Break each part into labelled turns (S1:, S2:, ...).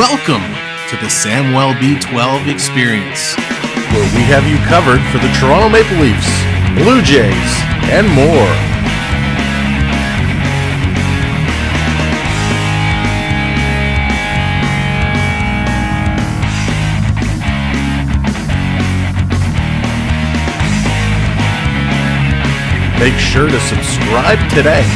S1: Welcome to the Samwell B12 experience,
S2: where we have you covered for the Toronto Maple Leafs, Blue Jays, and more. Make sure to subscribe today.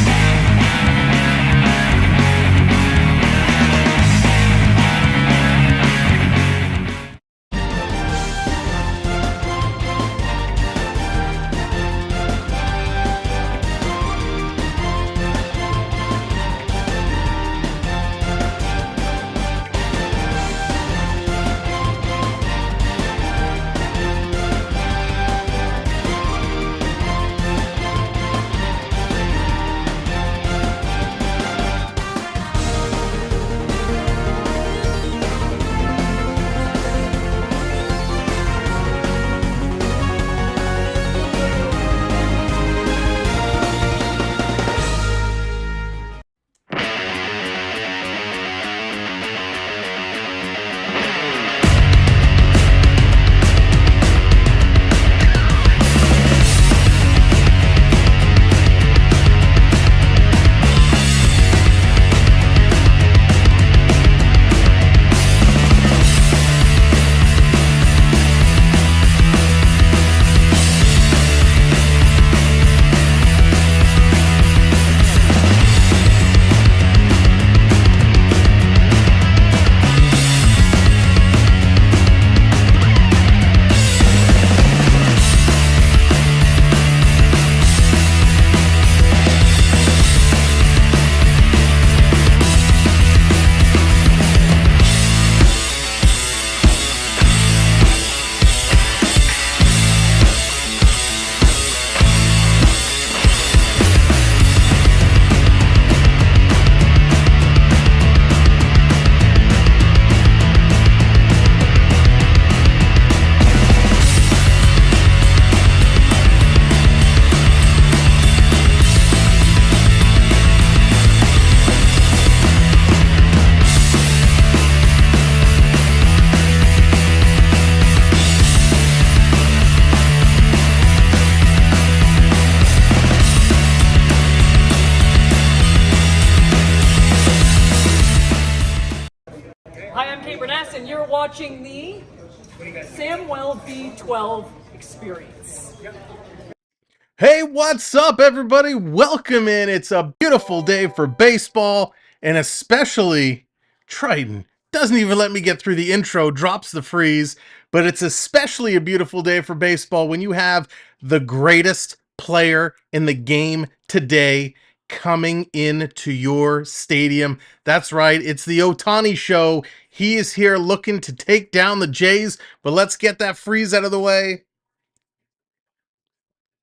S3: Watching the Samwell B12 experience.
S2: Hey, what's up, everybody? Welcome in. It's a beautiful day for baseball, and especially Triton doesn't even let me get through the intro, drops the freeze, but it's especially a beautiful day for baseball when you have the greatest player in the game today coming into your stadium. That's right, it's the Ohtani show. He is here looking to take down the Jays, but let's get that freeze out of the way.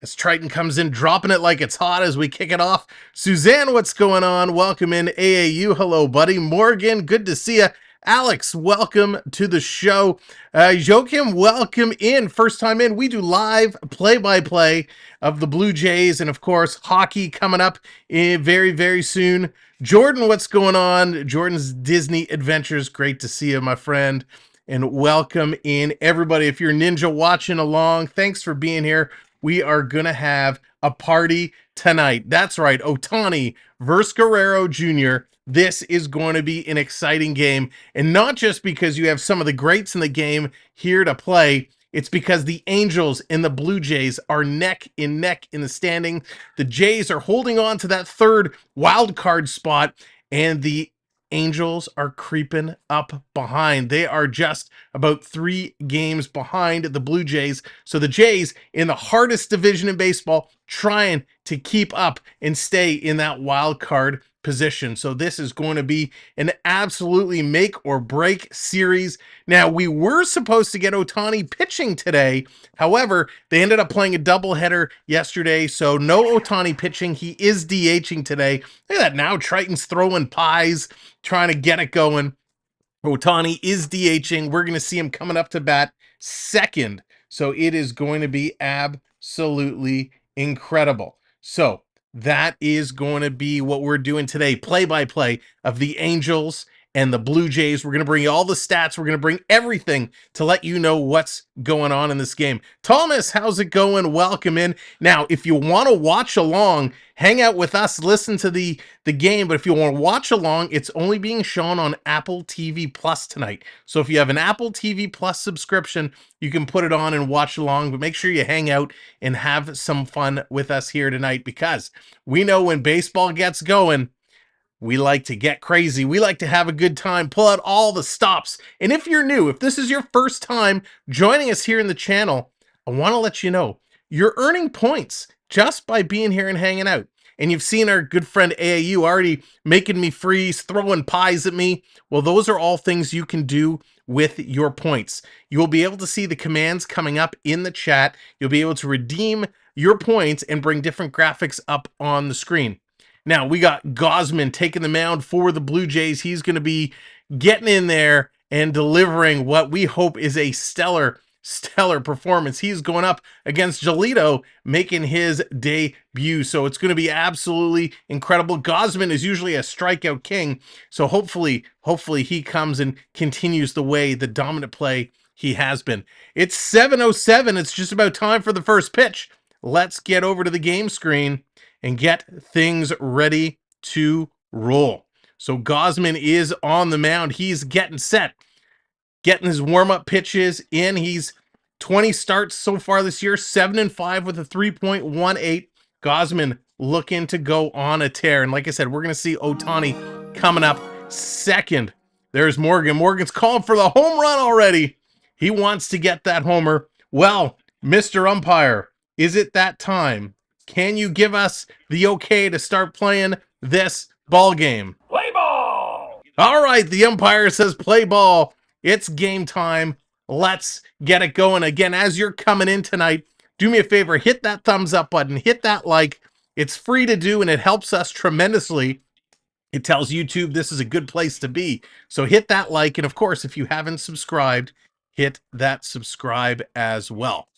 S2: As Triton comes in, dropping it like it's hot as we kick it off. Suzanne, what's going on? Welcome in. AAU, hello, buddy. Morgan, good to see you. Alex, welcome to the show. Joachim, welcome in. First time in. We do live play-by-play of the Blue Jays and, of course, hockey coming up very, very soon. Jordan, what's going on? Jordan's Disney Adventures. Great to see you, my friend. And welcome in, everybody. If you're Ninja watching along, thanks for being here. We are going to have a party tonight. That's right, Otani versus Guerrero Jr. This is going to be an exciting game. And not just because you have some of the greats in the game here to play. It's because the Angels and the Blue Jays are neck in the standing. The Jays are holding on to that third wild card spot, and the Angels are creeping up behind. They are just about 3 games behind the Blue Jays. So the Jays, in the hardest division in baseball, trying to keep up and stay in that wild card position. So this is going to be an absolutely make or break series. Now, we were supposed to get Otani pitching today. However, they ended up playing a doubleheader yesterday, so no Otani pitching. He is DHing today. Look at that now. Triton's throwing pies, trying to get it going. Otani is DHing. We're going to see him coming up to bat second. So it is going to be absolutely incredible. So that is going to be what we're doing today. Play-by-play of the Angels and the Blue Jays. We're going to bring you all the stats. We're going to bring everything to let you know what's going on in this game. Thomas, how's it going? Welcome in. Now, if you want to watch along, hang out with us, listen to the game. But if you want to watch along, it's only being shown on Apple TV Plus tonight. So if you have an Apple TV Plus subscription, you can put it on and watch along. But make sure you hang out and have some fun with us here tonight, because we know when baseball gets going, we like to get crazy. We like to have a good time, pull out all the stops. And if you're new, if this is your first time joining us here in the channel, I want to let you know you're earning points just by being here and hanging out. And you've seen our good friend AAU already making me freeze, throwing pies at me. Well, those are all things you can do with your points. You will be able to see the commands coming up in the chat. You'll be able to redeem your points and bring different graphics up on the screen. Now, we got Gausman taking the mound for the Blue Jays. He's going to be getting in there and delivering what we hope is a stellar performance. He's going up against Giolito, making his debut. So it's going to be absolutely incredible. Gausman is usually a strikeout king. So hopefully he comes and continues the way, the dominant play he has been. It's 7:07. It's just about time for the first pitch. Let's get over to the game screen and get things ready to roll. So Gausman is on the mound. He's getting set, getting his warm-up pitches in. He's 20 starts so far this year, 7-5 with a 3.18. Gausman looking to go on a tear. And like I said, we're going to see Ohtani coming up second. There's Morgan. Morgan's calling for the home run already. He wants to get that homer. Well, Mr. Umpire, is it that time? Can you give us the okay to start playing this ball game?
S4: Play ball!
S2: All right, the umpire says play ball. It's game time. Let's get it going. Again, as you're coming in tonight, do me a favor, hit that thumbs up button, hit that like. It's free to do, and it helps us tremendously. It tells YouTube this is a good place to be. So hit that like, and of course, if you haven't subscribed, hit that subscribe as well.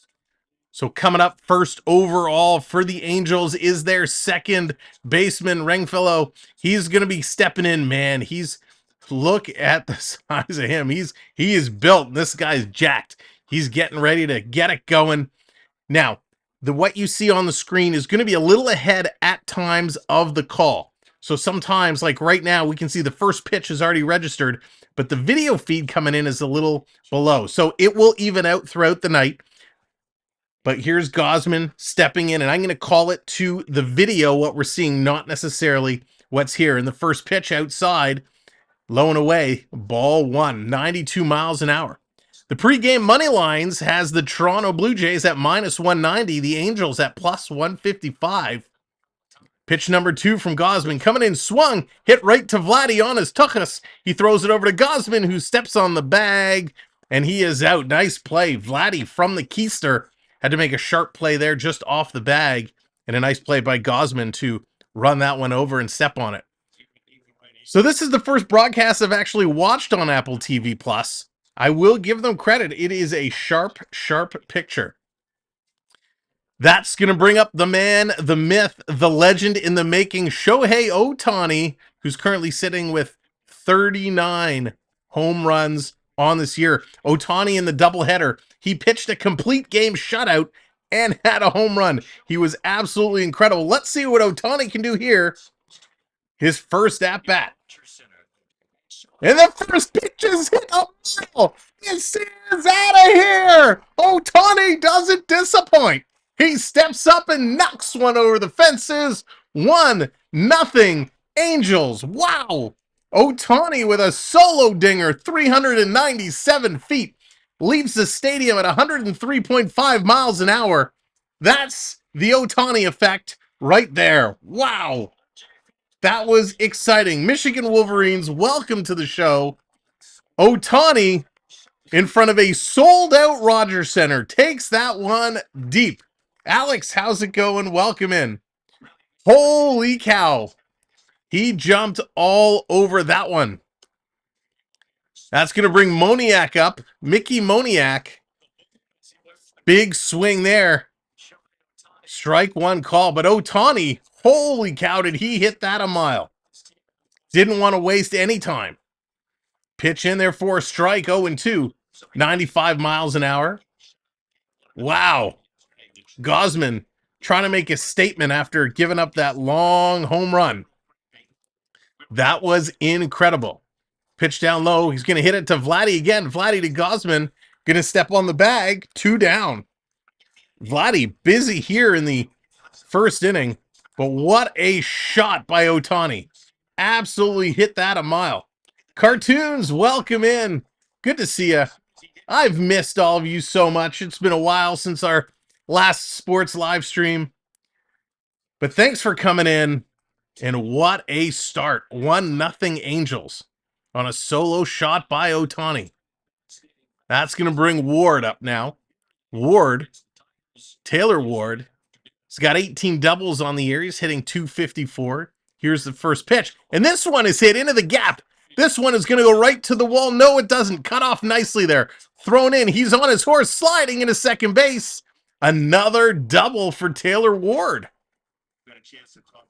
S2: So coming up first overall for the Angels is their second baseman, Ringfellow. He's going to be stepping in, man. Look at the size of him. He is built. This guy's jacked. He's getting ready to get it going. Now, what you see on the screen is going to be a little ahead at times of the call. So sometimes, like right now, we can see the first pitch is already registered, but the video feed coming in is a little below. So it will even out throughout the night. But here's Gausman stepping in, and I'm going to call it to the video what we're seeing, not necessarily what's here. In the first pitch outside, low and away, ball one, 92 miles an hour. The pregame money lines has the Toronto Blue Jays at -190, the Angels at +155. Pitch number 2 from Gausman, coming in, swung, hit right to Vladdy on his tuchus. He throws it over to Gausman, who steps on the bag, and he is out. Nice play. Vladdy from the keister had to make a sharp play there just off the bag, and a nice play by Gausman to run that one over and step on it. So this is the first broadcast I've actually watched on Apple TV Plus. I will give them credit. It is a sharp picture. That's going to bring up the man, the myth, the legend in the making, Shohei Ohtani, who's currently sitting with 39 home runs on this year. Ohtani in the doubleheader. He pitched a complete game shutout and had a home run. He was absolutely incredible. Let's see what Ohtani can do here. His first at-bat. And the first pitch is hit a mile. This is out of here. Ohtani doesn't disappoint. He steps up and knocks one over the fences. 1-0 Angels. Wow. Ohtani with a solo dinger, 397 feet. Leaves the stadium at 103.5 miles an hour. That's the Ohtani effect right there. Wow. That was exciting. Michigan Wolverines, welcome to the show. Ohtani, in front of a sold-out Rogers Center, takes that one deep. Alex, how's it going? Welcome in. Holy cow. He jumped all over that one. That's going to bring Moniak up. Mickey Moniak. Big swing there. Strike one call. But Ohtani, holy cow, did he hit that a mile. Didn't want to waste any time. Pitch in there for a strike, 0-2. 95 miles an hour. Wow. Gausman trying to make a statement after giving up that long home run. That was incredible. Pitch down low. He's going to hit it to Vladdy again. Vladdy to Gausman. Going to step on the bag. 2 down. Vladdy busy here in the first inning. But what a shot by Ohtani. Absolutely hit that a mile. Cartoons, welcome in. Good to see you. I've missed all of you so much. It's been a while since our last sports live stream. But thanks for coming in. And what a start. 1-0 Angels on a solo shot by Ohtani. That's going to bring Ward up now. Taylor Ward, he's got 18 doubles on the year. He's hitting .254. Here's the first pitch. And this one is hit into the gap. This one is going to go right to the wall. No, it doesn't. Cut off nicely there. Thrown in. He's on his horse, sliding into second base. Another double for Taylor Ward.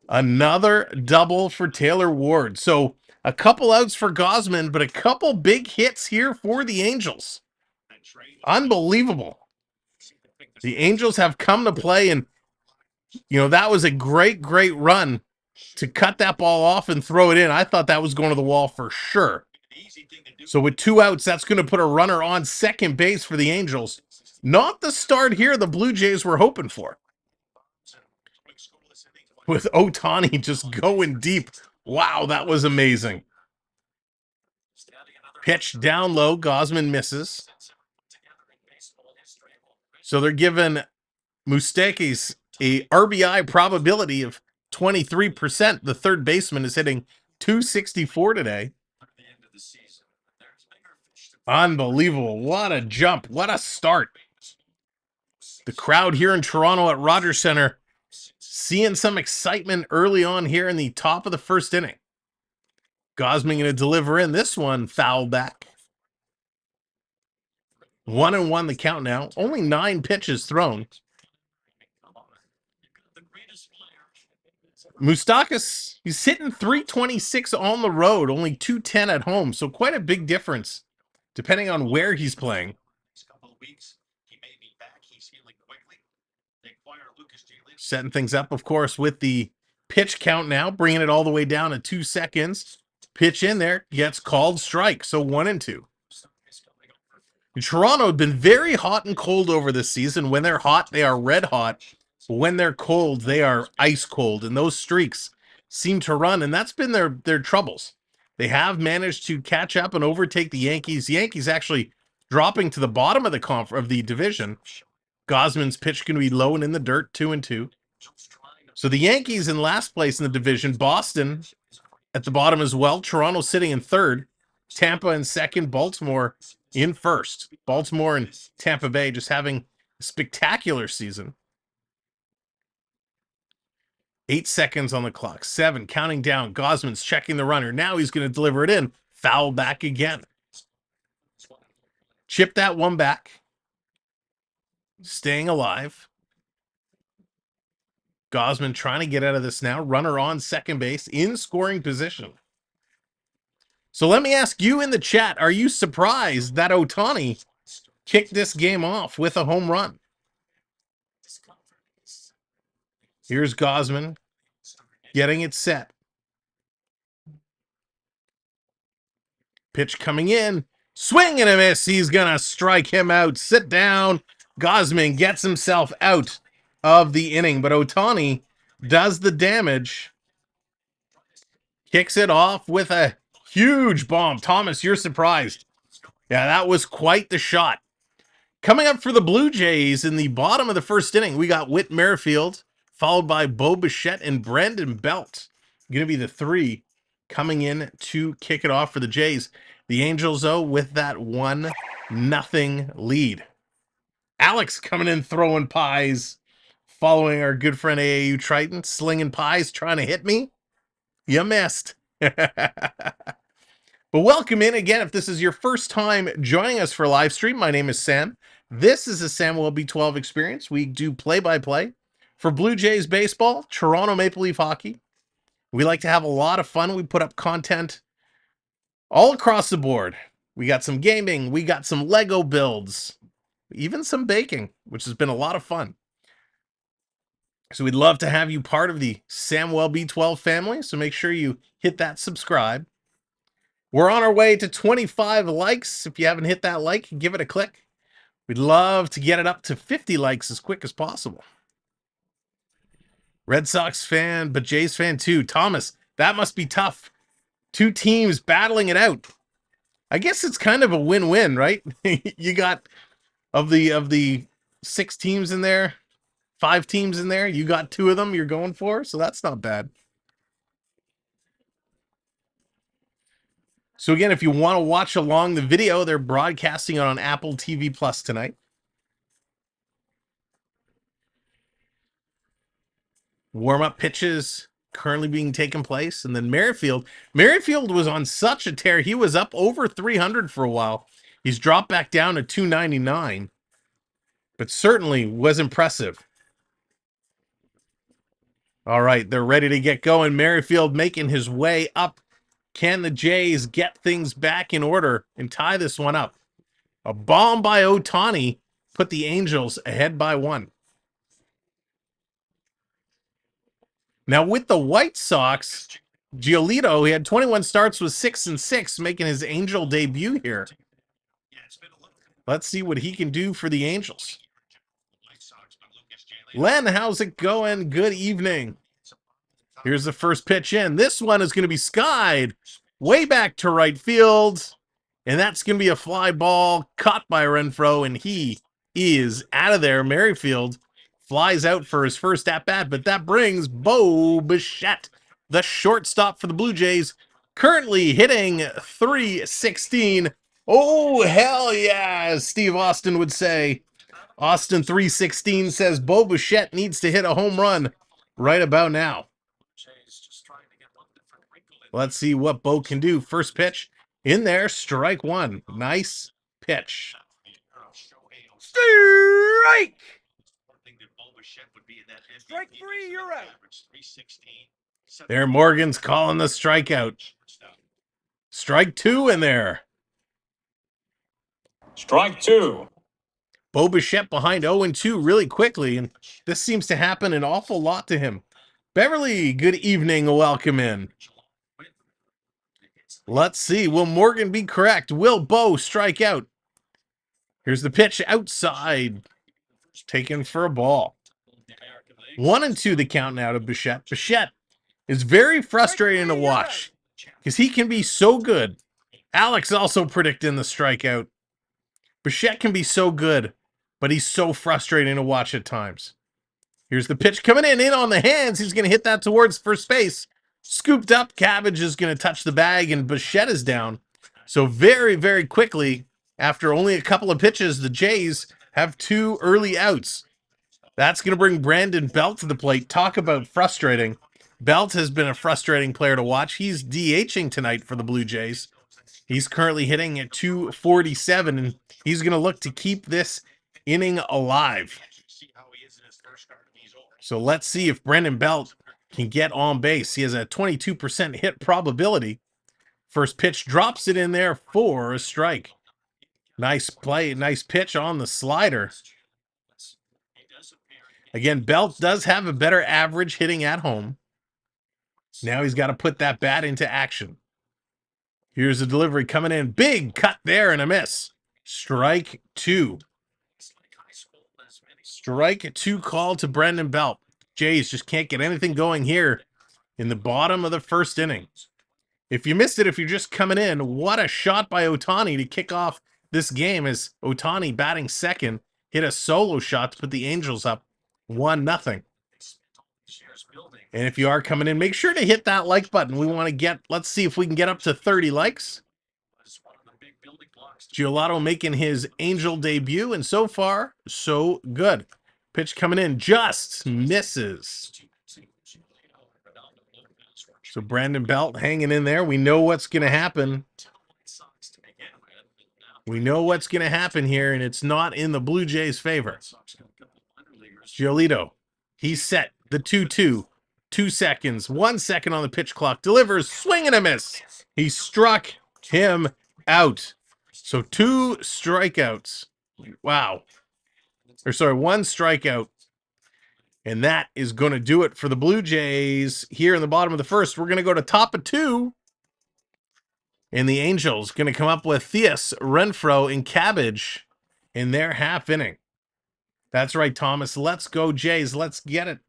S2: Another double for Taylor Ward. So a couple outs for Gausman, but a couple big hits here for the Angels. Unbelievable. The Angels have come to play, and, you know, that was a great, great run to cut that ball off and throw it in. I thought that was going to the wall for sure. So with 2 outs, that's going to put a runner on second base for the Angels. Not the start here the Blue Jays were hoping for. With Ohtani just going deep. Wow, that was amazing. Pitch down low. Gausman misses. So they're giving Mustakis a RBI probability of 23%. The third baseman is hitting .264 today. Unbelievable. What a jump. What a start. The crowd here in Toronto at Rogers Centre seeing some excitement early on here in the top of the first inning. Gausman going to deliver in this one, foul back. 1-1 the count now. Only 9 pitches thrown. Mustakis, he's hitting .326 on the road, only .210 at home. So quite a big difference depending on where he's playing. Setting things up, of course, with the pitch count now, bringing it all the way down to 2 seconds. Pitch in there, gets called strike. So 1-2. Toronto had been very hot and cold over this season. When they're hot, they are red hot. When they're cold, they are ice cold. And those streaks seem to run, and that's been their troubles. They have managed to catch up and overtake the Yankees. The Yankees actually dropping to the bottom of the division. Gausman's pitch going to be low and in the dirt, 2-2. So the Yankees in last place in the division. Boston at the bottom as well. Toronto sitting in third. Tampa in second. Baltimore in first. Baltimore and Tampa Bay just having a spectacular season. 8 seconds on the clock. 7, counting down. Gausman's checking the runner. Now he's going to deliver it in. Foul back again. Chip that one back. Staying alive. Gausman trying to get out of this now. Runner on second base in scoring position. So let me ask you in the chat, are you surprised that Ohtani kicked this game off with a home run? Here's Gausman getting it set. Pitch coming in. Swing and a miss. He's going to strike him out. Sit down. Gausman gets himself out of the inning, but Ohtani does the damage. Kicks it off with a huge bomb. Thomas, you're surprised. Yeah, that was quite the shot. Coming up for the Blue Jays in the bottom of the first inning, we got Whit Merrifield, followed by Bichette and Brandon Belt. Going to be the 3 coming in to kick it off for the Jays. The Angels, though, with that 1-0 lead. Alex coming in throwing pies, following our good friend AAU Triton, slinging pies, trying to hit me. You missed. But welcome in again. If this is your first time joining us for a live stream, my name is Sam. This is a Sam WLB12 experience. We do play-by-play for Blue Jays baseball, Toronto Maple Leaf hockey. We like to have a lot of fun. We put up content all across the board. We got some gaming, we got some Lego builds, even some baking, which has been a lot of fun. So we'd love to have you part of the Samwell B12 family, so make sure you hit that subscribe. We're on our way to 25 likes. If you haven't hit that like, give it a click. We'd love to get it up to 50 likes as quick as possible. Red Sox fan, but Jays fan too. Thomas, that must be tough. Two teams battling it out. I guess it's kind of a win-win, right? You got of the 6 teams in there, 5 teams in there, you got 2 of them you're going for, so that's not bad. So again, if you want to watch along the video, they're broadcasting it on Apple TV Plus tonight. Warm-up pitches currently being taken place. And then Merrifield was on such a tear. He was up over 300 for a while. He's dropped back down to 299, but certainly was impressive. All right, they're ready to get going. Merrifield making his way up. Can the Jays get things back in order and tie this one up? A bomb by Otani put the Angels ahead by 1. Now, with the White Sox, Giolito, he had 21 starts with 6-6, making his Angel debut here. Let's see what he can do for the Angels. Len, how's it going? Good evening. Here's the first pitch in. This one is going to be skied way back to right field, and that's going to be a fly ball caught by Renfroe, and he is out of there. Merrifield flies out for his first at-bat, but that brings Bichette, the shortstop for the Blue Jays, currently hitting .316. Oh, hell yeah, as Steve Austin would say. Austin 316 says Bichette needs to hit a home run right about now. Let's see what Bo can do. First pitch in there, strike 1. Nice pitch.
S4: Strike! Strike 3, you're out.
S2: There, Morgan's calling the strikeout. Strike 2 in there.
S4: Strike 2.
S2: Bichette behind 0-2 really quickly, and this seems to happen an awful lot to him. Beverly, good evening. Welcome in. Let's see. Will Morgan be correct? Will Bo strike out? Here's the pitch outside. Taken for a ball. 1-2 the count now to Bichette. Bichette is very frustrating to watch because he can be so good. Alex also predicting the strikeout. Bichette can be so good, but he's so frustrating to watch at times. Here's the pitch coming in on the hands. He's going to hit that towards first base. Scooped up. Cabbage is going to touch the bag, and Bichette is down. So very, very quickly, after only a couple of pitches, the Jays have 2 early outs. That's going to bring Brandon Belt to the plate. Talk about frustrating. Belt has been a frustrating player to watch. He's DHing tonight for the Blue Jays. He's currently hitting at .247, and he's going to look to keep this inning alive. So let's see if Brandon Belt can get on base. He has a 22% hit probability. First pitch drops it in there for a strike. Nice play, nice pitch on the slider. Again, Belt does have a better average hitting at home. Now he's got to put that bat into action. Here's the delivery coming in. Big cut there and a miss. Strike 2. Strike 2 call to Brandon Belt. Jays just can't get anything going here in the bottom of the first inning. If you missed it, if you're just coming in, what a shot by Otani to kick off this game as Otani batting second hit a solo shot to put the Angels up 1-0. And if you are coming in, make sure to hit that like button. We want to get, let's see if we can get up to 30 likes. Giolito making his Angel debut, and so far, so good. Pitch coming in, just misses. So Brandon Belt hanging in there. We know what's going to happen. We know what's going to happen here, and it's not in the Blue Jays' favor. Giolito, he's set. The 2-2. 2 seconds. 1 second on the pitch clock. Delivers. Swing and a miss. He struck him out. So 2 strikeouts. Wow. Or sorry, 1 strikeout. And that is going to do it for the Blue Jays here in the bottom of the first. We're going to go to top of 2. And the Angels going to come up with Theus, Renfroe, and Cabbage in their half inning. That's right, Thomas. Let's go, Jays. Let's get it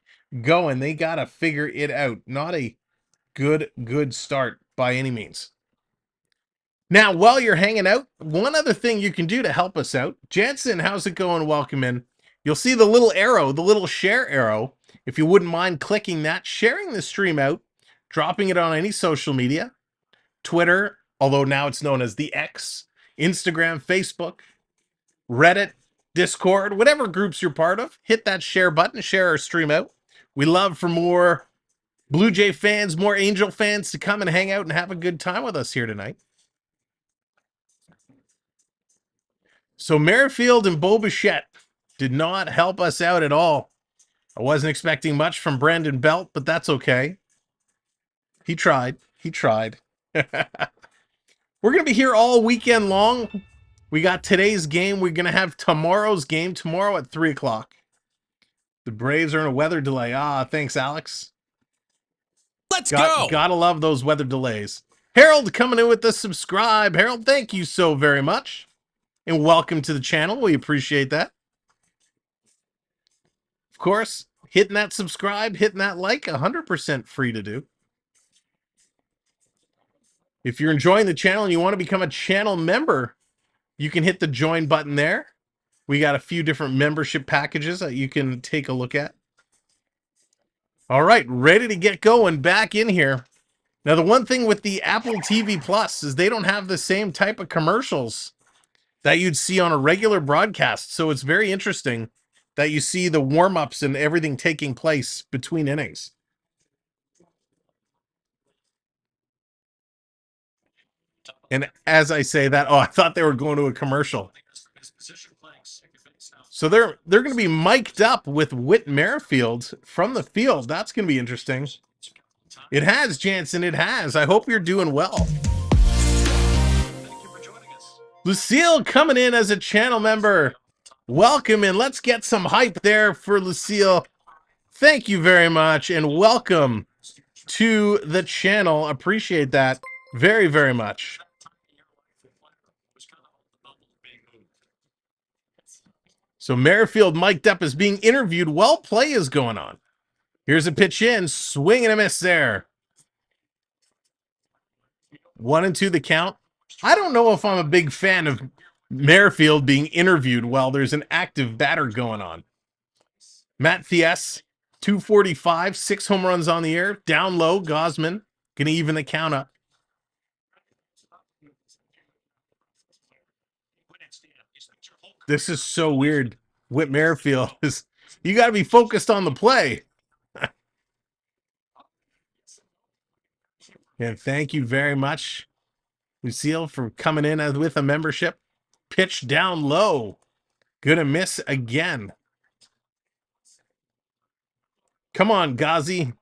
S2: going. They got to figure it out. Not a good start by any means. Now, while you're hanging out, one other thing you can do to help us out. Jansen, how's it going? Welcome in. You'll see the little arrow, the little share arrow. If you wouldn't mind clicking that, sharing the stream out, dropping it on any social media, Twitter, although now it's known as the X, Instagram, Facebook, Reddit, Discord, whatever groups you're part of, hit that share button, share our stream out. We love for more Blue Jay fans, more Angel fans to come and hang out and have a good time with us here tonight. So Merrifield and Bichette did not help us out at all. I wasn't expecting much from Brandon Belt, but that's okay. He tried. He tried. We're going to be here all weekend long. We got today's game. We're going to have tomorrow's game tomorrow at 3 o'clock. The Braves are in a weather delay. Thanks, Alex.
S4: Let's go.
S2: Gotta love those weather delays. Harold coming in with the subscribe. Harold, thank you so very much. And welcome to the channel. We appreciate that. Of course, hitting that subscribe, hitting that like, 100% free to do. If you're enjoying the channel and you want to become a channel member, you can hit the join button there. We got a few different membership packages that you can take a look at. All right, ready to get going back in here. Now, the one thing with the Apple TV Plus is they don't have the same type of commercials that you'd see on a regular broadcast. So it's very interesting that you see the warm-ups and everything taking place between innings. And as I say that, I thought they were going to a commercial. So they're going to be mic'd up with Whit Merrifield from the field. That's going to be interesting. It has, Jansen. It has. I hope you're doing well. Lucille coming in as a channel member. Welcome in. Let's get some hype there for Lucille. Thank you very much and welcome to the channel. Appreciate that very, very much. So Merrifield mic'd up as being interviewed while play is going on. Here's a pitch in, swing and a miss there. 1-2 the count. I don't know if I'm a big fan of Merrifield being interviewed while there's an active batter going on. Matt Theus, 245, 6 home runs on the air. Down low, Gausman going to even the count up. This is so weird. Whit Merrifield is, you got to be focused on the play. And thank you very much, Lucille, for coming in with a membership. Pitch down low. Gonna miss again. Come on, Gazi.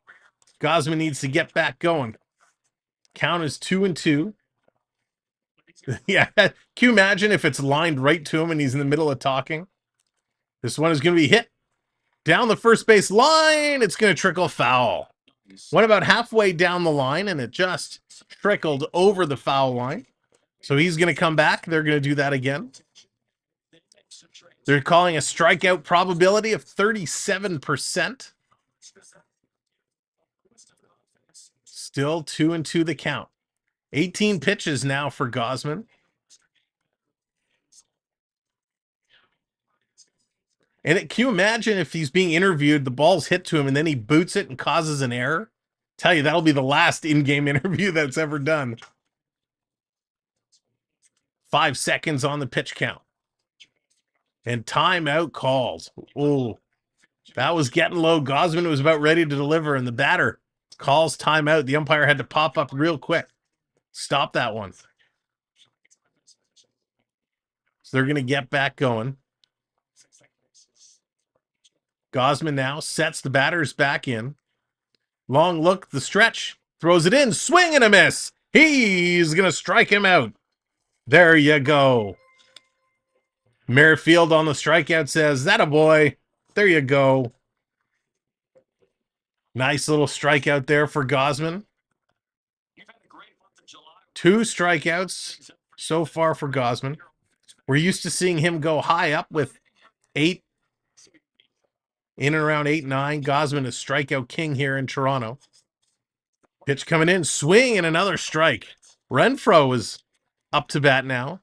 S2: Gausman needs to get back going. Count is 2-2. Yeah, can you imagine if it's lined right to him and he's in the middle of talking? This one is going to be hit down the first base line. It's going to trickle foul. Went about halfway down the line, and it just trickled over the foul line. So he's going to come back. They're going to do that again. They're calling a strikeout probability of 37%. Still 2-2 the count. 18 pitches now for Gausman. And can you imagine if he's being interviewed, the ball's hit to him, and then he boots it and causes an error? Tell you, that'll be the last in-game interview that's ever done. 5 seconds on the pitch count. And timeout called. Oh, that was getting low. Gausman was about ready to deliver, and the batter calls timeout. The umpire had to pop up real quick. Stop that one. So they're going to get back going. Gausman now sets the batters back in. Long look, the stretch. Throws it in. Swing and a miss. He's going to strike him out. There you go. Merrifield on the strikeout says, that a boy. There you go. Nice little strikeout there for Gausman. 2 strikeouts so far for Gausman. We're used to seeing him go high up with 8, in and around 8, 9. Gausman is strikeout king here in Toronto. Pitch coming in, swing, and another strike. Renfroe is up to bat now.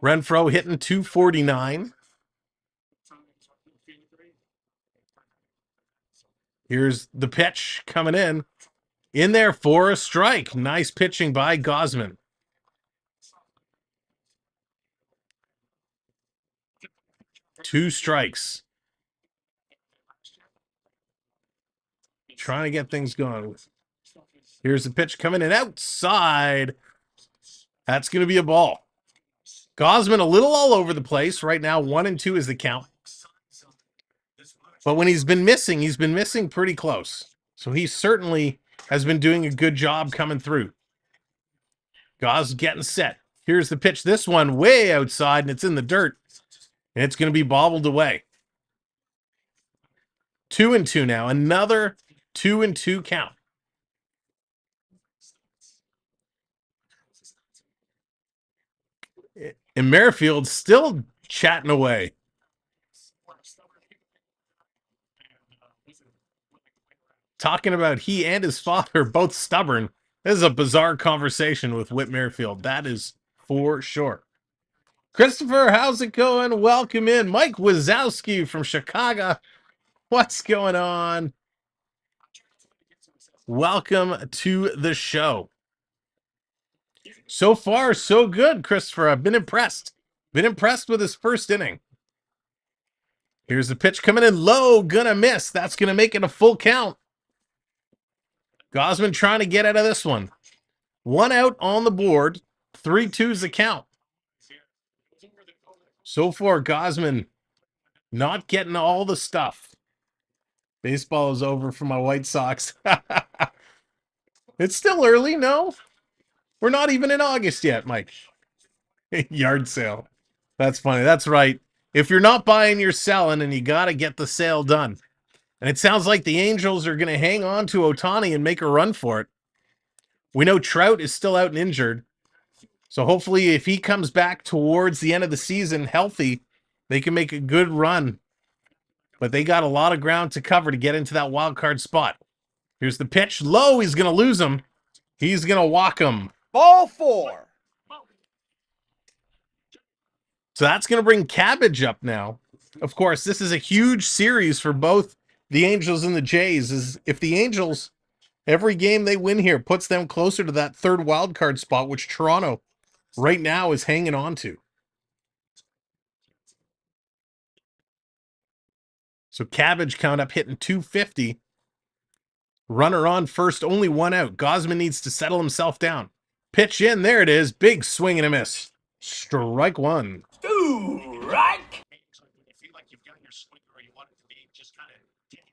S2: Renfroe hitting .249. Here's the pitch coming in. In there for a strike. Nice pitching by Gausman. Two strikes. Trying to get things going. Here's the pitch coming in outside. That's going to be a ball. Gausman a little all over the place. Right now, 1-2 is the count. But when he's been missing pretty close. So he certainly has been doing a good job coming through. Gauss getting set. Here's the pitch. This one way outside, and it's in the dirt. And it's going to be bobbled away. 2-2 now. Another 2-2 count. And Merrifield still chatting away. Talking about he and his father both stubborn. This is a bizarre conversation with Whit Merrifield. That is for sure. Christopher, how's it going? Welcome in. Mike Wazowski from Chicago. What's going on? Welcome to the show. So far, so good, Christopher. I've been impressed. Been impressed with his first inning. Here's the pitch coming in low. Gonna miss. That's gonna make it a full count. Gausman trying to get out of this one. 1 out on the board. 3-2's the count. So far, Gausman not getting all the stuff. Baseball is over for my White Sox. It's still early, no? We're not even in August yet, Mike. Yard sale. That's funny. That's right. If you're not buying, you're selling, and you got to get the sale done. And it sounds like the Angels are going to hang on to Otani and make a run for it. We know Trout is still out and injured. So hopefully if he comes back towards the end of the season healthy, they can make a good run. But they got a lot of ground to cover to get into that wild card spot. Here's the pitch. Low. He's going to lose him. He's going to walk him.
S4: Ball 4.
S2: So that's going to bring Cabbage up now. Of course, this is a huge series for both the Angels and the Jays. Is if the Angels, every game they win here puts them closer to that third wild card spot, which Toronto right now is hanging on to. So Cabbage count up hitting .250. Runner on first, only 1 out. Gausman needs to settle himself down. Pitch in, there it is. Big swing and a miss. Strike 1.
S4: Strike.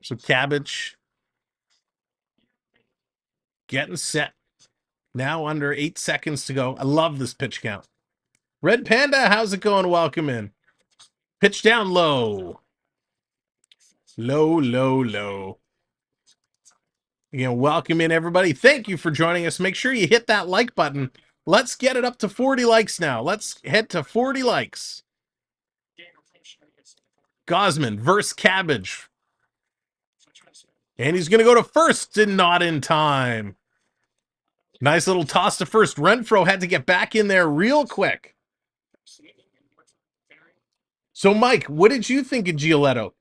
S2: So Cabbage getting set. Now under 8 seconds to go. I love this pitch count. Red Panda, how's it going? Welcome in. Pitch down low. Low, low, low. Again, welcome in, everybody. Thank you for joining us. Make sure you hit that like button. Let's get it up to 40 likes now. Let's head to 40 likes. Gausman versus Cabbage. And he's going to go to first and not in time. Nice little toss to first. Renfroe had to get back in there real quick. So, Mike, what did you think of Giolito?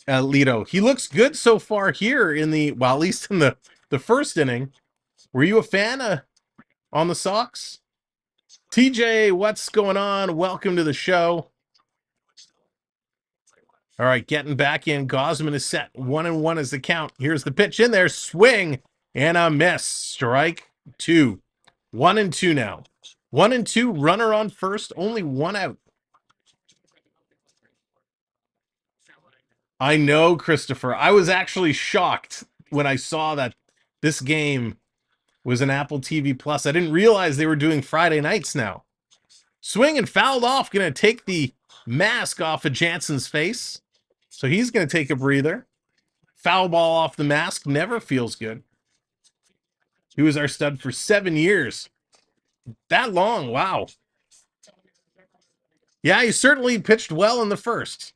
S2: Lito? He looks good so far here in the, well, at least in the first inning. Were you a fan on the Sox? TJ, what's going on? Welcome to the show. All right, getting back in. Gausman is set. 1-1 is the count. Here's the pitch in there. Swing and a miss. Strike 2. 1-2 now. 1-2. Runner on first. Only 1 out. I know, Christopher. I was actually shocked when I saw that this game was an Apple TV Plus. I didn't realize they were doing Friday nights now. Swing and fouled off. Going to take the mask off of Jansen's face. So he's going to take a breather. Foul ball off the mask never feels good. He was our stud for 7 years. That long, wow. Yeah, he certainly pitched well in the first.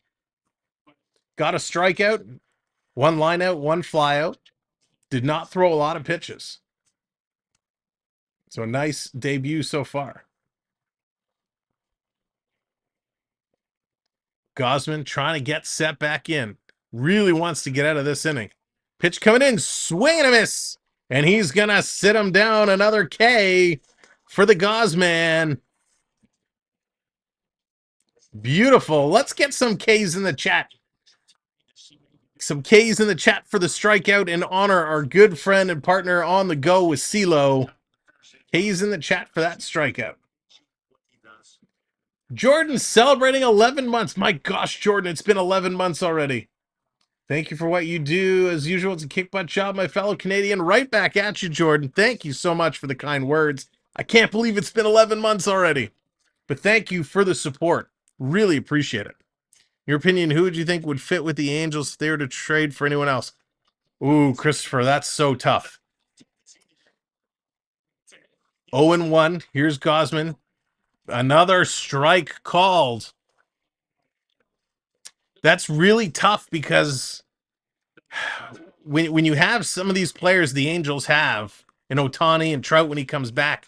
S2: Got a strikeout, 1 line out, 1 fly out. Did not throw a lot of pitches. So a nice debut so far. Gausman trying to get set back in. Really wants to get out of this inning. Pitch coming in, swing and a miss. And he's going to sit him down. Another K for the Gausman. Beautiful. Let's get some Ks in the chat. Some Ks in the chat for the strikeout and honor our good friend and partner on the go with CeeLo. Ks in the chat for that strikeout. Jordan celebrating 11 months. My gosh, Jordan, it's been 11 months already. Thank you for what you do. As usual, it's a kick butt job, my fellow Canadian. Right back at you, Jordan. Thank you so much for the kind words. I can't believe it's been 11 months already. But thank you for the support. Really appreciate it. Your opinion, who would you think would fit with the Angels if they were to trade for anyone else? Ooh, Christopher, that's so tough. 0-1. Here's Gausman. Another strike called. That's really tough because when you have some of these players the Angels have, and Otani and Trout when he comes back,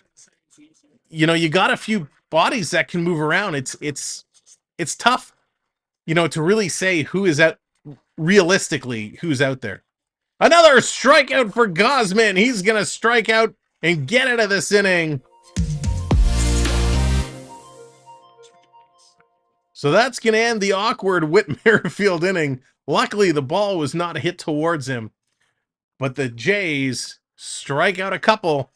S2: you know, you got a few bodies that can move around. It's tough, you know, to really say who is out, realistically, who's out there. Another strikeout for Gausman. He's going to strike out and get out of this inning. So that's going to end the awkward Whit Merrifield inning. Luckily, the ball was not hit towards him. But the Jays strike out a couple,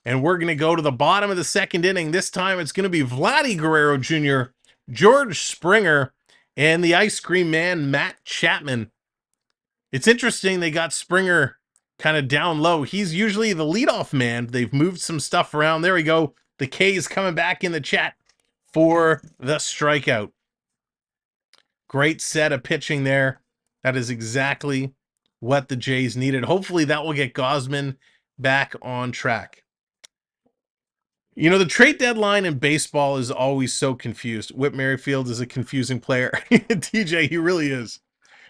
S2: and we're going to go to the bottom of the second inning. This time it's going to be Vladimir Guerrero Jr., George Springer, and the ice cream man, Matt Chapman. It's interesting they got Springer kind of down low. He's usually the leadoff man. They've moved some stuff around. There we go. The K's coming back in the chat for the strikeout. Great set of pitching there. That is exactly what the Jays needed. Hopefully that will get Gausman back on track. You know, the trade deadline in baseball is always so confused. Whit Merrifield is a confusing player. TJ, he really is.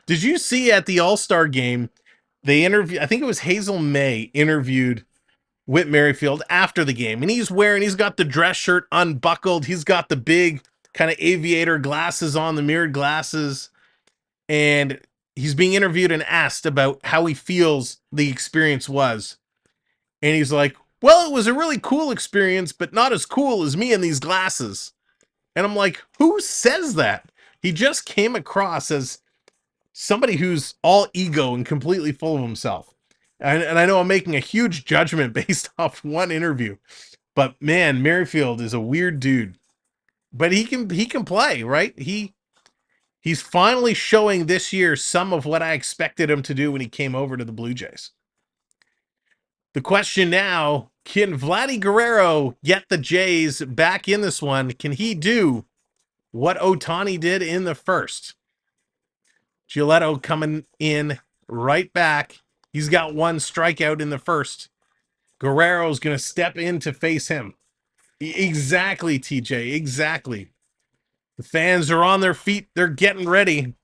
S2: Did you see at the All-Star game, they interviewed, I think it was Hazel May interviewed Whit Merrifield after the game, and he's got the dress shirt unbuckled. He's got the big kind of aviator glasses on, the mirrored glasses, and he's being interviewed and asked about how he feels the experience was. And he's like, well, it was a really cool experience, but not as cool as me in these glasses. And I'm like, who says that? He just came across as somebody who's all ego and completely full of himself. And I know I'm making a huge judgment based off one interview, but man, Merrifield is a weird dude. But he can play, right? He's finally showing this year some of what I expected him to do when he came over to the Blue Jays. The question now, can Vladimir Guerrero get the Jays back in this one? Can he do what Otani did in the first? Giolito coming in right back. He's got 1 strikeout in the first. Guerrero's going to step in to face him. Exactly, TJ. Exactly. The fans are on their feet. They're getting ready.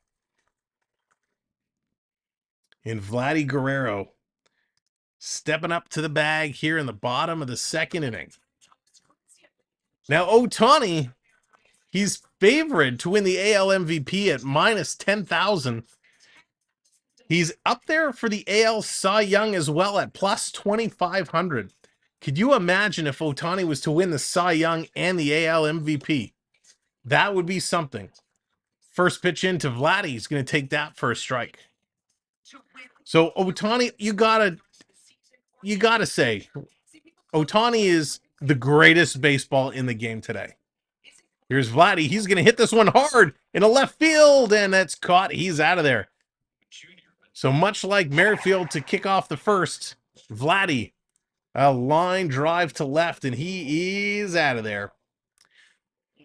S2: And Vladimir Guerrero stepping up to the bag here in the bottom of the second inning. Now, Otani, he's favored to win the AL MVP at minus 10,000. He's up there for the AL Cy Young as well at plus 2,500. Could you imagine if Otani was to win the Cy Young and the AL MVP? That would be something. First pitch into Vladdy. He's going to take that for a strike. So Otani, you gotta say, Otani is the greatest baseball in the game today. Here's Vladdy. He's going to hit this one hard in a left field, and that's caught. He's out of there. So much like Merrifield to kick off the first, Vladdy, a line drive to left, and he is out of there.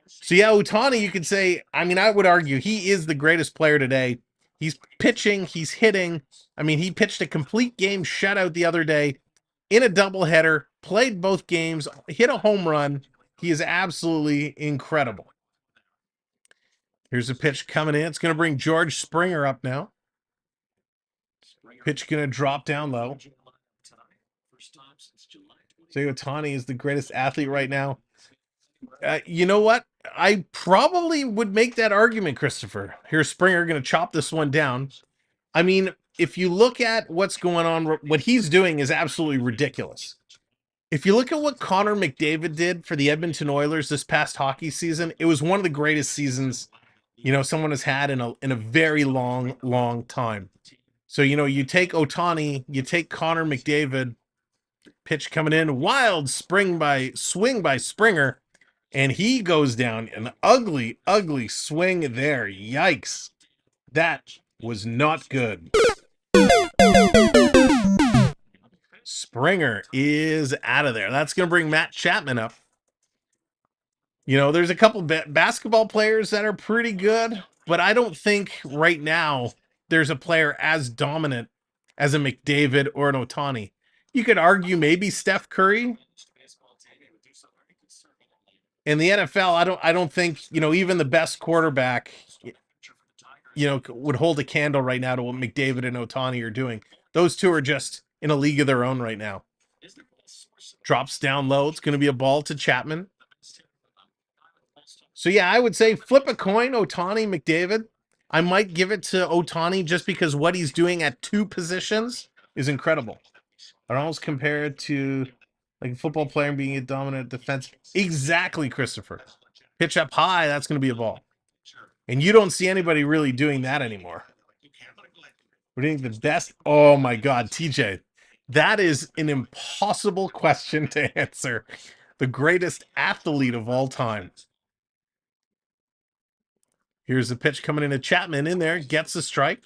S2: So yeah, Otani, you could say, I mean, I would argue he is the greatest player today. He's pitching, he's hitting. I mean, he pitched a complete game shutout the other day in a doubleheader, played both games, hit a home run. He is absolutely incredible. Here's a pitch coming in. It's going to bring George Springer up now. Pitch going to drop down low. So Otani is the greatest athlete right now. You know what? I probably would make that argument, Christopher. Here's Springer going to chop this one down. I mean, if you look at what's going on, what he's doing is absolutely ridiculous. If you look at what Connor McDavid did for the Edmonton Oilers this past hockey season, it was one of the greatest seasons, you know, someone has had in a very long time. So, you know, you take Otani, you take Connor McDavid, pitch coming in, wild swing by Springer, and he goes down an ugly swing there. Yikes. That was not good. Springer is out of there. That's going to bring Matt Chapman up. You know, there's a couple basketball players that are pretty good, but I don't think right now there's a player as dominant as a McDavid or an Ohtani. You could argue maybe Steph Curry. In the NFL, I don't think, you know, even the best quarterback, you know, would hold a candle right now to what McDavid and Otani are doing. Those two are just in a league of their own right now. Drops down low. It's going to be a ball to Chapman. So yeah, I would say flip a coin, Otani, McDavid. I might give it to Otani just because what he's doing at two positions is incredible. I'd almost compare it to like a football player being a dominant defense. Exactly, Christopher. Pitch up high, that's going to be a ball. And you don't see anybody really doing that anymore. We're doing the best. Oh my God, TJ. That is an impossible question to answer. The greatest athlete of all time. Here's the pitch coming into Chapman in there. Gets the strike.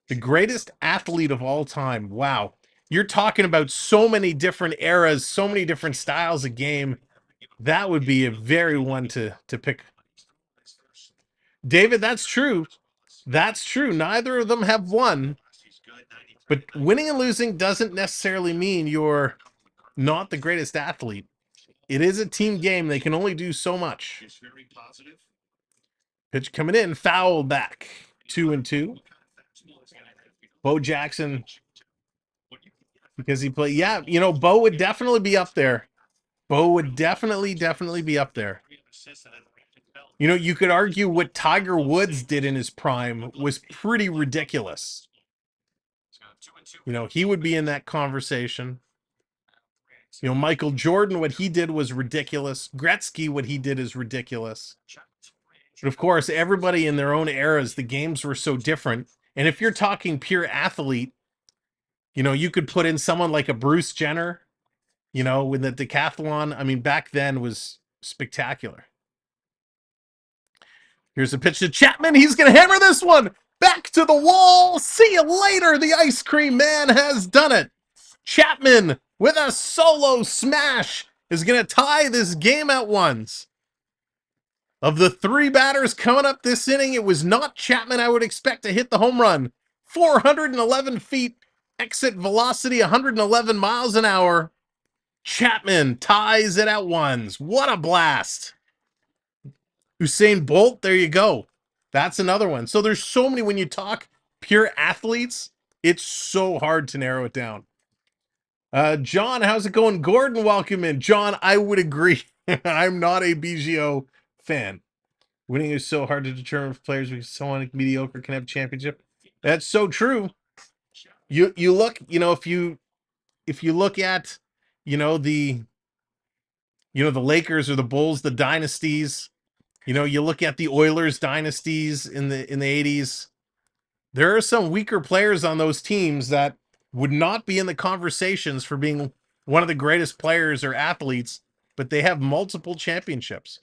S2: The greatest athlete of all time. Wow. You're talking about so many different eras, so many different styles of game. That would be a very one to pick. David, that's true. That's true. Neither of them have won. But winning and losing doesn't necessarily mean you're not the greatest athlete. It is a team game. They can only do so much. Pitch coming in. Foul back. 2-2. Bo Jackson. Because he played. Yeah, you know, Bo would definitely be up there. Bo would definitely be up there. You know, you could argue what Tiger Woods did in his prime was pretty ridiculous. You know, he would be in that conversation. You know, Michael Jordan, what he did was ridiculous. Gretzky, what he did is ridiculous. But of course, everybody in their own eras, the games were so different. And if you're talking pure athlete, you know, you could put in someone like a Bruce Jenner, you know, with the decathlon. I mean, back then was spectacular. Here's a pitch to Chapman. He's going to hammer this one back to the wall. See you later. The ice cream man has done it. Chapman with a solo smash is going to tie this game at ones. Of the three batters coming up this inning, it was not Chapman I would expect to hit the home run. 411 feet, exit velocity 111 miles an hour. Chapman ties it at ones. What a blast. Usain Bolt, there you go. That's another one. So there's so many, when you talk pure athletes, it's so hard to narrow it down. John, how's it going? Gordon, welcome in. John, I would agree. I'm not a BGO fan. Winning is so hard to determine if players with someone mediocre can have a championship. That's so true. You look, you know, if you look at, you know, the Lakers or the Bulls, the dynasties, you know, you look at the Oilers dynasties in the 80s, there are some weaker players on those teams that would not be in the conversations for being one of the greatest players or athletes, but they have multiple championships.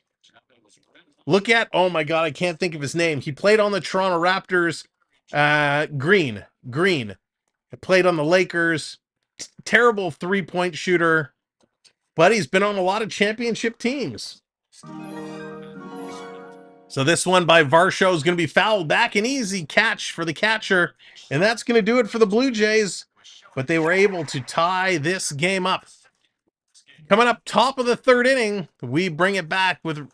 S2: Look at, oh my God, I can't think of his name. He played on the Toronto Raptors. Green. Played on the Lakers. terrible three-point shooter, but he's been on a lot of championship teams. So this one by Varsho is going to be fouled back. An easy catch for the catcher. And that's going to do it for the Blue Jays. But they were able to tie this game up. Coming up top of the third inning, we bring it back with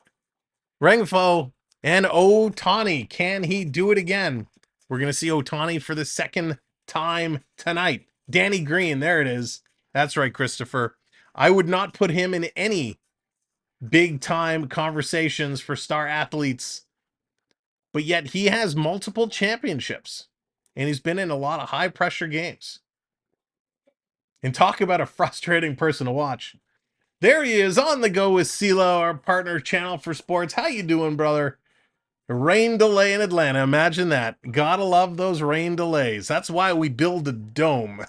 S2: Rengifo and Ohtani. Can he do it again? We're going to see Ohtani for the second time tonight. Danny Green, there it is. That's right, Christopher. I would not put him in any big-time conversations for star athletes, but yet he has multiple championships, and he's been in a lot of high-pressure games. And talk about a frustrating person to watch. There he is on the go with CeeLo, our partner channel for sports. How you doing, brother? A rain delay in Atlanta. Imagine that. Gotta love those rain delays. That's why we build a dome.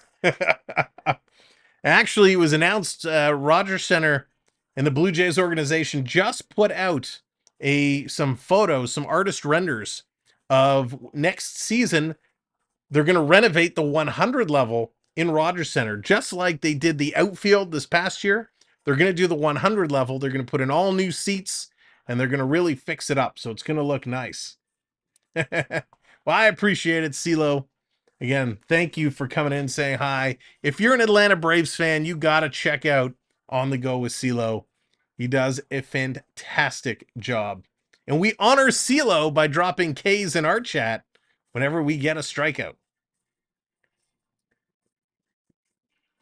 S2: Actually, it was announced Rogers Center and the Blue Jays organization just put out some photos, some artist renders of next season. They're going to renovate the 100 level in Rogers Center, just like they did the outfield this past year. They're going to do the 100 level. They're going to put in all new seats, and they're going to really fix it up, so it's going to look nice. Well, I appreciate it, CeeLo. Again, thank you for coming in and saying hi. If you're an Atlanta Braves fan, you got to check out On the Go with CeeLo. He does a fantastic job. And we honor CeeLo by dropping K's in our chat whenever we get a strikeout.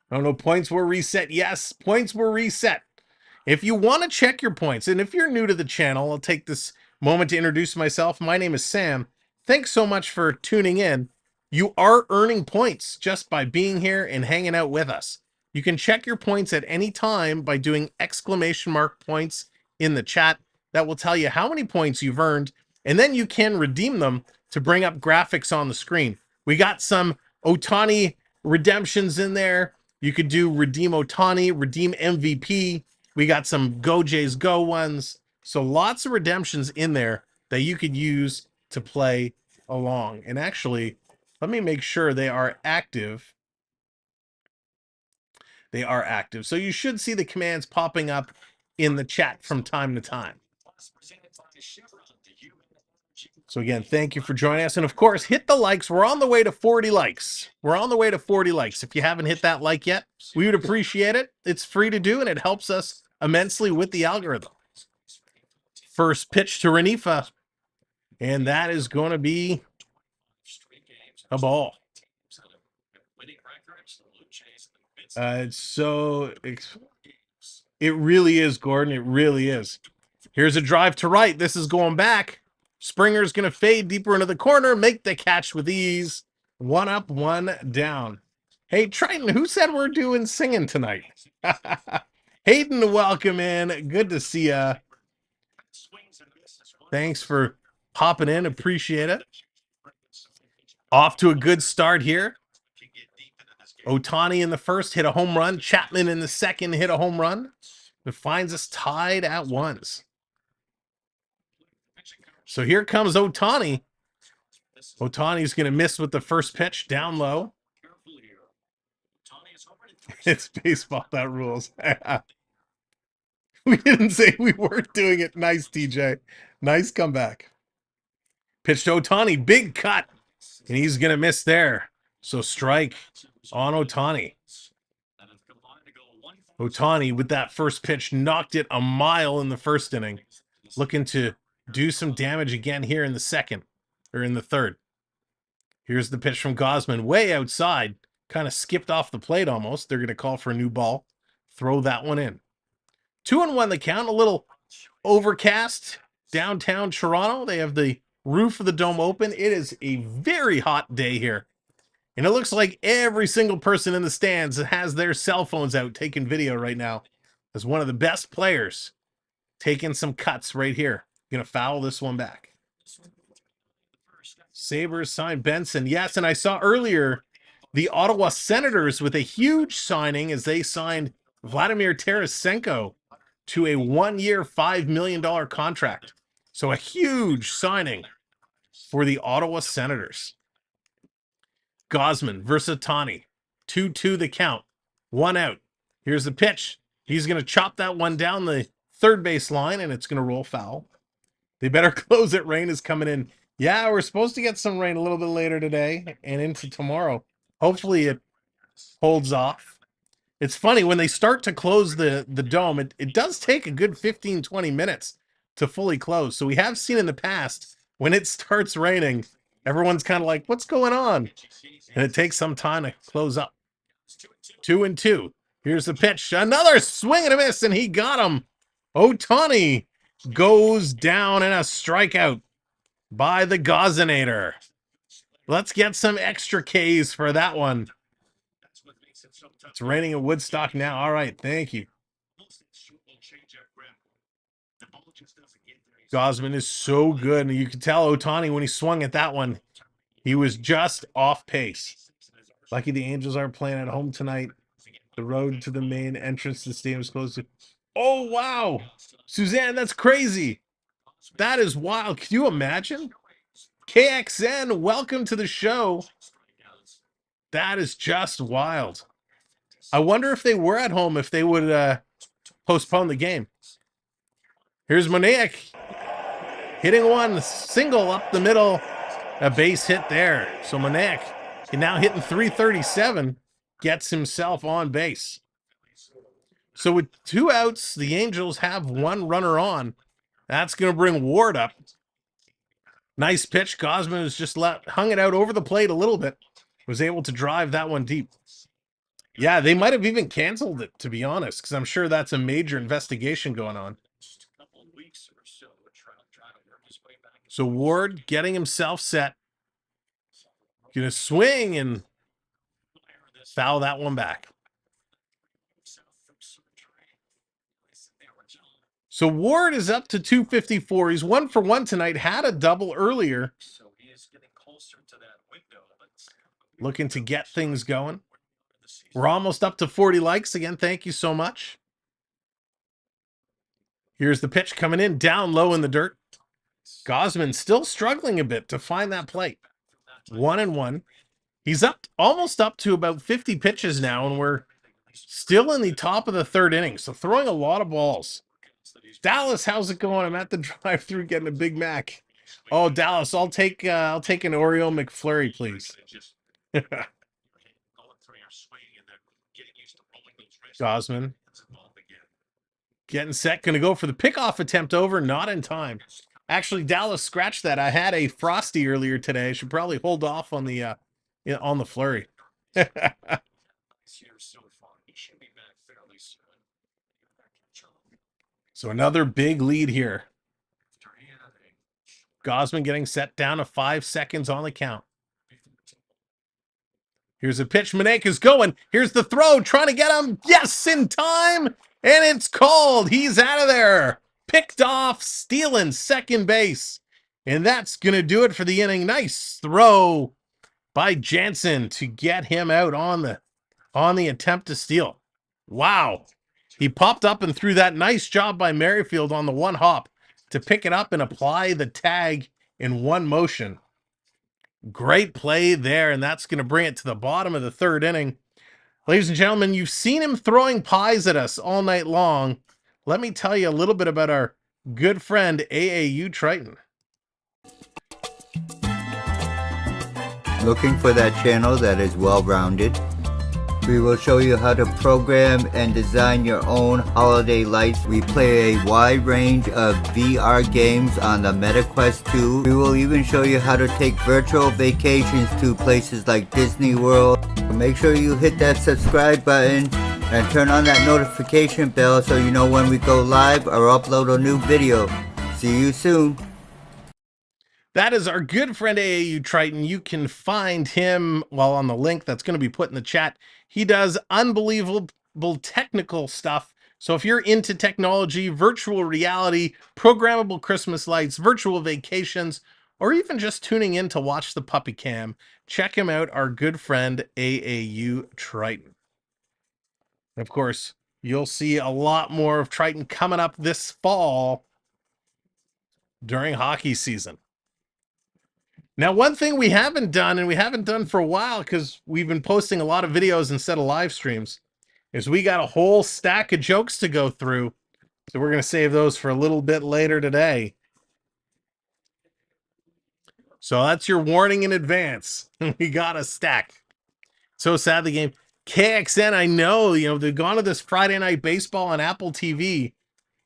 S2: Oh no, points were reset. Yes, points were reset. If you want to check your points, and if you're new to the channel, I'll take this moment to introduce myself. My name is Sam. Thanks so much for tuning in. You are earning points just by being here and hanging out with us. You can check your points at any time by doing ! points in the chat. That will tell you how many points you've earned, and then you can redeem them to bring up graphics on the screen. We got some Ohtani redemptions in there. You could do redeem Ohtani, redeem MVP. We got some Go Jays Go ones. So lots of redemptions in there that you could use to play along. And actually, let me make sure they are active. They are active. So you should see the commands popping up in the chat from time to time. So again, thank you for joining us. And of course, hit the likes. We're on the way to 40 likes. We're on the way to 40 likes. If you haven't hit that like yet, we would appreciate it. It's free to do, and it helps us immensely with the algorithm. First pitch to Renifa. And that is going to be a ball. It really is, Gordon. It really is. Here's a drive to right. This is going back. Springer's going to fade deeper into the corner, make the catch with ease. One up, one down. Hey, Triton, who said we're doing singing tonight? Hayden, welcome in. Good to see ya. Thanks for popping in. Appreciate it. Off to a good start here. Ohtani in the first hit a home run. Chapman in the second hit a home run. It finds us tied at ones. So here comes Ohtani. Ohtani's going to miss with the first pitch down low. It's baseball, that rules. We didn't say we weren't doing it. Nice, TJ. Nice comeback. Pitch to Ohtani. Big cut. And he's going to miss there. So strike on Ohtani. Ohtani, with that first pitch, knocked it a mile in the first inning. Looking to do some damage again here in the second, or in the third. Here's the pitch from Gausman, way outside. Kind of skipped off the plate almost. They're going to call for a new ball. Throw that one in. 2-1 the count. A little overcast downtown Toronto. They have the roof of the dome open. It is a very hot day here. And it looks like every single person in the stands has their cell phones out taking video right now. As one of the best players taking some cuts right here. Going to foul this one back. Sabres signed Benson. Yes, and I saw earlier the Ottawa Senators with a huge signing as they signed Vladimir Tarasenko to a 1-year, $5 million contract. So a huge signing for the Ottawa Senators. Gausman versus Otani. 2-2 the count. 1 out. Here's the pitch. He's going to chop that one down the third base line, and it's going to roll foul. They better close it. Rain is coming in. Yeah, we're supposed to get some rain a little bit later today and into tomorrow. Hopefully it holds off. It's funny, when they start to close the dome, it does take a good 15, 20 minutes to fully close. So we have seen in the past, when it starts raining, everyone's kind of like, what's going on? And it takes some time to close up. 2-2. Here's the pitch. Another swing and a miss, and he got him. Ohtani goes down in a strikeout by the Gausmanator. Let's get some extra Ks for that one. It's raining in Woodstock now. All right, thank you. Gausman is so good, and you can tell Ohtani, when he swung at that one, he was just off pace. Lucky the Angels aren't playing at home tonight. The road to the main entrance to the stadium is closed. Oh, wow. Suzanne, that's crazy. That is wild. Can you imagine? KXN, welcome to the show. That is just wild. I wonder if they were at home, if they would postpone the game. Here's Moniak hitting one single up the middle. A base hit there. So Moniak, now hitting 337, gets himself on base. So with 2 outs, the Angels have 1 runner on. That's going to bring Ward up. Nice pitch. Gausman has just hung it out over the plate a little bit. Was able to drive that one deep. Yeah, they might have even canceled it, to be honest, because I'm sure that's a major investigation going on. So Ward getting himself set. Gonna swing and foul that one back. So Ward is up to 254. He's 1 for 1 tonight. Had a double earlier. Looking to get things going. We're almost up to 40 likes again. Thank you so much. Here's the pitch coming in down low in the dirt. Gausman still struggling a bit to find that plate. 1-1. He's almost up to about 50 pitches now, and we're still in the top of the 3rd inning. So throwing a lot of balls. Dallas, how's it going? I'm at the drive-thru getting a Big Mac. Oh, Dallas, I'll take an Oreo McFlurry, please. Gausman getting set, gonna go for the pickoff attempt over, not in time. Actually, Dallas, scratched that. I had a Frosty earlier today. I should probably hold off on the flurry. So another big lead here. Gausman getting set down to 5 seconds on the count. Here's a pitch. Moniak is going. Here's the throw. Trying to get him. Yes, in time. And it's called. He's out of there. Picked off. Stealing second base. And that's going to do it for the inning. Nice throw by Jansen to get him out on the attempt to steal. Wow. He popped up and threw that. Nice job by Merrifield on the one hop to pick it up and apply the tag in one motion. Great play there, and that's going to bring it to the bottom of the 3rd inning. Ladies and gentlemen, you've seen him throwing pies at us all night long. Let me tell you a little bit about our good friend AAU Triton.
S5: Looking for that channel that is well-rounded? We will show you how to program and design your own holiday lights. We play a wide range of VR games on the MetaQuest 2. We will even show you how to take virtual vacations to places like Disney World. Make sure you hit that subscribe button and turn on that notification bell so you know when we go live or upload a new video. See you soon.
S2: That is our good friend AAU Triton. You can find him, on the link that's going to be put in the chat. He does unbelievable technical stuff. So if you're into technology, virtual reality, programmable Christmas lights, virtual vacations, or even just tuning in to watch the puppy cam, check him out, our good friend AAU Triton. Of course, you'll see a lot more of Triton coming up this fall during hockey season. Now, one thing we haven't done, and we haven't done for a while because we've been posting a lot of videos instead of live streams, is we got a whole stack of jokes to go through. So we're going to save those for a little bit later today. So that's your warning in advance. We got a stack. So sad the game. KXN, I know, they've gone to this Friday Night Baseball on Apple TV,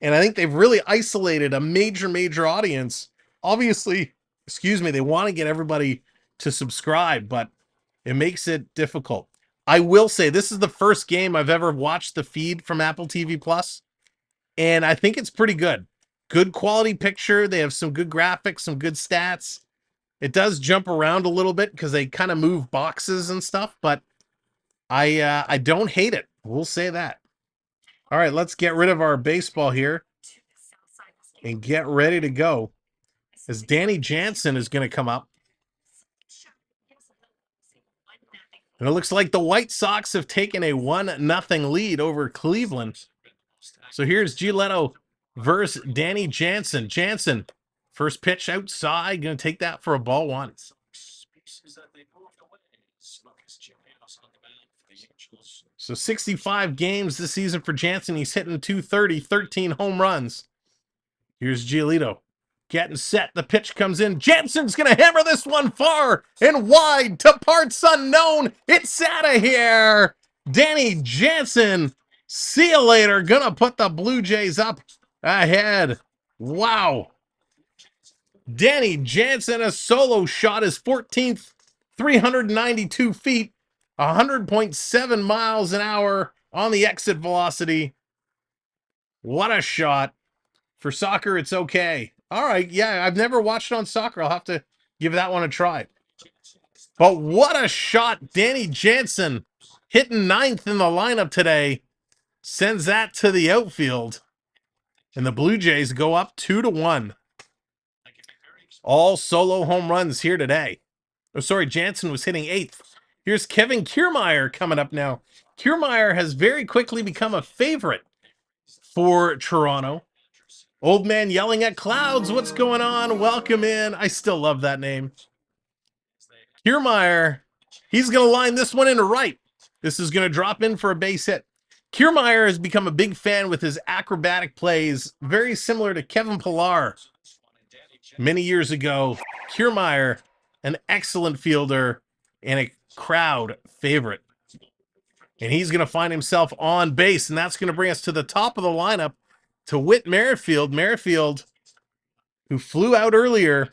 S2: and I think they've really isolated a major audience. Obviously, they want to get everybody to subscribe, but it makes it difficult. I will say this is the first game I've ever watched the feed from Apple TV Plus, and I think it's pretty good. Good quality picture. They have some good graphics, some good stats. It does jump around a little bit because they kind of move boxes and stuff, but I don't hate it. We'll say that. All right, let's get rid of our baseball here and get ready to go. As Danny Jansen is going to come up. And it looks like the White Sox have taken a 1-0 lead over Cleveland. So here's Giolito versus Danny Jansen. Jansen, first pitch outside, going to take that for a ball one. So 65 games this season for Jansen. He's hitting 230, 13 home runs. Here's Giolito getting set. The pitch comes in. Jansen's going to hammer this one far and wide to parts unknown. It's out of here. Danny Jansen, see you later. Going to put the Blue Jays up ahead. Wow. Danny Jansen, a solo shot, is 14th, 392 feet. 100.7 miles an hour on the exit velocity. What a shot. For soccer, it's okay. All right, yeah, I've never watched on soccer. I'll have to give that one a try. But what a shot. Danny Jansen hitting 9th in the lineup today. Sends that to the outfield. And the Blue Jays go up 2-1. All solo home runs here today. Oh, sorry, Jansen was hitting 8th. Here's Kevin Kiermaier coming up now. Kiermaier has very quickly become a favorite for Toronto. Old man yelling at clouds. What's going on? Welcome in. I still love that name. Kiermaier, he's going to line this one into right. This is going to drop in for a base hit. Kiermaier has become a big fan with his acrobatic plays, very similar to Kevin Pillar many years ago. Kiermaier, an excellent fielder and a crowd favorite. And he's going to find himself on base, and that's going to bring us to the top of the lineup to Whit Merrifield. Merrifield, who flew out earlier,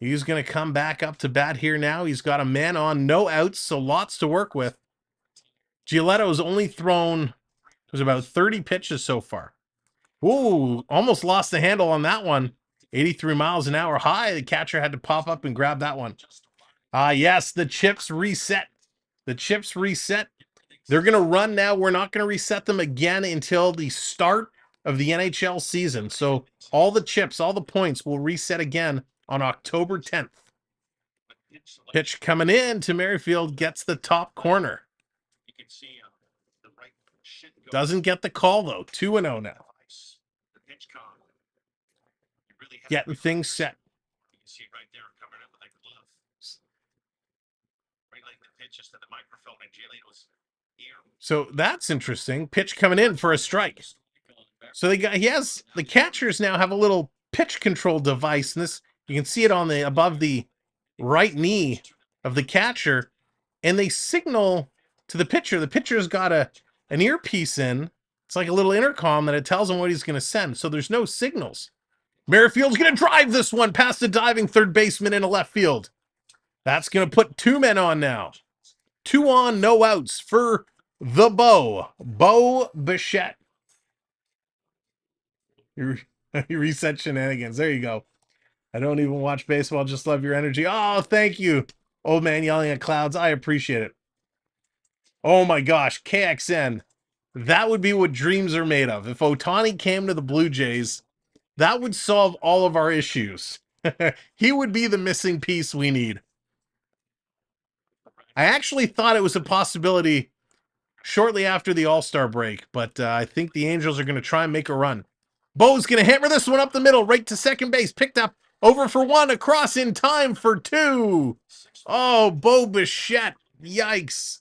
S2: he's going to come back up to bat here now. He's got a man on, no outs, so lots to work with. Giolito's only thrown, it was about 30 pitches so far. Ooh, almost lost the handle on that one. 83 miles an hour high. The catcher had to pop up and grab that one. Yes, the chips reset. The chips reset. They're going to run now. We're not going to reset them again until the start of the NHL season. So all the chips, all the points will reset again on October 10th. Pitch coming in to Merrifield, gets the top corner. Doesn't get the call, though. 2-0 now. Getting things set. So that's interesting. Pitch coming in for a strike. So the catchers now have a little pitch control device, and this you can see it on the above the right knee of the catcher, and they signal to the pitcher. The pitcher's got an earpiece in. It's like a little intercom that it tells him what he's going to send. So there's no signals. Merrifield's going to drive this one past the diving third baseman into left field. That's going to put 2 men on now. 2 on, no outs for the Bo Bichette. You reset shenanigans. There you go. I don't even watch baseball. Just love your energy. Oh, thank you. Old man yelling at clouds. I appreciate it. Oh my gosh. KXN. That would be what dreams are made of. If Otani came to the Blue Jays, that would solve all of our issues. He would be the missing piece we need. I actually thought it was a possibility shortly after the All-Star break, but I think the Angels are going to try and make a run. Bo's going to hammer this one up the middle, right to second base. Picked up over for 1, across in time for 2. Oh, Bo Bichette. Yikes.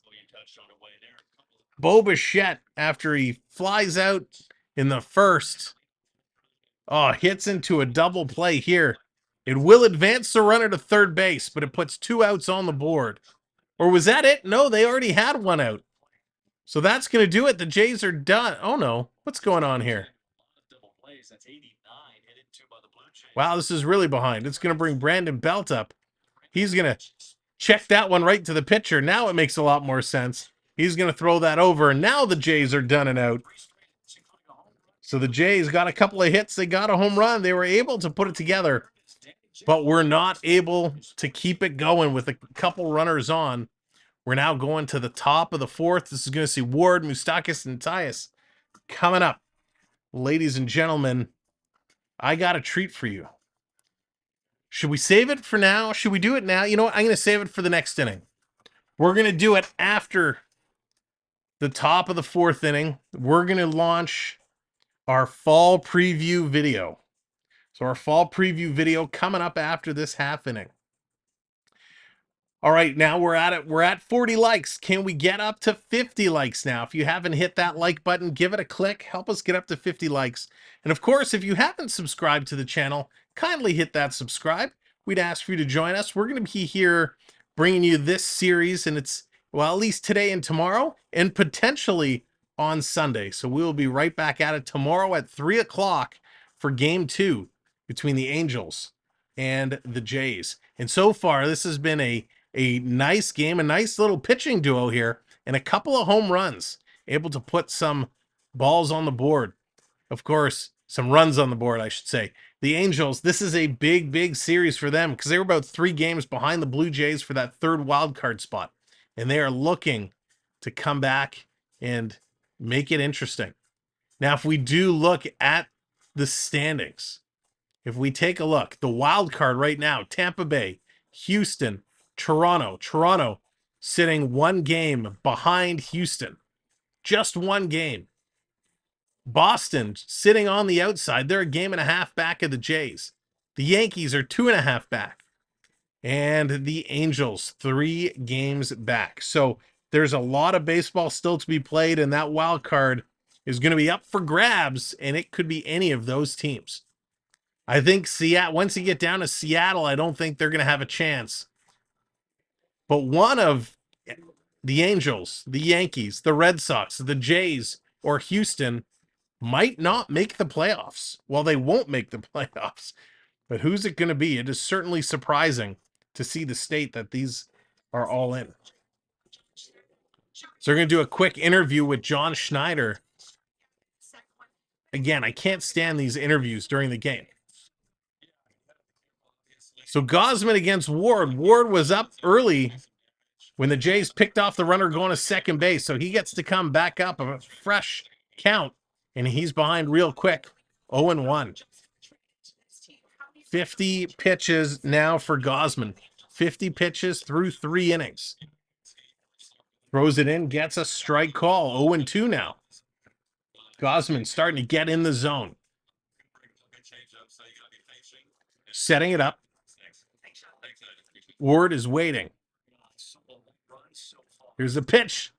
S2: Bichette, after he flies out in the first, hits into a double play here. It will advance the runner to third base, but it puts 2 outs on the board. Or was that it? No, they already had 1 out. So that's going to do it. The Jays are done. Oh, no. What's going on here? Wow, this is really behind. It's going to bring Brandon Belt up. He's going to check that one right to the pitcher. Now it makes a lot more sense. He's going to throw that over, and now the Jays are done and out. So the Jays got a couple of hits. They got a home run. They were able to put it together, but we're not able to keep it going with a couple runners on. We're now going to the top of the 4th. This is going to see Ward, Moustakas, and Tyus coming up. Ladies and gentlemen, I got a treat for you. Should we save it for now? Should we do it now? You know what? I'm going to save it for the next inning. We're going to do it after the top of the 4th inning. We're going to launch our fall preview video. So our fall preview video coming up after this half inning. All right, now we're at it. We're at 40 likes. Can we get up to 50 likes now? If you haven't hit that like button, give it a click. Help us get up to 50 likes. And of course, if you haven't subscribed to the channel, kindly hit that subscribe. We'd ask for you to join us. We're going to be here bringing you this series, and it's, well, at least today and tomorrow, and potentially on Sunday. So we will be right back at it tomorrow at 3 o'clock for Game 2 between the Angels and the Jays. And so far, this has been a nice game, a nice little pitching duo here, and a couple of home runs, able to put some balls on the board. Of course, some runs on the board, I should say. The Angels, this is a big, big series for them because they were about 3 games behind the Blue Jays for that 3rd wild card spot. And they are looking to come back and make it interesting. Now, if we do look at the standings, if we take a look, the wild card right now, Tampa Bay, Houston, Toronto sitting 1 game behind Houston. Just 1 game. Boston sitting on the outside. They're a game and a half back of the Jays. The Yankees are 2.5 back. And the Angels 3 games back. So there's a lot of baseball still to be played, and that wild card is going to be up for grabs, and it could be any of those teams. I think Seattle, once you get down to Seattle, I don't think they're going to have a chance. But one of the Angels, the Yankees, the Red Sox, the Jays, or Houston might not make the playoffs. Well, they won't make the playoffs. But who's it going to be? It is certainly surprising to see the state that these are all in. So we're going to do a quick interview with John Schneider. Again, I can't stand these interviews during the game. So Gausman against Ward. Ward was up early when the Jays picked off the runner going to second base. So he gets to come back up a fresh count, and he's behind real quick. 0-1. 50 pitches now for Gausman. 50 pitches through 3 innings. Throws it in, gets a strike call. 0-2 now. Gausman starting to get in the zone. Setting it up. Ward is waiting. Here's the pitch.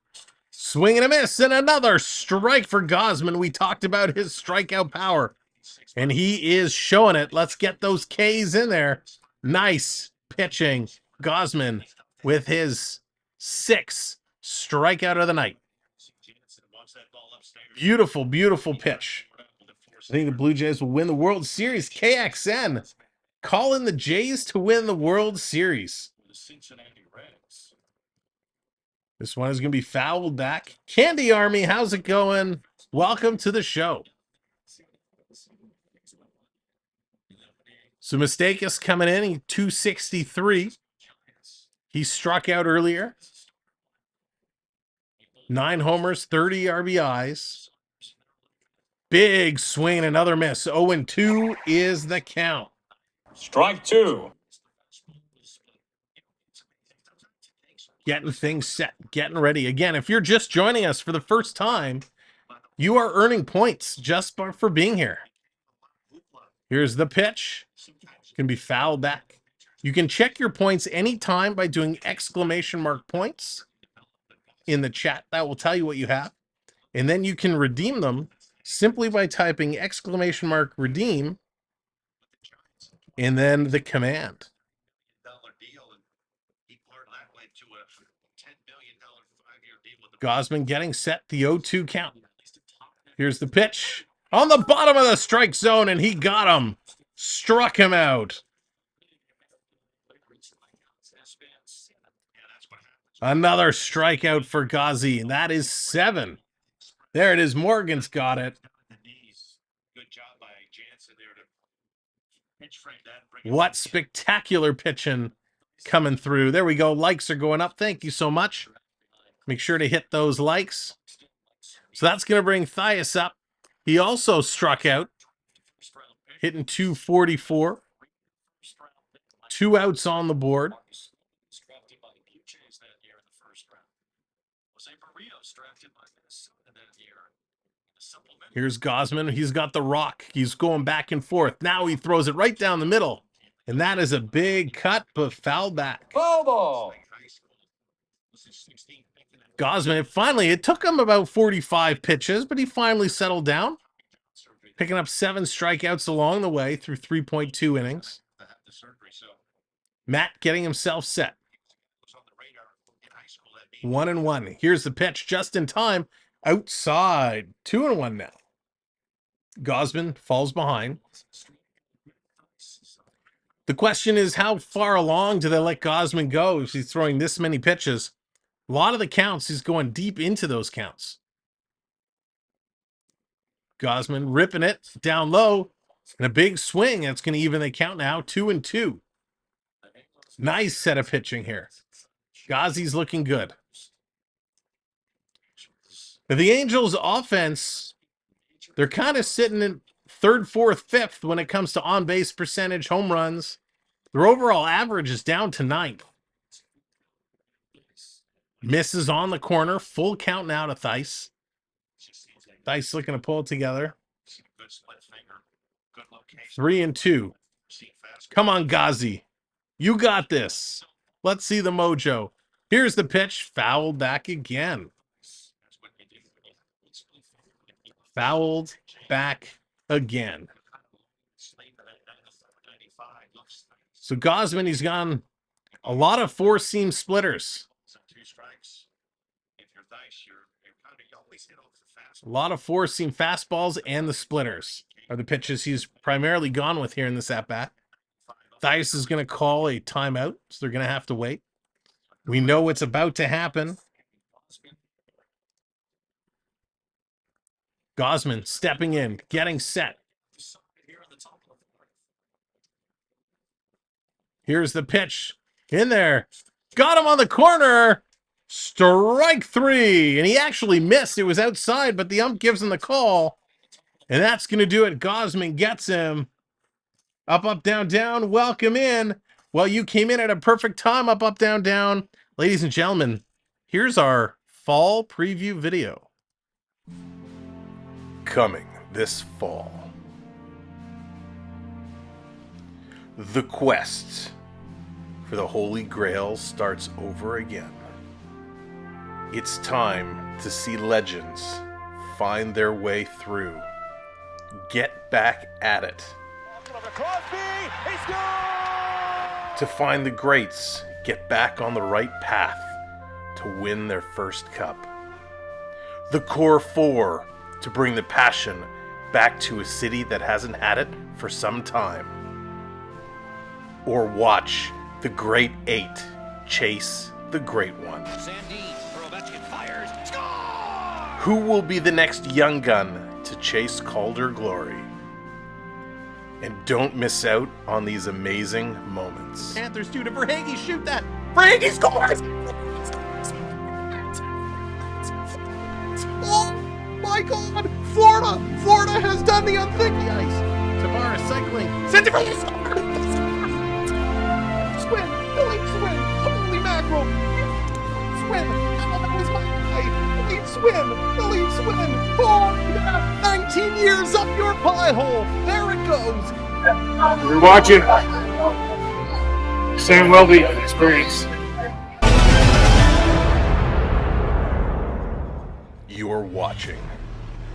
S2: Swing and a miss, and another strike for Gausman. We talked about his strikeout power, and he is showing it. Let's get those Ks in there. Nice pitching. Gausman with his 6th strikeout of the night. Beautiful, beautiful pitch. I think the Blue Jays will win the World Series. KXN calling the Jays to win the World Series. This one is going to be fouled back. Candy Army, how's it going? Welcome to the show. So Moustakas coming in, 263. He struck out earlier. 9 homers, 30 RBIs. Big swing, another miss. 0-2 is the count.
S4: Strike 2.
S2: Getting things set, getting ready. Again, if you're just joining us for the first time, you are earning points just for being here. Here's the pitch. It's going to be fouled back. You can check your points anytime by doing !points. in the chat. That will tell you what you have. And then you can redeem them simply by typing !redeem and then the command. Gausman getting set, the 0-2 count. Here's the pitch on the bottom of the strike zone, and he got him. Struck him out. Another strikeout for Gazi, and that is 7. There it is. Morgan's got it. What spectacular pitching coming through. There we go. Likes are going up. Thank you so much. Make sure to hit those likes. So that's going to bring Thias up. He also struck out, hitting 244. 2 outs on the board. Here's Gausman. He's got the rock. He's going back and forth. Now he throws it right down the middle. And that is a big cut, but foul back.
S4: Foul ball.
S2: Gausman, finally, it took him about 45 pitches, but he finally settled down. Picking up 7 strikeouts along the way through 3.2 innings. Matt getting himself set. 1-1. Here's the pitch just in time. Outside. 2-1 now. Gausman falls behind. The question is, how far along do they let Gausman go if he's throwing this many pitches? A lot of the counts, he's going deep into those counts. Gausman ripping it down low. And a big swing. That's going to even the count now. 2-2. Nice set of pitching here. Gazi's looking good. Now, the Angels' offense, they're kind of sitting in 3rd, 4th, 5th when it comes to on-base percentage, home runs. Their overall average is down to 9th. Misses on the corner. Full count now to Thias. Thias looking to pull it together. 3-2. Come on, Gazi. You got this. Let's see the mojo. Here's the pitch. Fouled back again. Fouled back again. So Gausman, he's gone a lot of 4-seam splitters. A lot of 4-seam fastballs, and the splitters are the pitches he's primarily gone with here in this at-bat. Thias is going to call a timeout, so they're going to have to wait. We know what's about to happen. Gausman stepping in, getting set. Here's the pitch. In there. Got him on the corner. Strike 3. And he actually missed. It was outside, but the ump gives him the call. And that's going to do it. Gausman gets him. Up, up, down, down. Welcome in. Well, you came in at a perfect time. Up, up, down, down. Ladies and gentlemen, here's our fall preview video. Coming this fall. The quest for the Holy Grail starts over again. It's time to see legends find their way through. Get back at it. To find the greats, get back on the right path to win their first cup. The core 4 to bring the passion back to a city that hasn't had it for some time. Or watch the great 8 chase the great one. Who will be the next young gun to chase Calder glory? And don't miss out on these amazing moments. Panthers 2 to Verhage, shoot that! Verhage scores! Oh my God! Florida has done the unthinkable. Ice. Tavares cycling. Send it for you. Swim. Delete swim. Holy mackerel. Swim. That was my play. Delete swim. Delete swim. Oh, yeah. 19 years up your pie hole. There it goes.
S6: We're watching Sam Welby experience.
S2: You're watching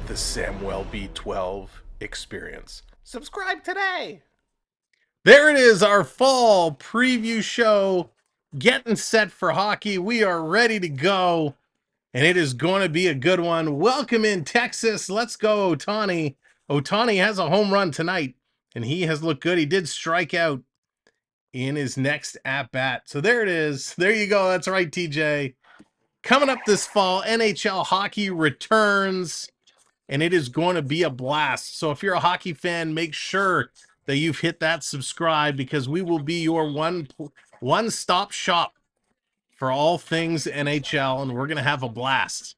S2: the Samuel B12 Experience. Subscribe today. There it is, our fall preview show, getting set for hockey. We are ready to go, and it is going to be a good one. Welcome in, Texas. Let's go, Ohtani. Ohtani has a home run tonight, and he has looked good. He did strike out in his next at-bat. So there it is. There you go. That's right, TJ. Coming up this fall, NHL hockey returns, and it is going to be a blast. So if you're a hockey fan, make sure that you've hit that subscribe, because we will be your one-stop shop for all things NHL, and we're going to have a blast.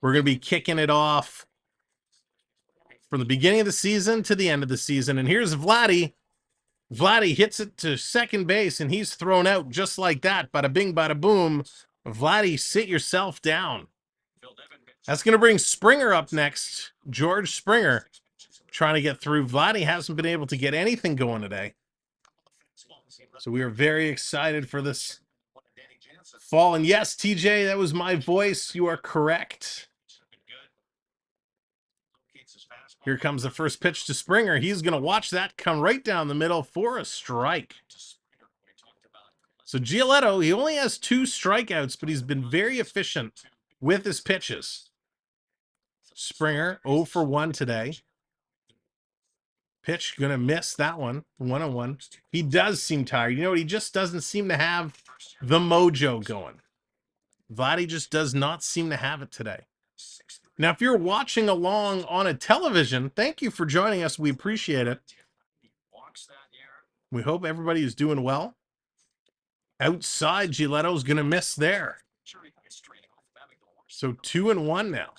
S2: We're going to be kicking it off from the beginning of the season to the end of the season. And here's Vladdy. Vladdy hits it to second base, and he's thrown out just like that. Bada bing, bada boom. Vladdy, sit yourself down. That's going to bring Springer up next. George Springer trying to get through. Vladdy hasn't been able to get anything going today. So we are very excited for this fall. And yes, TJ, that was my voice. You are correct. Here comes the first pitch to Springer. He's going to watch that come right down the middle for a strike. So Giolito, he only has 2 strikeouts, but he's been very efficient with his pitches. Springer, 0 for 1 today. Pitch, going to miss that one. 1-1. He does seem tired. You know what? He just doesn't seem to have the mojo going. Vladdy just does not seem to have it today. Now, if you're watching along on a television, thank you for joining us. We appreciate it. We hope everybody is doing well. Outside, Giolito's going to miss there. So 2-1 now.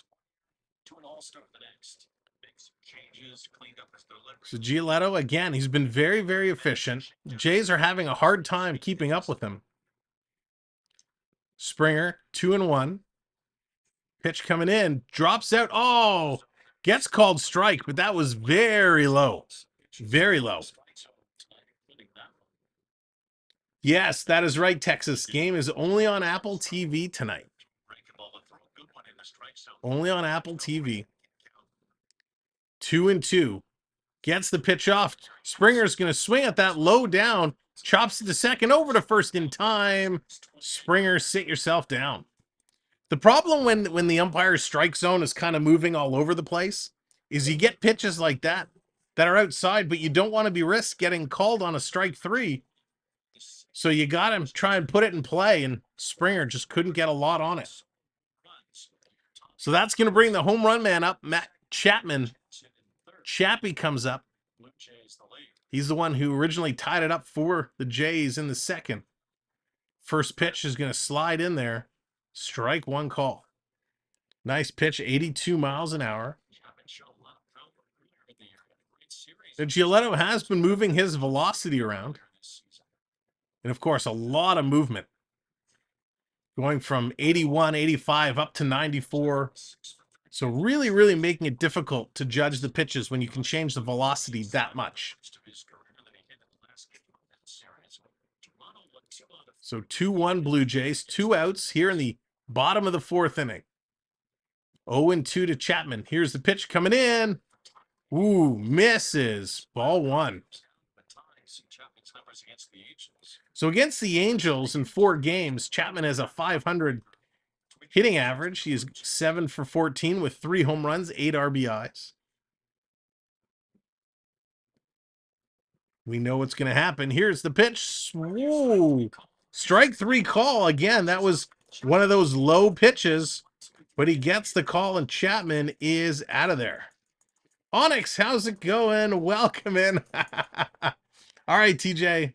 S2: So Giolito, again, he's been very, very efficient. Jays are having a hard time keeping up with him. Springer, 2-1. Pitch coming in, drops out. Oh, gets called strike, but that was very low. Very low. Yes, that is right, Texas. Game is only on Apple TV tonight. Only on Apple TV. 2-2. Gets the pitch off. Springer's going to swing at that low down. Chops it to second, over to first in time. Springer, sit yourself down. The problem when the umpire's strike zone is kind of moving all over the place is you get pitches like that are outside, but you don't want to be risk getting called on a strike 3. So you got to try and put it in play, and Springer just couldn't get a lot on it. So that's going to bring the home run man up, Chapman. Chappie comes up. He's the one who originally tied it up for the Jays in the second. First pitch is going to slide in there. Strike 1 call. Nice pitch, 82 miles an hour. And Giolito has been moving his velocity around. And of course, a lot of movement. Going from 81, 85 up to 94. So really, really making it difficult to judge the pitches when you can change the velocity that much. So 2-1 Blue Jays, 2 outs here in the bottom of the 4th inning. 0-2 to Chapman. Here's the pitch coming in. Ooh, misses. Ball 1. So against the Angels in 4 games, Chapman has a .500 hitting average. He is 7 for 14 with 3 home runs, 8 RBIs. We know what's going to happen. Here's the pitch. Whoa. Strike 3 call. Again, that was one of those low pitches, but he gets the call, and Chapman is out of there. Onyx, how's it going? Welcome in. All right, TJ,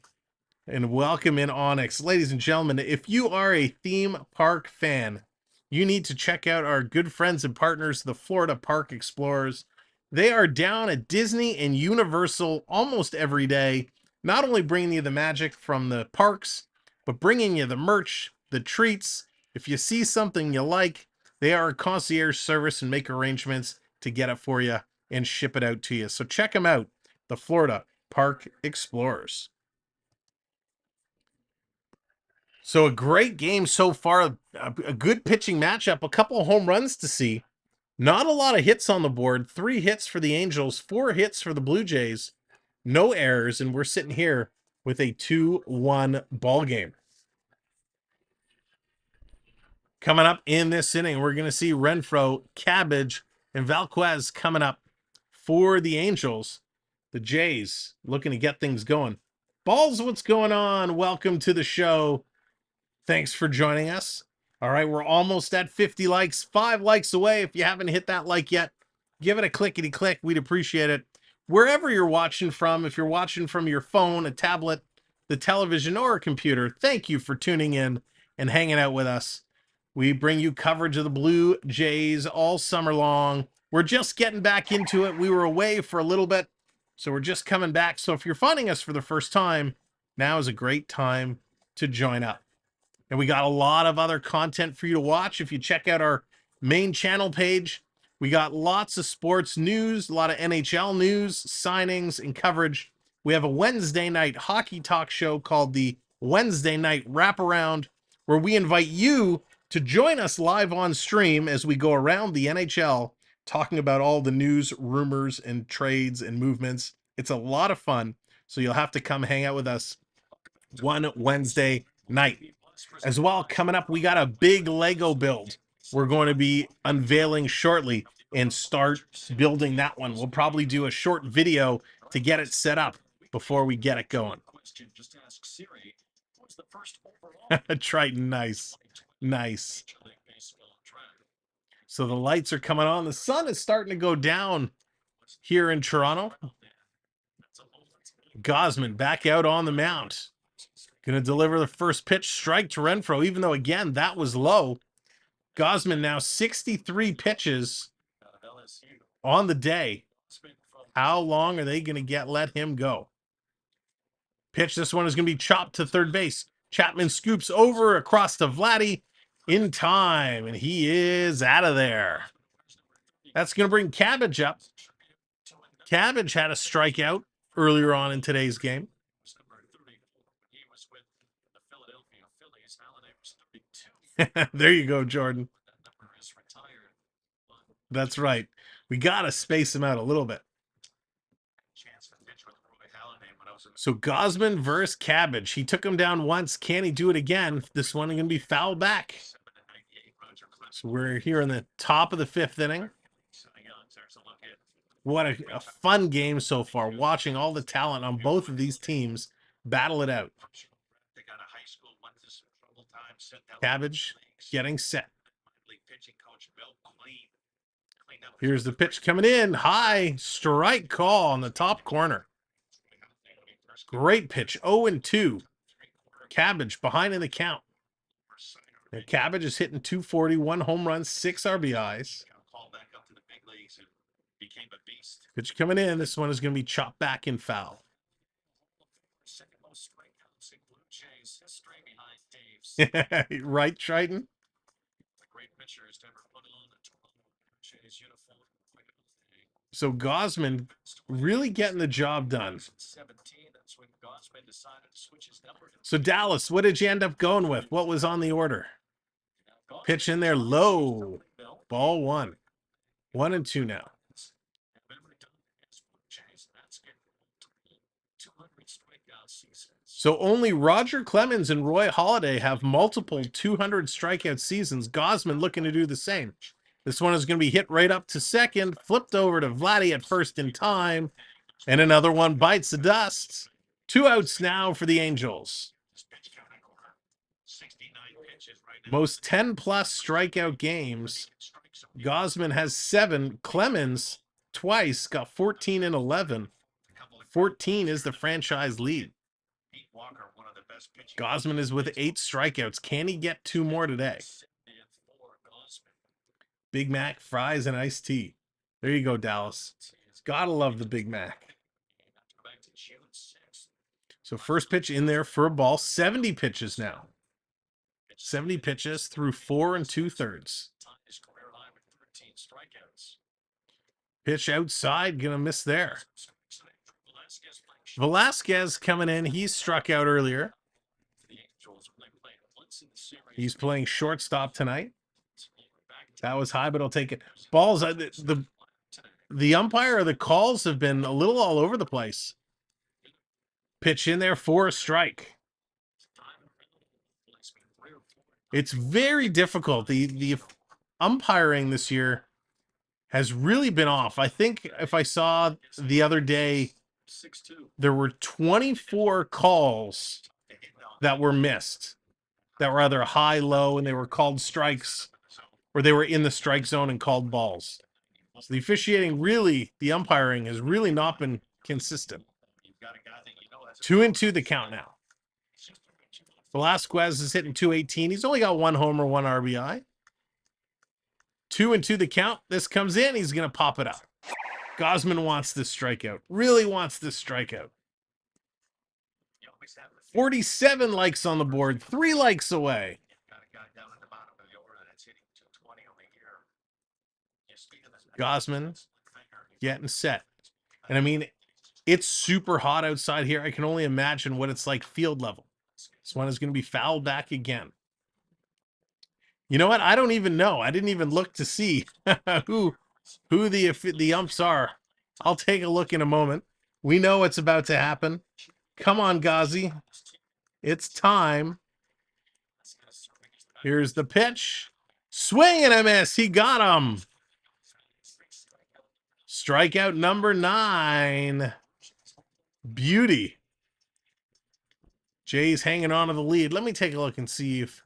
S2: and welcome in, Onyx. Ladies and gentlemen, if you are a theme park fan, you need to check out our good friends and partners, the Florida Park Explorers. They are down at Disney and Universal almost every day, not only bringing you the magic from the parks, but bringing you the merch, the treats. If you see something you like, they are a concierge service and make arrangements to get it for you and ship it out to you. So check them out, the Florida Park Explorers. So a great game so far. a good pitching matchup, a couple of home runs to see. Not a lot of hits on the board. 3 hits for the Angels, 4 hits for the Blue Jays. No errors, and we're sitting here with a 2-1 ball game. Coming up in this inning, we're going to see Renfroe, Cabbage, and Valquez coming up for the Angels. The Jays looking to get things going. Balls, what's going on? Welcome to the show. Thanks for joining us. All right, we're almost at 50 likes. 5 likes away. If you haven't hit that like yet, give it a clickety-click. We'd appreciate it. Wherever you're watching from, if you're watching from your phone, a tablet, the television, or a computer, thank you for tuning in and hanging out with us. We bring you coverage of the Blue Jays all summer long. We're just getting back into it. We were away for a little bit, so we're just coming back. So if you're finding us for the first time, now is a great time to join up. And we got a lot of other content for you to watch. If you check out our main channel page, we got lots of sports news, a lot of NHL news, signings, and coverage. We have a Wednesday night hockey talk show called the Wednesday Night Wraparound, where we invite you to join us live on stream as we go around the NHL talking about all the news, rumors, and trades and movements. It's a lot of fun, so you'll have to come hang out with us one Wednesday night. As well, coming up, we got a big Lego build we're going to be unveiling shortly and start building that one. We'll probably do a short video to get it set up before we get it going. Triton, nice. Nice. So the lights are coming on. The sun is starting to go down here in Toronto. Gausman back out on the mound. Going to deliver the first pitch, strike to Renfroe, even though, again, that was low. Gausman now 63 pitches on the day. How long are they going to let him go? Pitch, this one is going to be chopped to third base. Chapman scoops over across to Vladdy in time, and he is out of there. That's going to bring Cabbage up. Cabbage had a strikeout earlier on in today's game. There you go, Jordan. That's right. We got to space him out a little bit. So Gausman versus Cabbage. He took him down once. Can he do it again? This one is going to be fouled back. So we're here in the top of the 5th inning. What a fun game so far. Watching all the talent on both of these teams battle it out. Cabbage getting set. Here's the pitch coming in. High strike call on the top corner. Great pitch. 0-2. Cabbage behind in the count. Now, Cabbage is hitting 240, 1 home run, 6 RBIs. Pitch coming in. This one is going to be chopped back and foul. Right, Triton? So Gausman really getting the job done. So Dallas, what did you end up going with? What was on the order? Pitch in there low. Ball 1. 1-2 now. So only Roger Clemens and Roy Halladay have multiple 200 strikeout seasons. Gausman looking to do the same. This one is going to be hit right up to second, flipped over to Vladdy at first in time, and another one bites the dust. 2 outs now for the Angels. Most 10-plus strikeout games. Gausman has 7. Clemens twice got 14 and 11. 14 is the franchise lead. Gausman is with 8 strikeouts. Can he get 2 more today? Big Mac, fries, and iced tea. There you go, Dallas. Gotta love the Big Mac. So first pitch in there for a ball. 70 pitches now. 70 pitches through 4 2/3. Pitch outside, gonna miss there. Velasquez coming in. He struck out earlier. He's playing shortstop tonight. That was high, but I'll take it. Balls, the umpire or the calls have been a little all over the place. Pitch in there for a strike. It's very difficult. The umpiring this year has really been off. I think if I saw the other day, there were 24 calls that were missed, that were either high, low, and they were called strikes, or they were in the strike zone and called balls. So the officiating really, the umpiring has really not been consistent. 2-2 the count now. Velasquez is hitting 218. He's only got 1 homer, 1 RBI. 2-2 the count. This comes in. He's going to pop it up. Gausman wants this strikeout. Really wants this strikeout. 47 likes on the board. 3 likes away. Gausman getting set. And I mean, it's super hot outside here. I can only imagine what it's like field level. This one is going to be fouled back again. You know what? I don't even know. I didn't even look to see who the umps are. I'll take a look in a moment. We know what's about to happen. Come on, Ghazi. It's time. Here's the pitch. Swing and a miss. He got him. Strikeout number 9. Beauty. Jay's hanging on to the lead. Let me take a look and see if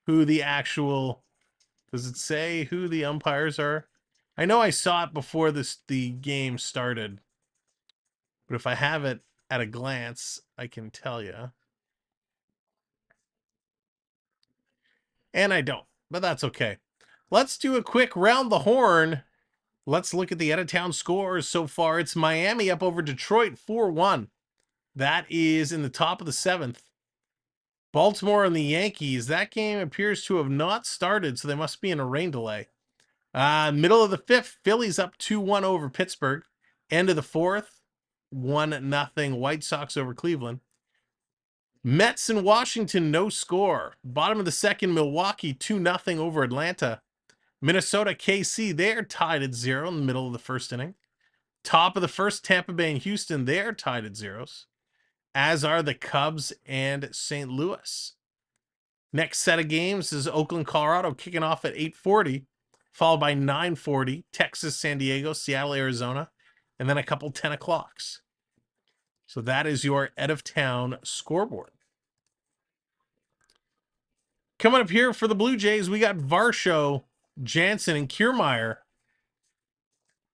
S2: who the actual, does it say who the umpires are? I know I saw it before the game started, but if I have it at a glance, I can tell you. And I don't, but that's okay. Let's do a quick round the horn. Let's look at the out-of-town scores so far. It's Miami up over Detroit 4-1. That is in the top of the 7th. Baltimore and the Yankees. That game appears to have not started, so they must be in a rain delay. Middle of the 5th, Phillies up 2-1 over Pittsburgh. End of the 4th, 1-0 White Sox over Cleveland. Mets and Washington, no score. Bottom of the 2nd, Milwaukee 2-0 over Atlanta. Minnesota, KC, they're tied at 0 in the middle of the 1st inning. Top of the 1st, Tampa Bay and Houston, they're tied at 0s. As are the Cubs and St. Louis. Next set of games is Oakland, Colorado, kicking off at 8:40, followed by 9:40, Texas, San Diego, Seattle, Arizona, and then a couple 10 o'clocks. So that is your out-of-town scoreboard. Coming up here for the Blue Jays, we got Varsho, Jansen, and Kiermaier.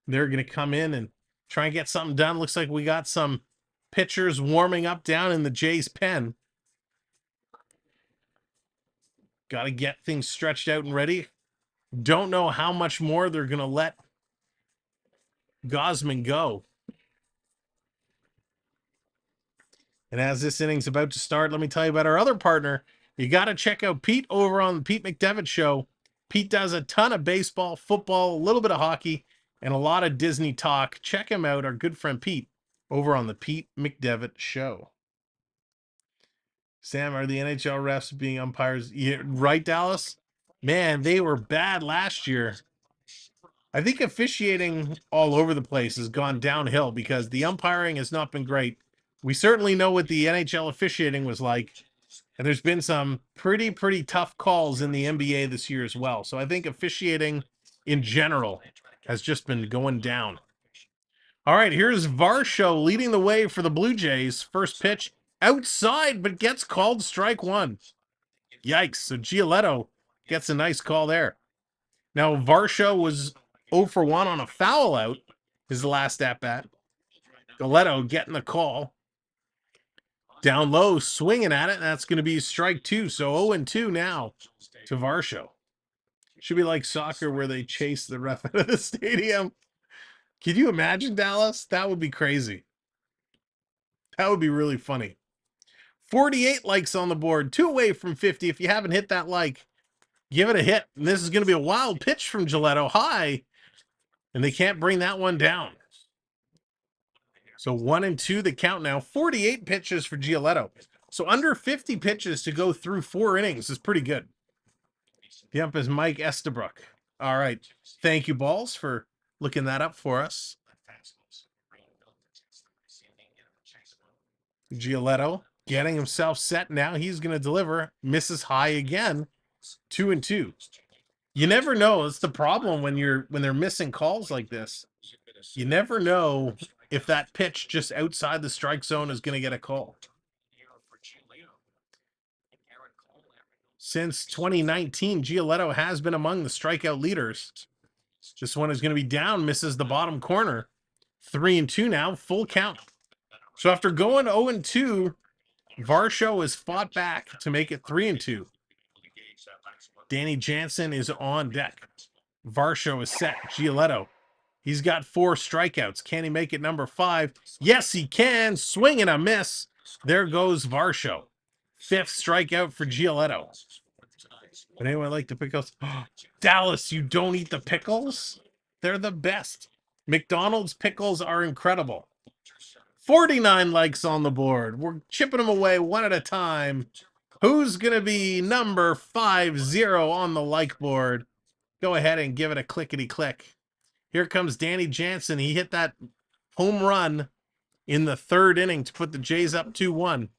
S2: They're going to come in and try and get something done. Looks like we got some pitchers warming up down in the Jays pen. Got to get things stretched out and ready. Don't know how much more they're going to let Gausman go. And as this inning's about to start, let me tell you about our other partner. You got to check out Pete over on the Pete McDevitt Show. Pete does a ton of baseball, football, a little bit of hockey, and a lot of Disney talk. Check him out, our good friend Pete, over on the Pete McDevitt Show. Sam, are the NHL refs being umpires? Yeah, right, Dallas? Man, they were bad last year. I think officiating all over the place has gone downhill because the umpiring has not been great. We certainly know what the NHL officiating was like, and there's been some pretty tough calls in the NBA this year as well. So I think officiating in general has just been going down. All right, here's Varsho leading the way for the Blue Jays. First pitch outside, but gets called strike 1. Yikes. So Giolito gets a nice call there. Now, Varsho was 0 for 1 on a foul out, his last at-bat. Giolito getting the call. Down low, swinging at it, and that's going to be strike 2. So 0-2 now to Varsho. Should be like soccer where they chase the ref out of the stadium. Can you imagine, Dallas? That would be crazy. That would be really funny. 48 likes on the board. 2 away from 50. If you haven't hit that like, give it a hit. And this is going to be a wild pitch from Giolito. High. And they can't bring that one down. So 1-2 the count now. 48 pitches for Giolito. So under 50 pitches to go through 4 innings is pretty good. The ump is Mike Estabrook. All right. Thank you, Balls, for looking that up for us. Giolito getting himself set now. He's going to deliver. Misses high again. 2-2. You never know. It's the problem when they're missing calls like this. You never know if that pitch just outside the strike zone is going to get a call. Since 2019, Giolito has been among the strikeout leaders. This one is going to be down, misses the bottom corner. 3-2 now, full count. So after going 0-2, Varsho has fought back to make it 3-2. Danny Jansen is on deck. Varsho is set. Giolito. He's got 4 strikeouts. Can he make it number 5? Yes, he can. Swing and a miss. There goes Varsho. 5th strikeout for Giolito. Would anyone like the pickles? Dallas, you don't eat the pickles? They're the best. McDonald's pickles are incredible. 49 likes on the board. We're chipping them away one at a time. Who's going to be number 50 on the like board? Go ahead and give it a clickety-click. Here comes Danny Jansen. He hit that home run in the 3rd inning to put the Jays up 2-1.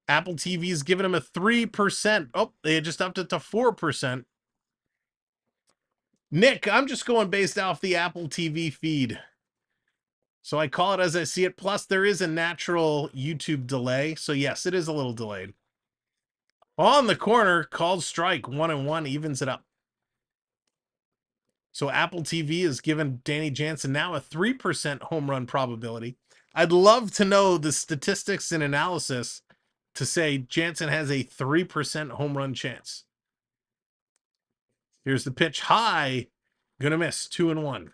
S2: Apple TV's giving him a 3%. Oh, they just upped it to 4%. Nick, I'm just going based off the Apple TV feed. So I call it as I see it. Plus, there is a natural YouTube delay. So, yes, it is a little delayed. On the corner, called strike. 1-1 evens it up. So Apple TV is giving Danny Jansen now a 3% home run probability. I'd love to know the statistics and analysis to say Jansen has a 3% home run chance. Here's the pitch high. Gonna miss. 2-1.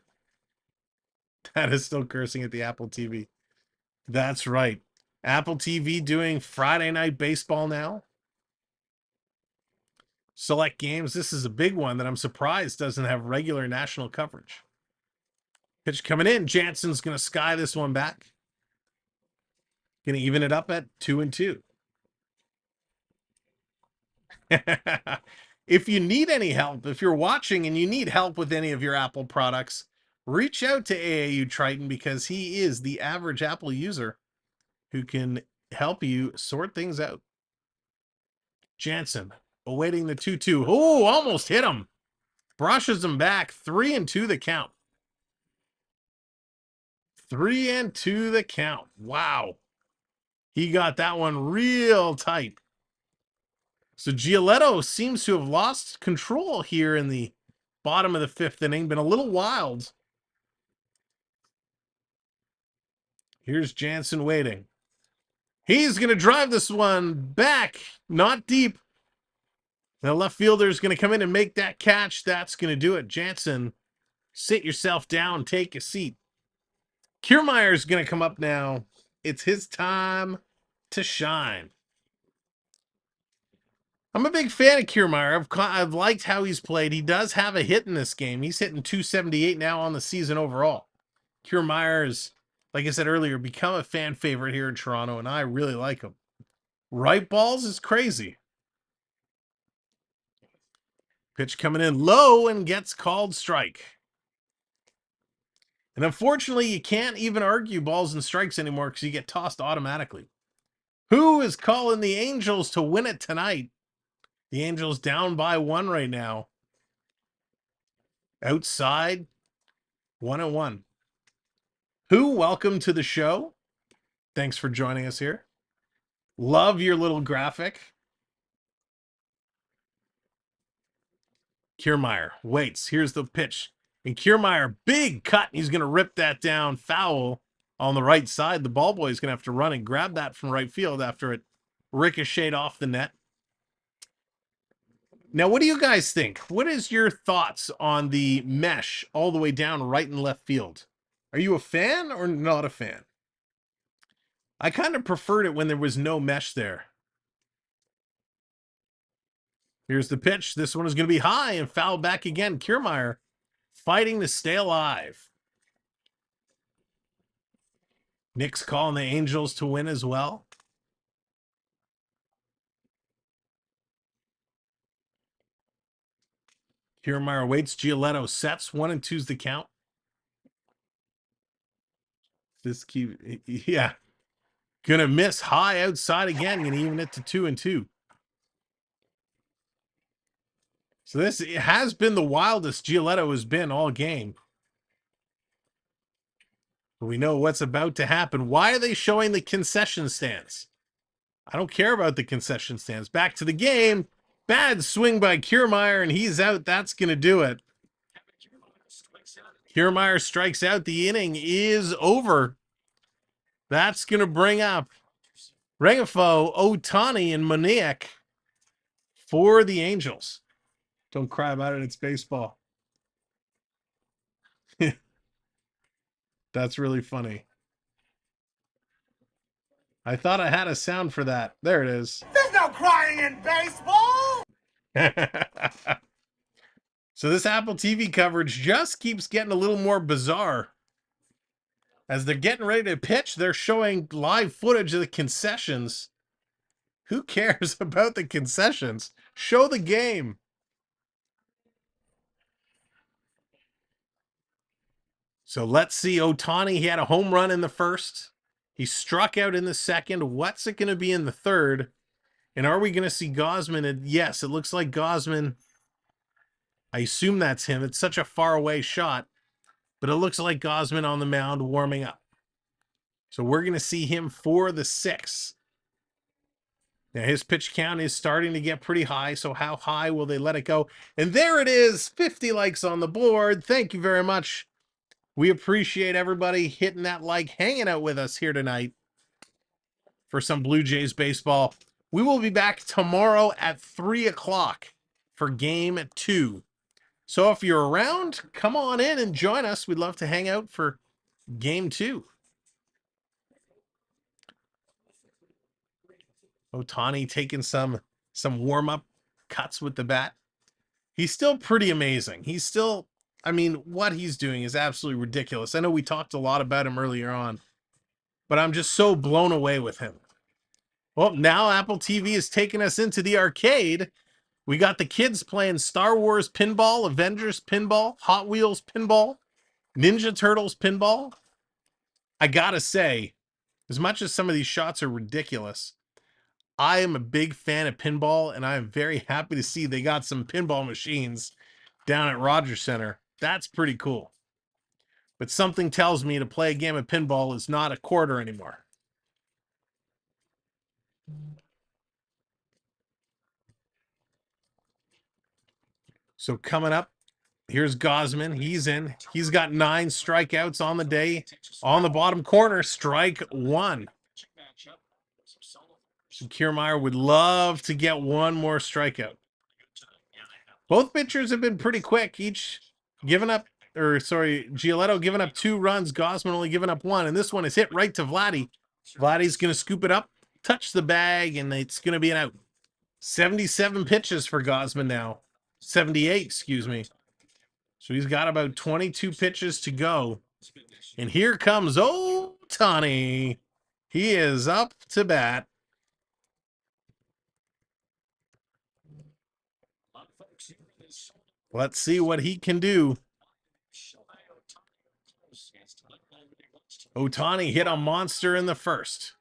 S2: That is still cursing at the Apple TV. That's right. Apple TV doing Friday Night Baseball now. Select games. This is a big one that I'm surprised doesn't have regular national coverage. Pitch coming in. Jansen's going to sky this one back. Going to even it up at 2-2. If you need any help, if you're watching and you need help with any of your Apple products, reach out to AAU Triton because he is the average Apple user who can help you sort things out. Jansen awaiting the 2-2. Oh, almost hit him. Brushes him back. 3-2 the count. 3-2 the count. Wow. He got that one real tight. So Giolito seems to have lost control here in the bottom of the 5th inning. Been a little wild. Here's Jansen waiting. He's going to drive this one back. Not deep. The left fielder is going to come in and make that catch. That's going to do it. Jansen, sit yourself down. Take a seat. Kiermaier is going to come up now. It's his time to shine. I'm a big fan of Kiermaier. I've liked how he's played. He does have a hit in this game. He's hitting 278 now on the season overall. Kiermaier is, like I said earlier, become a fan favorite here in Toronto, and I really like him. Right balls is crazy. Pitch coming in low and gets called strike. And unfortunately, you can't even argue balls and strikes anymore because you get tossed automatically. Who is calling the Angels to win it tonight? The Angels down by 1 right now. Outside, 1-1. Who, welcome to the show. Thanks for joining us here. Love your little graphic. Kiermaier waits. Here's the pitch. And Kiermaier, big cut. He's going to rip that down. Foul on the right side. The ball boy is going to have to run and grab that from right field after it ricocheted off the net. Now, what do you guys think? What is your thoughts on the mesh all the way down right and left field? Are you a fan or not a fan? I kind of preferred it when there was no mesh there. Here's the pitch. This one is going to be high and foul back again. Kiermaier fighting to stay alive. Nick's calling the Angels to win as well. Kiermaier waits. Giolito sets. 1-2's the count. This keep, yeah. Gonna miss high outside again. Gonna even it to 2-2. So this has been the wildest Giolito has been all game. But we know what's about to happen. Why are they showing the concession stands? I don't care about the concession stands. Back to the game. Bad swing by Kiermaier, and he's out. That's going to do it. Kiermaier strikes out. The inning is over. That's going to bring up Rengifo, Ohtani, and Moniak for the Angels. Don't cry about it. It's baseball. That's really funny. I thought I had a sound for that. There it is.
S7: There's no crying in baseball!
S2: So this Apple TV coverage just keeps getting a little more bizarre. As they're getting ready to pitch, they're showing live footage of the concessions. Who cares about the concessions? Show the game. So let's see. Ohtani, he had a home run in the first. He struck out in the second. What's it going to be in the third? And are we going to see Gausman? And yes, it looks like Gausman. I assume that's him. It's such a far away shot. But it looks like Gausman on the mound warming up. So we're going to see him for the 6th. Now his pitch count is starting to get pretty high. So how high will they let it go? And there it is. 50 likes on the board. Thank you very much. We appreciate everybody hitting that like, hanging out with us here tonight for some Blue Jays baseball. We will be back tomorrow at 3 o'clock for game 2. So if you're around, come on in and join us. We'd love to hang out for game 2. Ohtani taking some warm-up cuts with the bat. He's still pretty amazing. He's still, I mean, what he's doing is absolutely ridiculous. I know we talked a lot about him earlier on, but I'm just so blown away with him. Well, now Apple TV is taking us into the arcade. We got the kids playing Star Wars pinball, Avengers pinball, Hot Wheels pinball, Ninja Turtles pinball. I gotta say, as much as some of these shots are ridiculous, I am a big fan of pinball, and I am very happy to see they got some pinball machines down at Rogers Center. That's pretty cool. But something tells me to play a game of pinball is not a quarter anymore. So coming up, here's Gausman. He's in. He's got 9 strikeouts on the day. On the bottom corner, strike 1. So Kiermaier would love to get one more strikeout. Both pitchers have been pretty quick. Each giving up, Giolito giving up 2 runs. Gausman only giving up 1. And this one is hit right to Vladdy. Vladdy's going to scoop it up, touch the bag, and it's going to be an out. 77 pitches for Gausman now. 78, excuse me. So he's got about 22 pitches to go. And here comes Ohtani. He is up to bat. Let's see what he can do. Ohtani hit a monster in the first.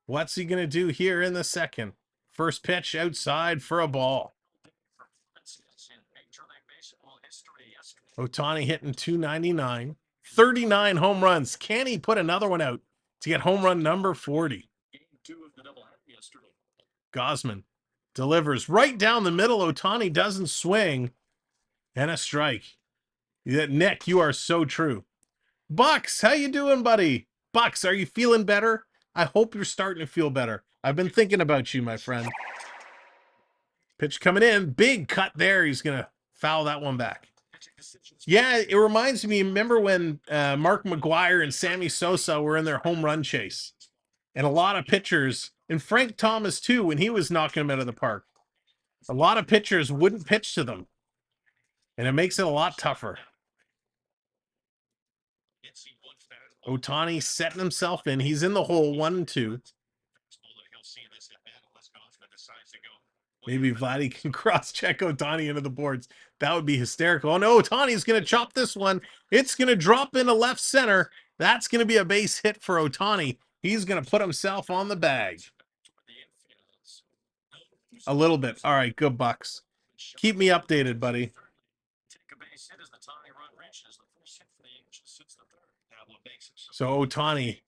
S2: What's he going to do here in the second? First pitch outside for a ball. Ohtani hitting .299. 39 home runs. Can he put another one out to get home run number 40? Gausman delivers right down the middle. Ohtani doesn't swing. And a strike. Nick, you are so true. Bucks, how you doing, buddy? Bucks, are you feeling better? I hope you're starting to feel better. I've been thinking about you, my friend. Pitch coming in. Big cut there. He's going to foul that one back. Yeah, it reminds me, remember when Mark McGwire and Sammy Sosa were in their home run chase? And a lot of pitchers, and Frank Thomas too, when he was knocking them out of the park, a lot of pitchers wouldn't pitch to them. And it makes it a lot tougher. Ohtani setting himself in. He's in the hole, 1-2. Maybe Vladdy can cross-check Ohtani into the boards. That would be hysterical. Oh no, Ohtani's going to chop this one. It's going to drop into left center. That's going to be a base hit for Ohtani. He's going to put himself on the bag. A little bit. All right, good Bucs. Keep me updated, buddy. So Ohtani,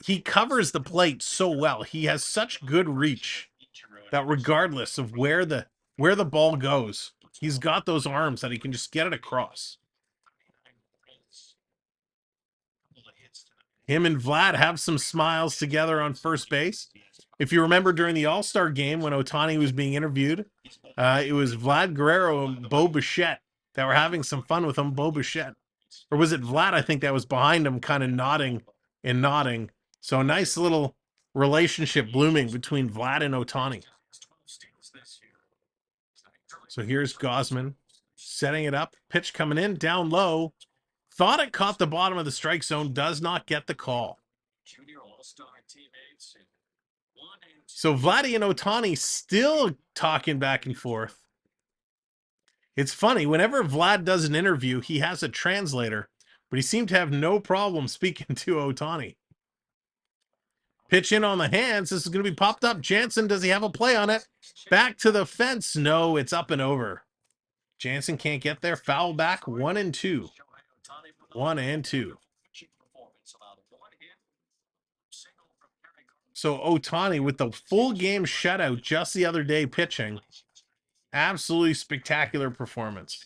S2: he covers the plate so well. He has such good reach that regardless of where the ball goes, he's got those arms that he can just get it across. Him and Vlad have some smiles together on first base. If you remember during the All-Star game when Ohtani was being interviewed, it was Vlad Guerrero and Bo Bichette that were having some fun with him. Bo Bichette. Or was it Vlad, I think, that was behind him kind of nodding and nodding. So a nice little relationship blooming between Vlad and Ohtani. So here's Gausman setting it up. Pitch coming in, down low. Thought it caught the bottom of the strike zone. Does not get the call. So Vladdy and Ohtani still talking back and forth. It's funny, whenever Vlad does an interview, he has a translator, but he seemed to have no problem speaking to Ohtani. Pitch in on the hands. This is going to be popped up. Jansen, does he have a play on it? Back to the fence. No, it's up and over. Jansen can't get there. Foul back. 1-2. 1-2. So Ohtani with the full game shutout just the other day pitching. Absolutely spectacular performance.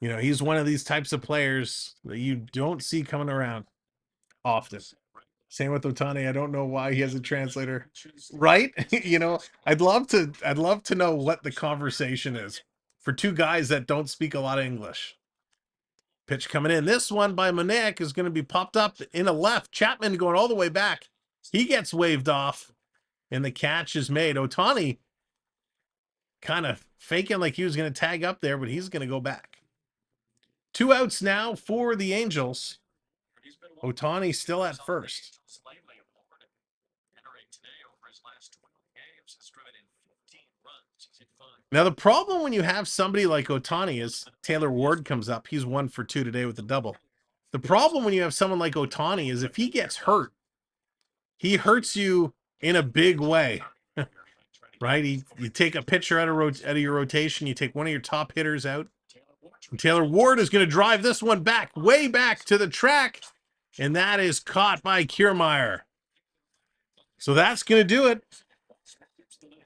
S2: You know, he's one of these types of players that you don't see coming around often. Same with Otani. I don't know why he has a translator. Right? You know, I'd love to know what the conversation is for two guys that don't speak a lot of English. Pitch coming in. This one by Monek is going to be popped up in a left. Chapman going all the way back. He gets waved off, and the catch is made. Otani kind of faking like he was going to tag up there, but he's going to go back. 2 outs now for the Angels. Ohtani still at first. Now, the problem when you have somebody like Ohtani is Taylor Ward comes up. He's 1 for 2 today with a double. The problem when you have someone like Ohtani is if he gets hurt, he hurts you in a big way, right? You take a pitcher out of your rotation. You take one of your top hitters out. And Taylor Ward is going to drive this one back, way back to the track. And that is caught by Kiermaier. So that's going to do it.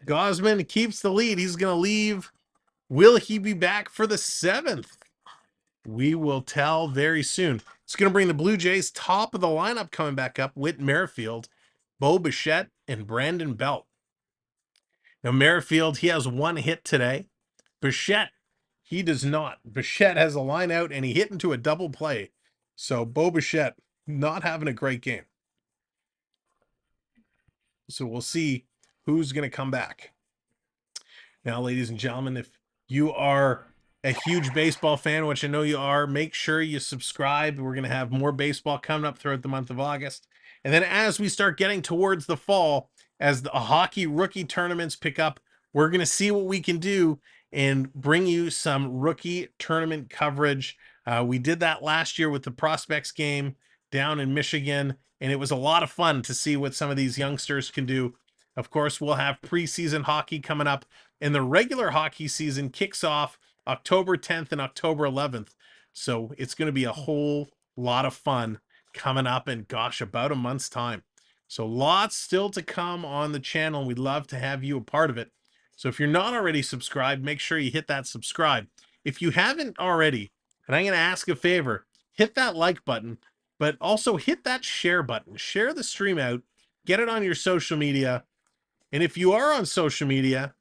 S2: Gausman keeps the lead. He's going to leave. Will he be back for the 7th? We will tell very soon. It's going to bring the Blue Jays top of the lineup coming back up with Merrifield, Bo Bichette, and Brandon Belt. Now, Merrifield, he has 1 hit today. Bichette, he does not. Bichette has a line out, and he hit into a double play. So, Bo Bichette not having a great game. So, we'll see who's going to come back. Now, ladies and gentlemen, if you are a huge baseball fan, which I know you are, make sure you subscribe. We're going to have more baseball coming up throughout the month of August. And then as we start getting towards the fall, as the hockey rookie tournaments pick up, we're going to see what we can do and bring you some rookie tournament coverage. We did that last year with the prospects game down in Michigan, and it was a lot of fun to see what some of these youngsters can do. Of course, we'll have preseason hockey coming up, and the regular hockey season kicks off October 10th and October 11th. So it's going to be a whole lot of fun coming up in, gosh, about a month's time. So lots still to come on the channel. We'd love to have you a part of it. So if you're not already subscribed, make sure you hit that subscribe. If you haven't already, and I'm going to ask a favor, hit that like button, but also hit that share button. Share the stream out, get it on your social media. And if you are on social media,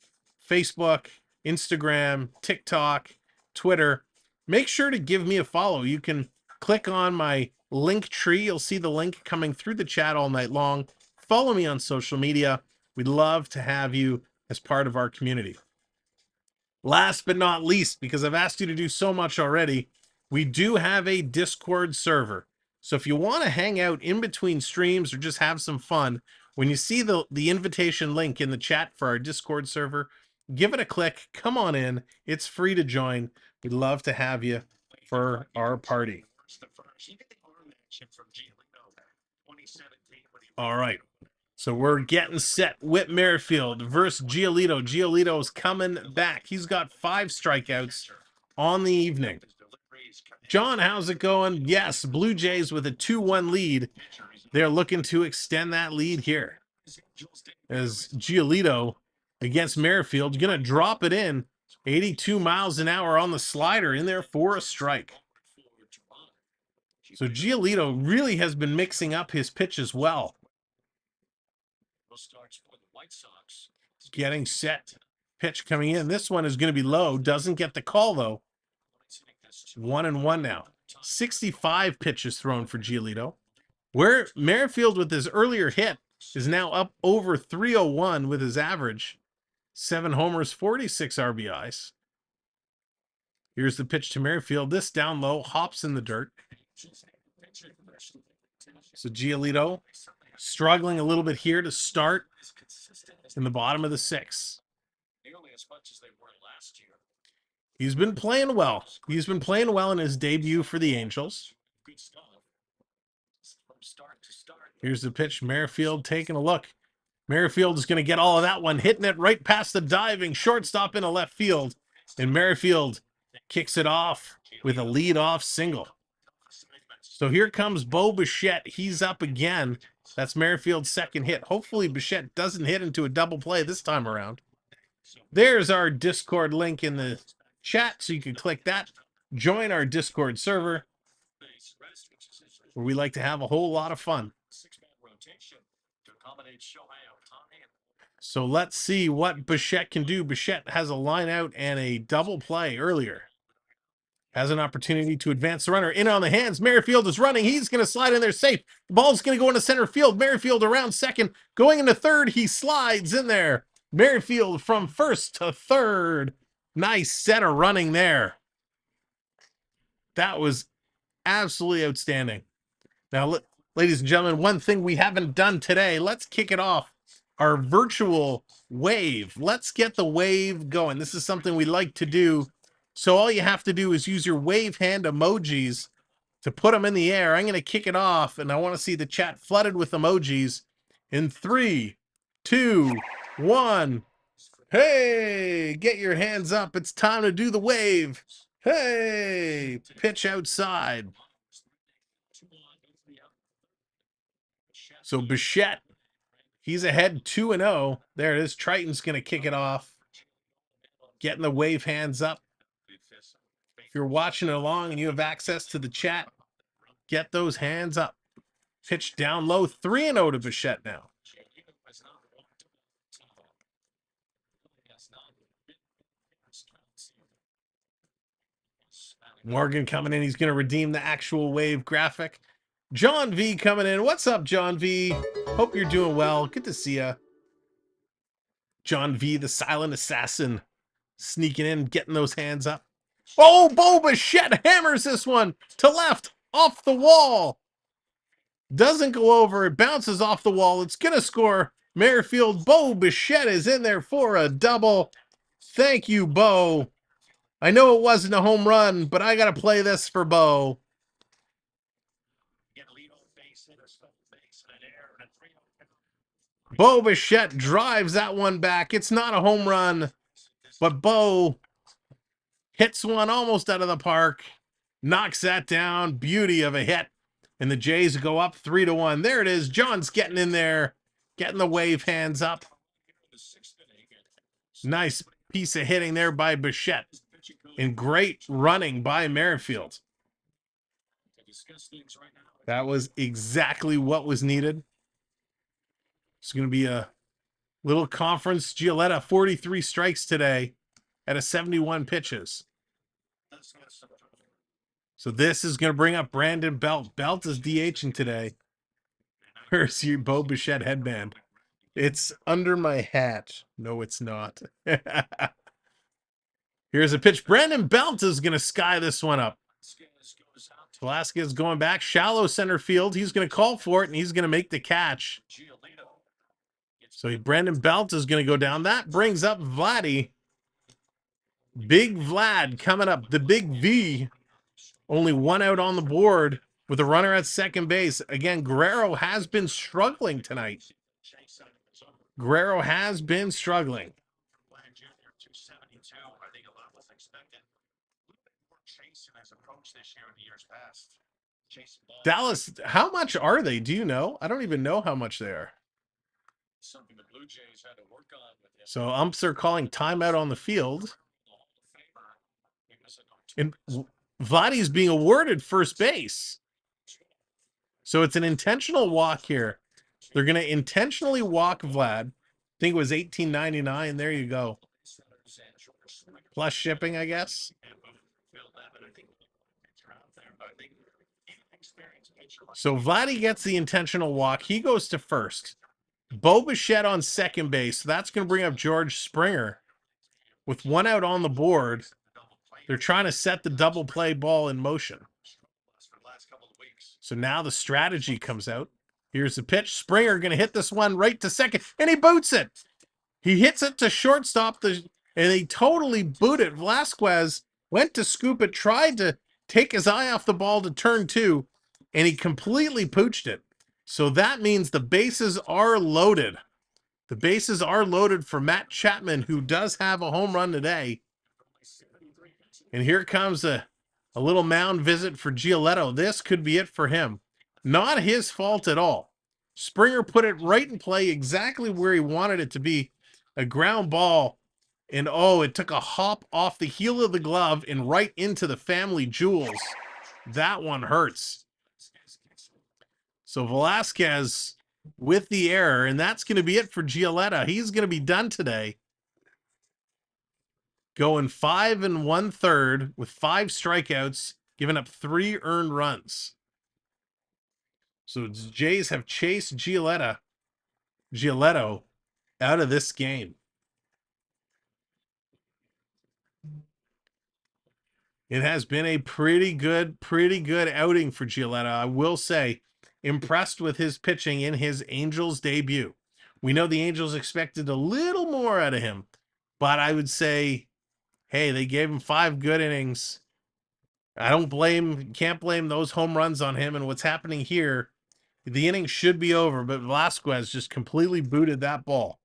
S2: Facebook, Instagram, TikTok, Twitter, make sure to give me a follow. You can click on my link tree. You'll see the link coming through the chat all night long. Follow me on social media. We'd love to have you as part of our community. Last but not least, because I've asked you to do so much already, we do have a Discord server. So if you want to hang out in between streams or just have some fun, When you see the invitation link in the chat for our Discord server, give it a click. Come on in. It's free to join. We'd love to have you for our party. All right. So we're getting set. Whit Merrifield versus Giolito. Giolito's coming back. He's got 5 strikeouts on the evening. John, how's it going? Yes, Blue Jays with a 2-1 lead. They're looking to extend that lead here. As Giolito against Merrifield, going to drop it in. 82 miles an hour on the slider in there for a strike. So Giolito really has been mixing up his pitch as well. Getting set. Pitch coming in. This one is going to be low. Doesn't get the call, though. 1-1 now. 65 pitches thrown for Giolito. Where Merrifield with his earlier hit is now up over 301 with his average. 7 homers, 46 RBIs. Here's the pitch to Merrifield. This down low, hops in the dirt. So Giolito struggling a little bit here to start in the bottom of the 6th. He's been playing well. He's been playing well in his debut for the Angels. Here's the pitch. Merrifield taking a look. Merrifield is going to get all of that one, hitting it right past the diving shortstop into left field. And Merrifield kicks it off with a lead-off single. So here comes Bo Bichette. He's up again. That's Merrifield's second hit. Hopefully Bichette doesn't hit into a double play this time around. There's our Discord link in the chat, so you can click that. Join our Discord server, where we like to have a whole lot of fun. So let's see what Bichette can do. Bichette has a line out and a double play earlier. Has an opportunity to advance the runner in on the hands. Merrifield is running. He's going to slide in there safe. The ball's going to go into center field. Merrifield around second. Going into third. He slides in there. Merrifield from first to third. Nice set of running there. That was absolutely outstanding. Now, ladies and gentlemen, one thing we haven't done today, let's kick it off. Our virtual wave. Let's get the wave going. This is something we like to do. So all you have to do is use your wave hand emojis to put them in the air. I'm going to kick it off, and I want to see the chat flooded with emojis in 3, 2, 1. Hey, get your hands up. It's time to do the wave. Hey, pitch outside. So Bichette, he's ahead 2-0. There it is. Triton's going to kick it off. Getting the wave hands up. If you're watching along and you have access to the chat, get those hands up. Pitch down low. 3-0 to Bichette now. Morgan coming in. He's going to redeem the actual wave graphic. John V coming in. What's up, John V? Hope you're doing well. Good to see ya. John V, the silent assassin, sneaking in, getting those hands up. Oh, Bo Bichette hammers this one to left, off the wall. Doesn't go over. It bounces off the wall. It's going to score. Merrifield. Bo Bichette is in there for a double. Thank you, Bo. I know it wasn't a home run, but I got to play this for Bo. Bo Bichette drives that one back. It's not a home run, but Bo hits one almost out of the park, knocks that down. Beauty of a hit. And the Jays go up 3-1. There it is. John's getting in there, getting the wave hands up. Nice piece of hitting there by Bichette. And great running by Merrifield. That was exactly what was needed. It's going to be a little conference. Giolito, 43 strikes today at a 71 pitches. So this is going to bring up Brandon Belt. Belt is DHing today. Where's your Bo Bichette headband? It's under my hat. No, it's not. Here's a pitch. Brandon Belt is going to sky this one up. Velasquez going back. Shallow center field. He's going to call for it, and he's going to make the catch. So Brandon Belt is going to go down. That brings up Vladdy. Big Vlad coming up. The big V. Only one out on the board with a runner at second base. Again, Guerrero has been struggling tonight. Guerrero has been struggling. Dallas, how much are they? Do you know? I don't even know how much they are. So umps are calling timeout on the field. And Vladdy's being awarded first base. So it's an intentional walk here. They're going to intentionally walk Vlad. I think it was $18.99. There you go. Plus shipping, I guess. So Vladdy gets the intentional walk. He goes to first. Bichette on second base. So that's going to bring up George Springer with one out on the board. They're trying to set the double play ball in motion. So now the strategy comes out. Here's the pitch. Springer going to hit this one right to second, and he boots it. He hits it to shortstop, and he totally booted. Velasquez went to scoop it, tried to take his eye off the ball to turn two, and he completely pooched it. So that means the bases are loaded. The bases are loaded for Matt Chapman, who does have a home run today. And here comes a little mound visit for Giolito. This could be it for him. Not his fault at all. Springer put it right in play exactly where he wanted it to be. A ground ball. And oh, it took a hop off the heel of the glove and right into the family jewels. That one hurts. So Velasquez with the error, and that's going to be it for Giolito. He's going to be done today. Going 5 1/3 with 5 strikeouts, giving up 3 earned runs. So the Jays have chased Giolito out of this game. It has been a pretty good outing for Giolito. I will say, impressed with his pitching in his Angels debut. We know the Angels expected a little more out of him, but I would say, hey, they gave him 5 good innings. I can't blame those home runs on him. And what's happening here, the inning should be over, but Velasquez just completely booted that ball.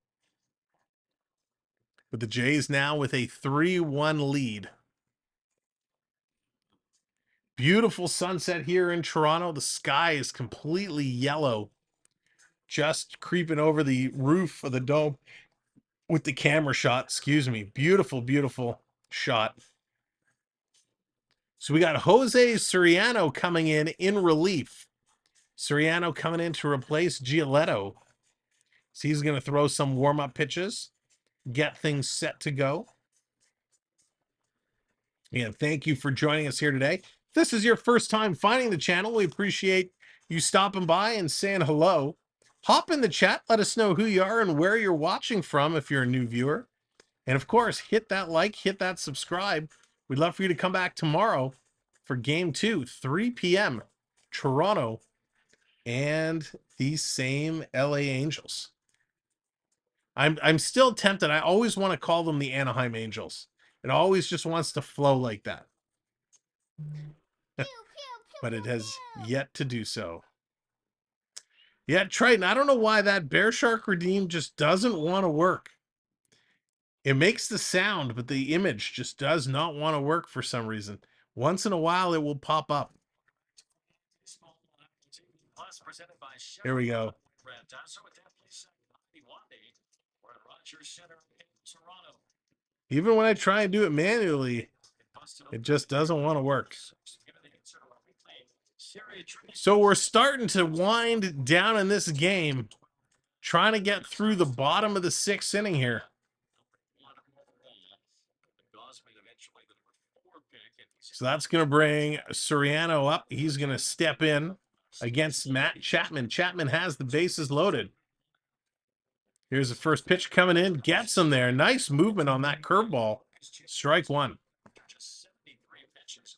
S2: With the Jays now with a 3-1 lead. Beautiful sunset here in Toronto. The sky is completely yellow, just creeping over the roof of the dome with the camera shot. Excuse me. Beautiful, beautiful shot. So we got Jose Soriano coming in relief. Soriano coming in to replace Giolito. So he's going to throw some warm-up pitches, get things set to go. And thank you for joining us here today. If this is your first time finding the channel, we appreciate you stopping by and saying hello. Hop in the chat. Let us know who you are and where you're watching from if you're a new viewer. And of course, hit that like, hit that subscribe. We'd love for you to come back tomorrow for Game 2, 3 p.m. Toronto and these same LA Angels. I'm still tempted. I always want to call them the Anaheim Angels. It always just wants to flow like that. But it has yet to do so. Yeah, Triton, I don't know why that Bear Shark Redeem just doesn't want to work. It makes the sound, but the image just does not want to work for some reason. Once in a while, it will pop up. Here we go. Even when I try and do it manually, it just doesn't want to work. So we're starting to wind down in this game, trying to get through the bottom of the 6th inning here. So that's going to bring Soriano up. He's going to step in against Matt Chapman. Chapman has the bases loaded. Here's the first pitch coming in. Gets him there. Nice movement on that curveball. Strike one.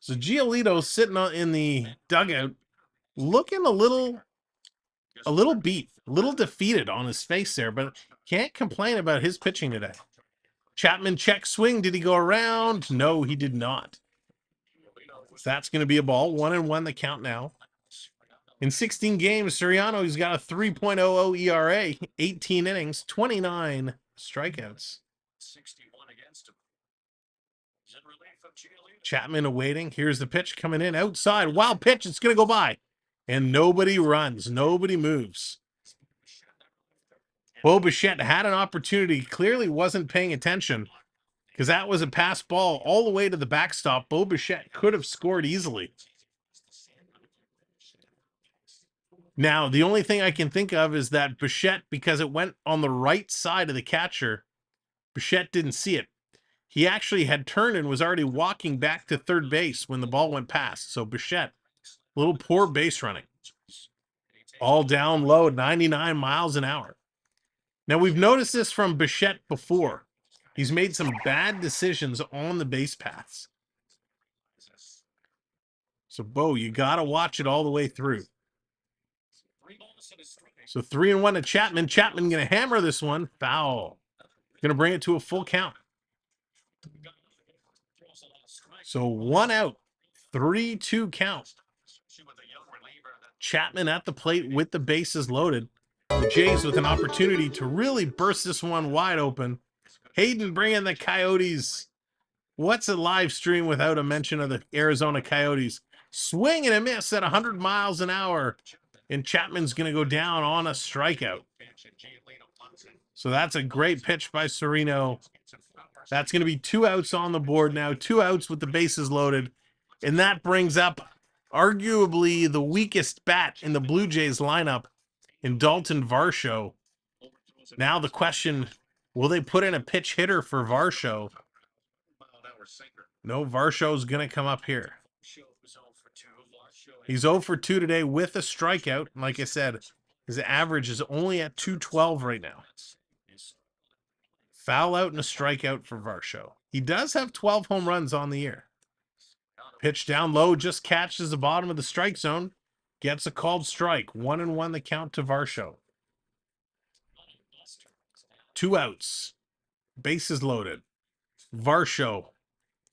S2: So Giolito sitting in the dugout, looking a little a little beat, a little defeated on his face there, but can't complain about his pitching today. Chapman check swing. Did he go around? No, he did not. So that's going to be a ball. 1-1 the count now. In 16 games, Soriano, he's got a 3.00 ERA, 18 innings, 29 strikeouts. Chapman awaiting. Here's the pitch coming in outside. Wild pitch. It's going to go by. And nobody runs. Nobody moves. Bichette had an opportunity. Clearly wasn't paying attention because that was a pass ball all the way to the backstop. Bichette could have scored easily. Now, the only thing I can think of is that Bichette, because it went on the right side of the catcher, Bichette didn't see it. He actually had turned and was already walking back to third base when the ball went past. So Bichette, a little poor base running. All down low, 99 miles an hour. Now, we've noticed this from Bichette before. He's made some bad decisions on the base paths. So, Bo, you got to watch it all the way through. So 3-1 to Chapman. Chapman going to hammer this one. Foul. Going to bring it to a full count. So 1 out. 3-2 count. Chapman at the plate with the bases loaded. The Jays with an opportunity to really burst this one wide open. Hayden bringing the Coyotes. What's a live stream without a mention of the Arizona Coyotes? Swing and a miss at 100 miles an hour. And Chapman's going to go down on a strikeout. So that's a great pitch by Sereno. That's going to be 2 outs on the board now. 2 outs with the bases loaded. And that brings up arguably the weakest bat in the Blue Jays lineup in Dalton Varsho. Now the question, will they put in a pitch hitter for Varsho? No, Varsho's going to come up here. He's 0 for 2 today with a strikeout. Like I said, his average is only at 212 right now. Foul out and a strikeout for Varsho. He does have 12 home runs on the year. Pitch down low, just catches the bottom of the strike zone. Gets a called strike. 1-1 the count to Varsho. 2 outs. Bases loaded. Varsho.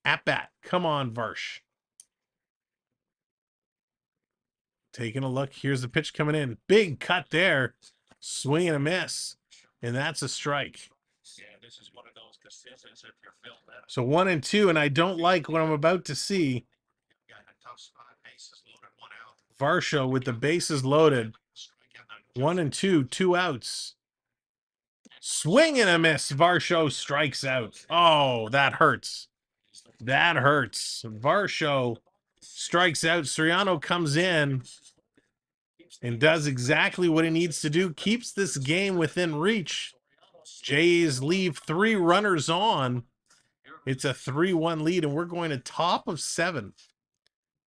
S2: At bat. Come on, Varsh. Taking a look. Here's the pitch coming in. Big cut there. Swing and a miss. And that's a strike. So 1-2, and I don't like what I'm about to see. Varsho with the bases loaded. 1-2, 2 outs. Swing and a miss. Varsho strikes out. Oh, that hurts. That hurts. Varsho strikes out. Soriano comes in and does exactly what he needs to do. Keeps this game within reach. Jays leave 3 runners on. It's a 3-1 lead, and we're going to top of 7.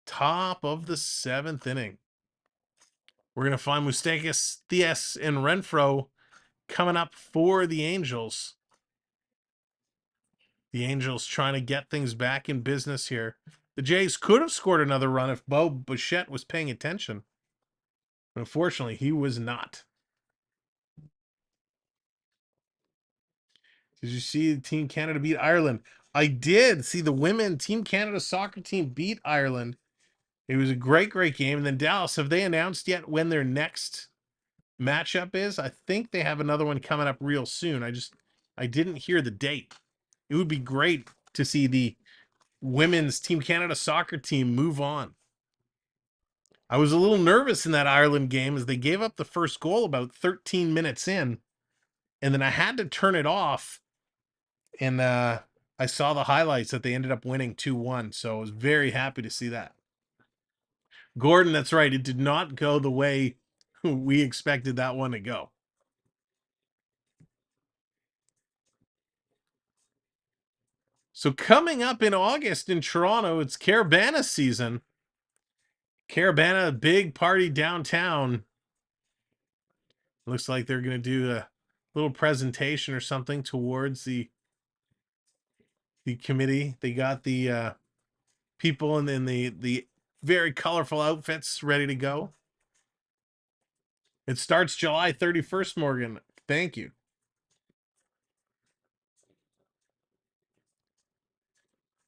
S2: Top of the 7th inning. We're going to find Moustakas, Thies, and Renfroe coming up for the Angels. The Angels trying to get things back in business here. The Jays could have scored another run if Bichette was paying attention. Unfortunately, he was not. Did you see Team Canada beat Ireland? I did see the women Team Canada soccer team beat Ireland. It was a great game. And then Dallas, have they announced yet when their next matchup is? I think they have another one coming up real soon. I didn't hear the date. It would be great to see the women's Team Canada soccer team move on. I was a little nervous in that Ireland game as they gave up the first goal about 13 minutes in. And then I had to turn it off. And I saw the highlights that they ended up winning 2-1. So I was very happy to see that. Gordon, that's right. It did not go the way we expected that one to go. So coming up in August in Toronto, it's Carabana season. Carabana, big party downtown. Looks like they're going to do a little presentation or something towards the committee. They got the people in the very colorful outfits ready to go. It starts July 31st, Morgan. Thank you.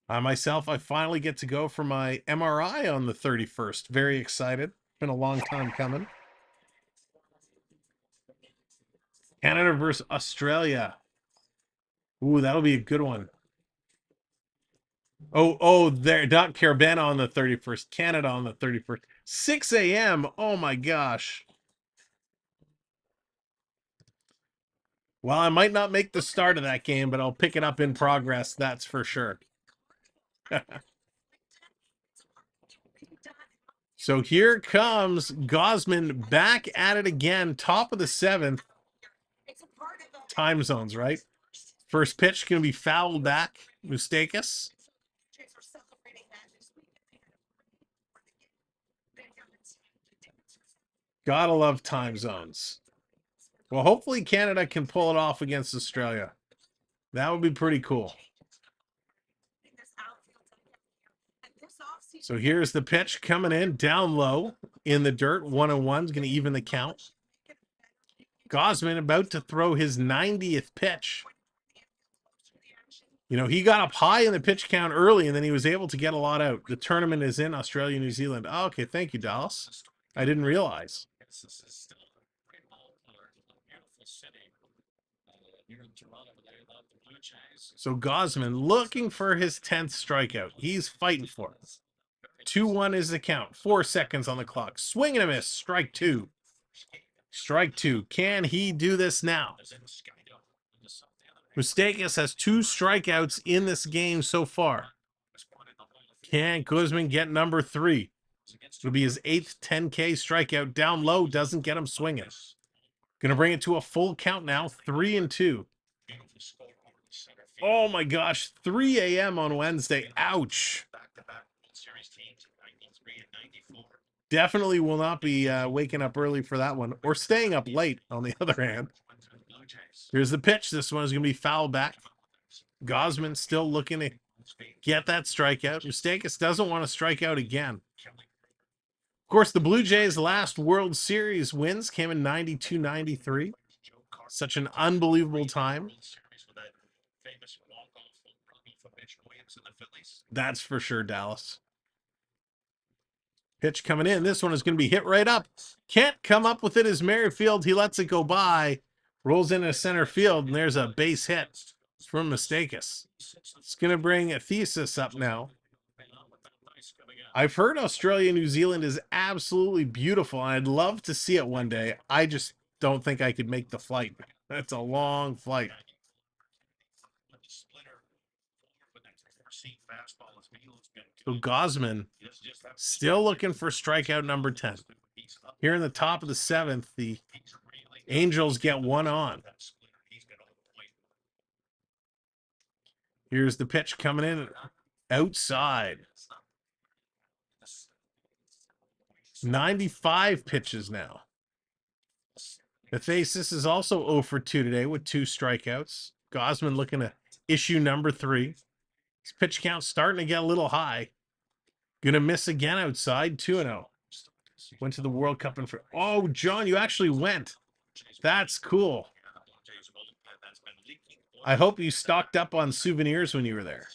S2: Myself, I finally get to go for my MRI on the 31st. Very excited. Been a long time coming. Canada versus Australia. Ooh, that'll be a good one. Oh, there. Not Carabana on the 31st. Canada on the 31st. 6 a.m. Oh, my gosh. Well, I might not make the start of that game, but I'll pick it up in progress. That's for sure. So here comes Gausman back at it again. Top of the 7th. Time zones, right? First pitch going to be fouled back. Mustakas. Gotta love time zones. Well, hopefully Canada can pull it off against Australia. That would be pretty cool. So here's the pitch coming in down low in the dirt. 1-1 is going to even the count. Gausman about to throw his 90th pitch. You know, he got up high in the pitch count early, and then he was able to get a lot out. The tournament is in Australia, New Zealand. Oh, okay, thank you, Dallas. I didn't realize. So Gausman looking for his 10th strikeout. He's fighting for it. 2-1 is the count. 4 seconds on the clock. Swing and a miss. Strike 2. Strike 2. Can he do this now? Mustakas has 2 strikeouts in this game so far. Can Gausman get number 3? It'll be his 8th 10K strikeout. Down low. Doesn't get him swinging. Gonna bring it to a full count now. 3-2. Oh my gosh. 3 a.m. on Wednesday. Ouch. Definitely will not be waking up early for that one. Or staying up late, on the other hand. Here's the pitch. This one is going to be fouled back. Gausman still looking to get that strikeout. Mustakas doesn't want to strike out again. Of course, the Blue Jays' last World Series wins came in 92-93. Such an unbelievable time. That's for sure, Dallas. Pitch coming in. This one is going to be hit right up. Can't come up with it as Merrifield. He lets it go by. Rolls into center field, and there's a base hit from Mustakas. It's going to bring a thesis up now. I've heard Australia, New Zealand is absolutely beautiful, and I'd love to see it one day. I just don't think I could make the flight. That's a long flight. So Gausman still looking for strikeout number 10. Here in the top of the 7th, the Angels get one on. Here's the pitch coming in outside. 95 pitches now. Mathesis is also 0 for 2 today with 2 strikeouts. Gausman looking to issue number 3. His pitch count starting to get a little high. Gonna miss again outside. 2-0. Went to the World Cup and for. Oh, John, you actually went. That's cool. I hope you stocked up on souvenirs when you were there.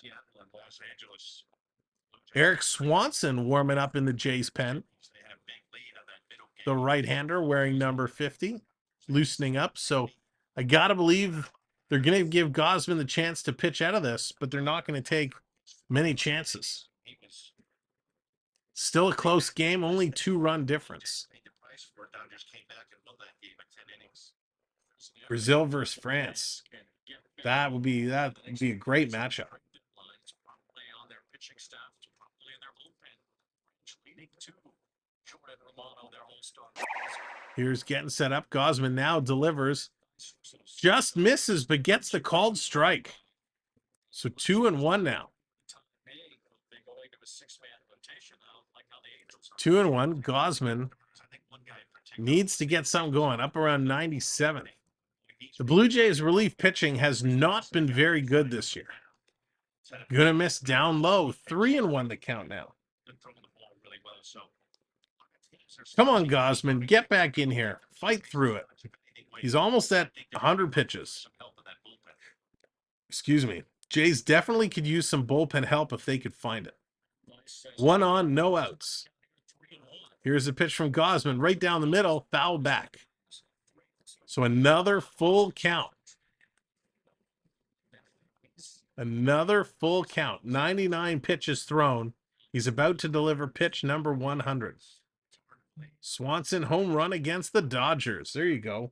S2: Eric Swanson warming up in the Jays pen. The right-hander wearing number 50, loosening up. So I gotta believe they're gonna give Gausman the chance to pitch out of this, but they're not gonna take many chances. Still a close game, only 2-run difference. Brazil versus France. That would be a great matchup. Here's getting set up. Gausman now delivers. Just misses, but gets the called strike. So 2-1 now. 2-1. Gausman needs to get something going. Up around 97. The Blue Jays relief pitching has not been very good this year. Gonna miss down low. 3-1 the count now. Come on, Gausman. Get back in here. Fight through it. He's almost at 100 pitches. Excuse me. Jays definitely could use some bullpen help if they could find it. 1 on, no outs. Here's a pitch from Gausman right down the middle, foul back. So another full count. Another full count. 99 pitches thrown. He's about to deliver pitch number 100. Swanson home run against the Dodgers. There you go.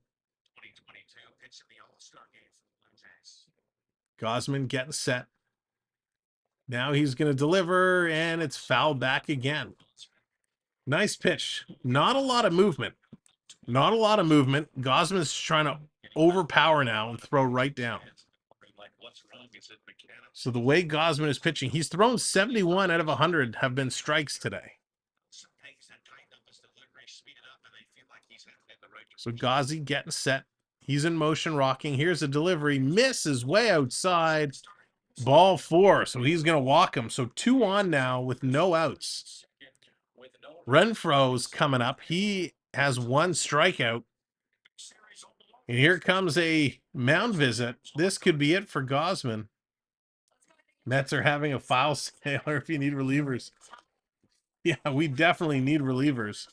S2: Gausman getting set. Now he's going to deliver, and it's foul back again. Nice pitch. Not a lot of movement. Not a lot of movement. Gausman's trying to overpower now and throw right down. So the way Gausman is pitching, he's thrown 71 out of 100 have been strikes today. So Gauzy getting set. He's in motion rocking. Here's a delivery. Misses way outside. Ball 4. So he's going to walk him. So 2 on now with no outs. Renfro's coming up. He has 1 strikeout. And here comes a mound visit. This could be it for Gausman. Mets are having a file sailor if you need relievers. Yeah, we definitely need relievers.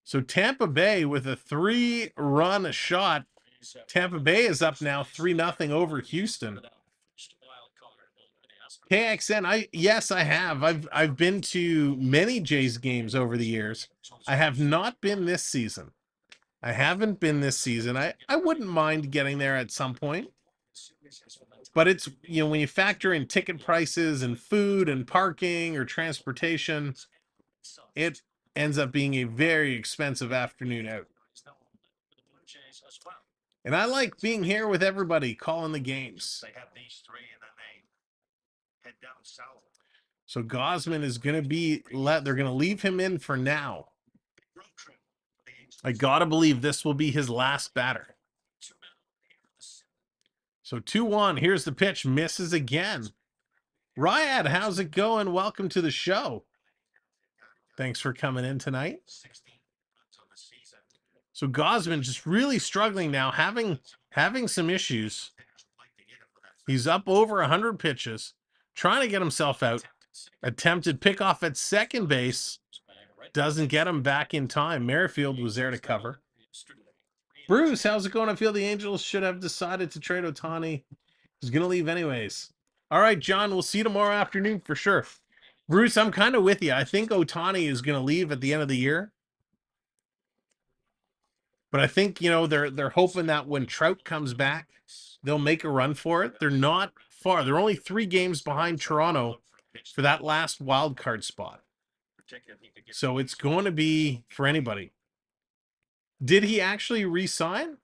S2: So Tampa Bay with a 3-run shot. Tampa Bay is up now 3-0 over Houston. KXN, yes, I have. I've been to many Jays games over the years. I have not been this season. I haven't been this season. I wouldn't mind getting there at some point. But it's, you know, when you factor in ticket prices and food and parking or transportation, it ends up being a very expensive afternoon out. And I like being here with everybody calling the games. So Gausman is going to be they're going to leave him in for now. I got to believe this will be his last batter. So 2-1. Here's the pitch. Misses again. Ryad, how's it going? Welcome to the show. Thanks for coming in tonight. So Gausman just really struggling now, having some issues. He's up over 100 pitches, trying to get himself out. Attempted pickoff at second base. Doesn't get him back in time. Merrifield was there to cover. Bruce, how's it going? I feel the Angels should have decided to trade Otani. He's going to leave anyways. All right, John, we'll see you tomorrow afternoon for sure. Bruce, I'm kind of with you. I think Otani is going to leave at the end of the year. But I think, you know, they're hoping that when Trout comes back, they'll make a run for it. They're not far. They're only 3 games behind Toronto for that last wild card spot. So it's going to be for anybody. Did he actually re-sign?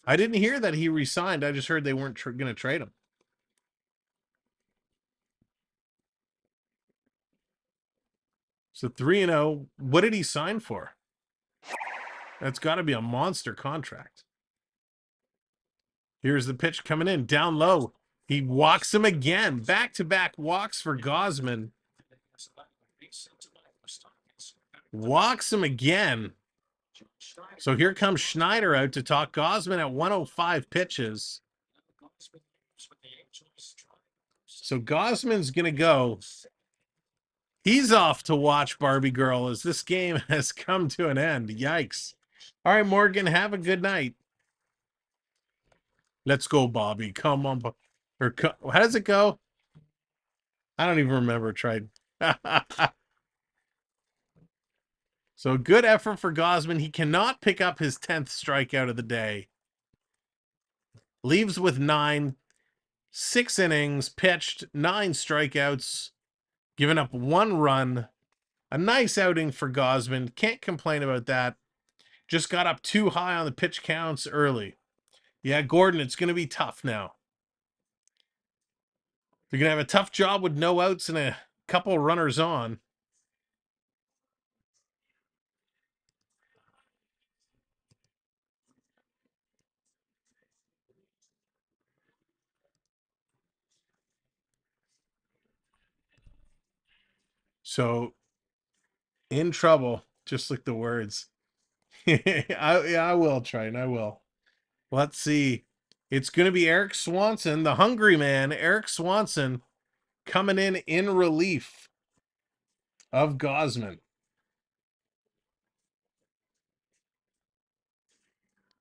S2: I didn't hear that he re-signed. I just heard they weren't going to trade him. So 3-0. What did he sign for? That's got to be a monster contract. Here's the pitch coming in. Down low. He walks him again. Back-to-back walks for Gausman. Walks him again. So here comes Schneider out to talk Gausman at 105 pitches. So Gausman's going to go. He's off to watch Barbie Girl as this game has come to an end. Yikes. All right, Morgan, have a good night. Let's go, Bobby. Come on. How does it go? I don't even remember. Tried. So good effort for Gausman. He cannot pick up his 10th strikeout of the day. Leaves with 9. 6 innings, pitched 9 strikeouts, giving up 1 run. A nice outing for Gausman. Can't complain about that. Just got up too high on the pitch counts early. Yeah, Gordon, it's going to be tough now. You're going to have a tough job with no outs and a couple runners on. So, in trouble, just like the words. I will, Triton, I will. Let's see. It's going to be Eric Swanson, the hungry man, Eric Swanson, coming in relief of Gausman.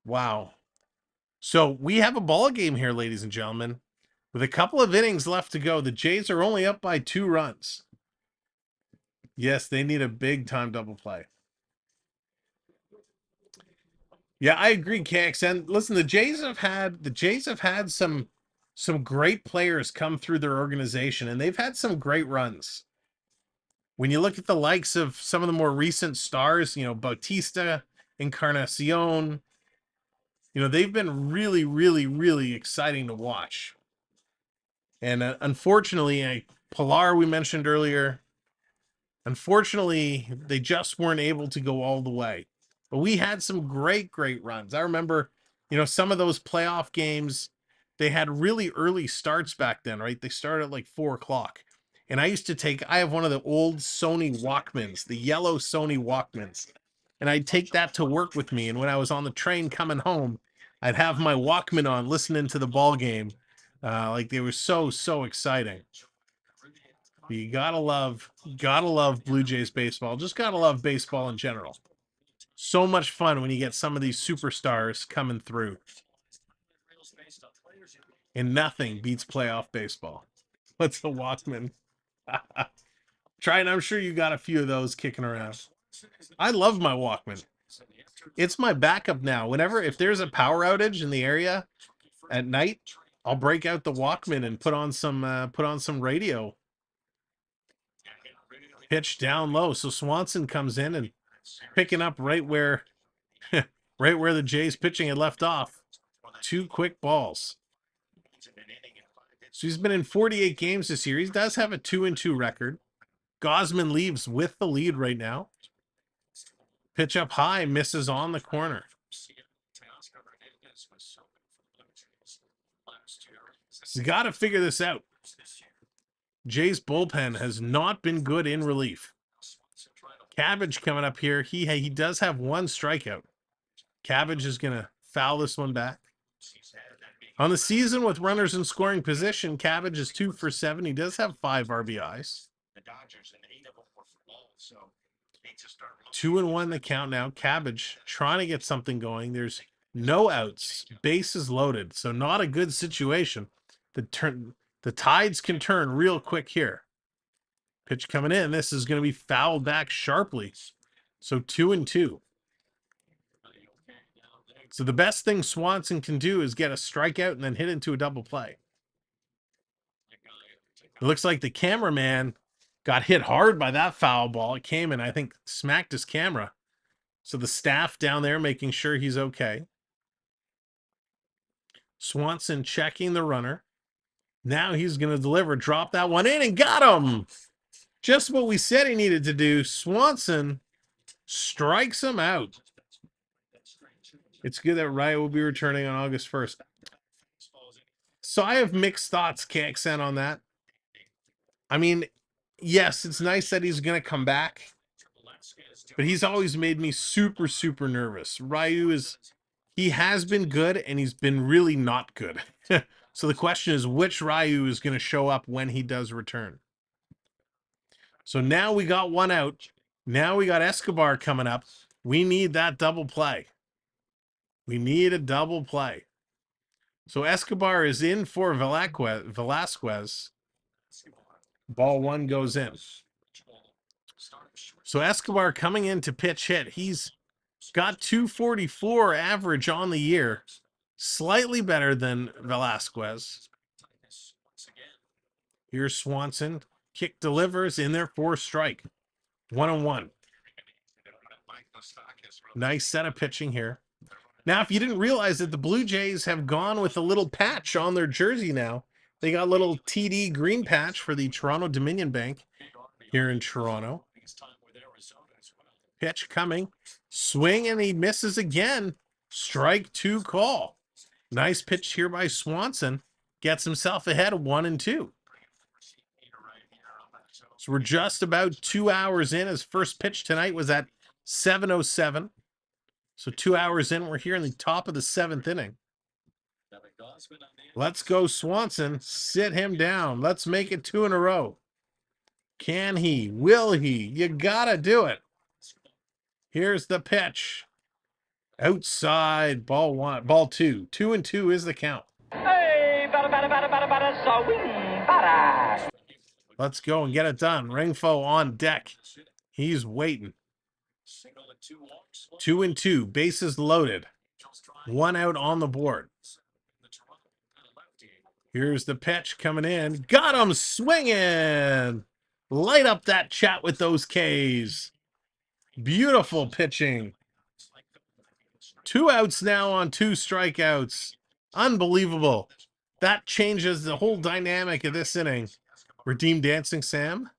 S2: Wow. So we have a ball game here, ladies and gentlemen. With a couple of innings left to go, the Jays are only up by 2 runs. Yes, they need a big time double play. Yeah, I agree, KXN. Listen, the Jays have had some great players come through their organization, and they've had some great runs. When you look at the likes of some of the more recent stars, Bautista, Encarnacion, they've been really, really, really exciting to watch. And unfortunately, Pilar, we mentioned earlier, unfortunately, they just weren't able to go all the way. But we had some great, great runs. I remember, some of those playoff games, they had really early starts back then, right? They started at like 4 o'clock. And I have one of the old Sony Walkmans, the yellow Sony Walkmans. And I'd take that to work with me. And when I was on the train coming home, I'd have my Walkman on listening to the ball game. Like they were so, so exciting. You gotta love Blue Jays baseball. Just gotta love baseball in general. So much fun when you get some of these superstars coming through. And nothing beats playoff baseball. What's the Walkman? Trying, I'm sure you got a few of those kicking around. I love my Walkman. It's my backup now. If there's a power outage in the area at night, I'll break out the Walkman and put on some radio. Pitch down low. So Swanson comes in and picking up right where the Jays pitching had left off. 2 quick balls. So he's been in 48 games this year. He does have a 2-2 record. Gausman leaves with the lead right now. Pitch up high, misses on the corner. He's got to figure this out. Jay's bullpen has not been good in relief. Cabbage coming up here. He does have 1 strikeout. Cabbage is going to foul this one back. On the season with runners in scoring position, Cabbage is 2 for 7. He does have 5 RBIs. 2-1 the count now. Cabbage trying to get something going. There's no outs. Bases loaded. So not a good situation. The tides can turn real quick here. Pitch coming in. This is going to be fouled back sharply. So 2-2. So the best thing Swanson can do is get a strikeout and then hit into a double play. It looks like the cameraman got hit hard by that foul ball. It came and I think smacked his camera. So the staff down there making sure he's okay. Swanson checking the runner. Now he's going to deliver, drop that one in and got him. Just what we said he needed to do. Swanson strikes him out. It's good that Riot will be returning on August 1st. So I have mixed thoughts, KXN, on that. I mean, yes, it's nice that he's going to come back, but he's always made me super, super nervous. He has been good, and he's been really not good. So the question is, which Ryu is going to show up when he does return? So now we got 1 out. Now we got Escobar coming up. We need that double play. We need a double play. So Escobar is in for Velasquez. Ball 1 goes in. So Escobar coming in to pitch hit. He's got 244 average on the year. Slightly better than Velasquez. Here's Swanson. Kick delivers in there for strike. 1-1. Nice set of pitching here. Now, if you didn't realize that the Blue Jays have gone with a little patch on their jersey now. They got a little TD green patch for the Toronto Dominion Bank here in Toronto. Pitch coming. Swing, and he misses again. Strike 2 call. Nice pitch here by Swanson. Gets himself ahead of 1-2. So we're just about 2 hours in. His first pitch tonight was at 7:07. So 2 hours in, we're here in the top of the 7th inning. Let's go Swanson. Sit him down. Let's make it 2 in a row. Can he? Will he? You gotta do it. Here's the pitch. Outside, ball 1, ball 2. 2-2 is the count.
S7: Hey, bada, swing, bada.
S2: Let's go and get it done. Ringfo on deck. He's waiting. 2-2, bases loaded. 1 out on the board. Here's the pitch coming in. Got him swinging. Light up that chat with those Ks. Beautiful pitching. 2 outs now on 2 strikeouts. Unbelievable. That changes the whole dynamic of this inning. Redeem Dancing Sam.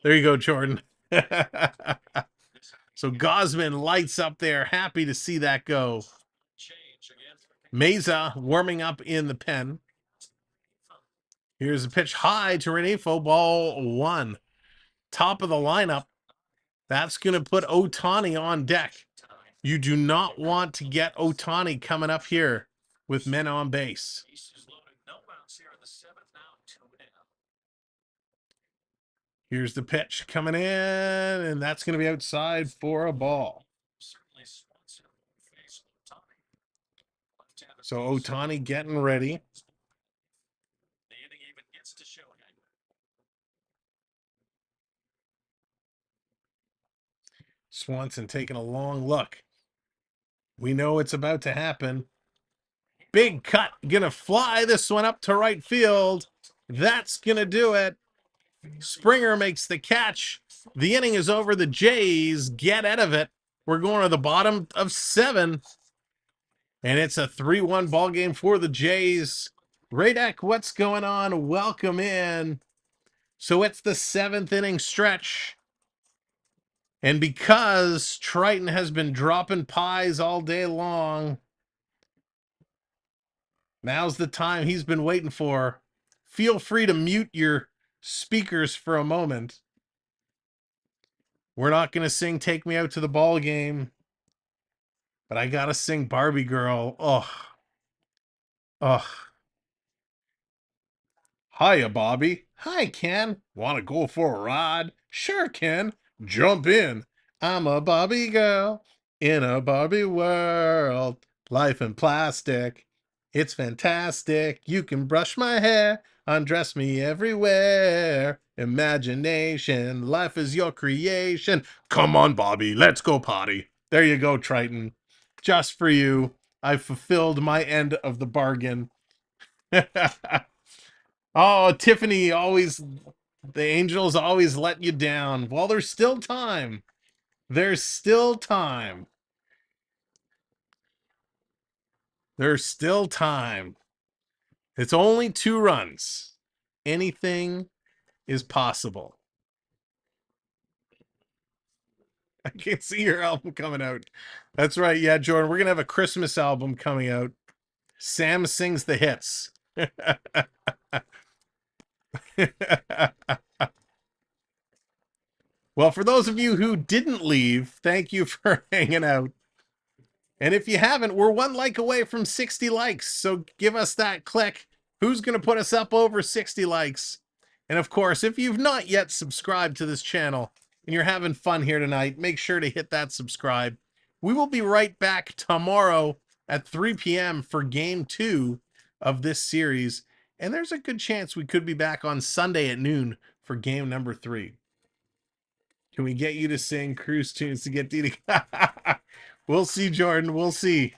S2: There you go, Jordan. So Gausman lights up there. Happy to see that go. Meza warming up in the pen. Here's a pitch high to Renifo, ball 1. Top of the lineup. That's going to put Otani on deck. You do not want to get Otani coming up here with men on base. Here's the pitch coming in, and that's going to be outside for a ball. So Otani getting ready. Swanson taking a long look. We know it's about to happen. Big cut. Gonna fly this one up to right field. That's gonna do it. Springer makes the catch. The inning is over. The Jays get out of it. We're going to the bottom of 7. And it's a 3-1 ball game for the Jays. Radek, what's going on? Welcome in. So it's the 7th inning stretch. And because Triton has been dropping pies all day long, now's the time he's been waiting for. Feel free to mute your speakers for a moment. We're not going to sing Take Me Out to the Ball Game, but I got to sing Barbie Girl. Oh. Hiya, Bobby. Hi, Ken. Want to go for a ride? Sure, Ken. Jump in. I'm a Barbie girl in a Barbie world. Life in plastic. It's fantastic. You can brush my hair, undress me everywhere. Imagination, life is your creation. Come on, Bobby, let's go potty. There you go, Triton. Just for you, I've fulfilled my end of the bargain. Oh, Tiffany, always, the Angels always let you down. Well, there's still time. There's still time. There's still time. It's only 2 runs. Anything is possible. I can see your album coming out. That's right. Yeah, Jordan, we're going to have a Christmas album coming out. Sam sings the hits. Well, for those of you who didn't leave, thank you for hanging out. And if you haven't, we're 1 like away from 60 likes. So give us that click. Who's going to put us up over 60 likes? And of course, if you've not yet subscribed to this channel and you're having fun here tonight, make sure to hit that subscribe. We will be right back tomorrow at 3 p.m. for game 2 of this series. And there's a good chance we could be back on Sunday at noon for game number 3. Can we get you to sing cruise tunes to get Didi? We'll see, Jordan. We'll see.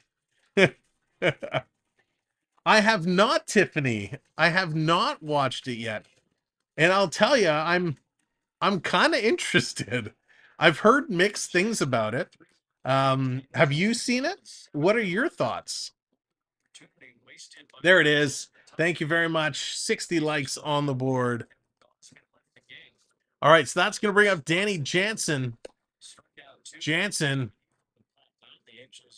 S2: I have not, Tiffany. I have not watched it yet. And I'll tell you, I'm kind of interested. I've heard mixed things about it. Have you seen it? What are your thoughts? There it is. Thank you very much. 60 likes on the board. All right, so that's going to bring up Danny Jansen. Jansen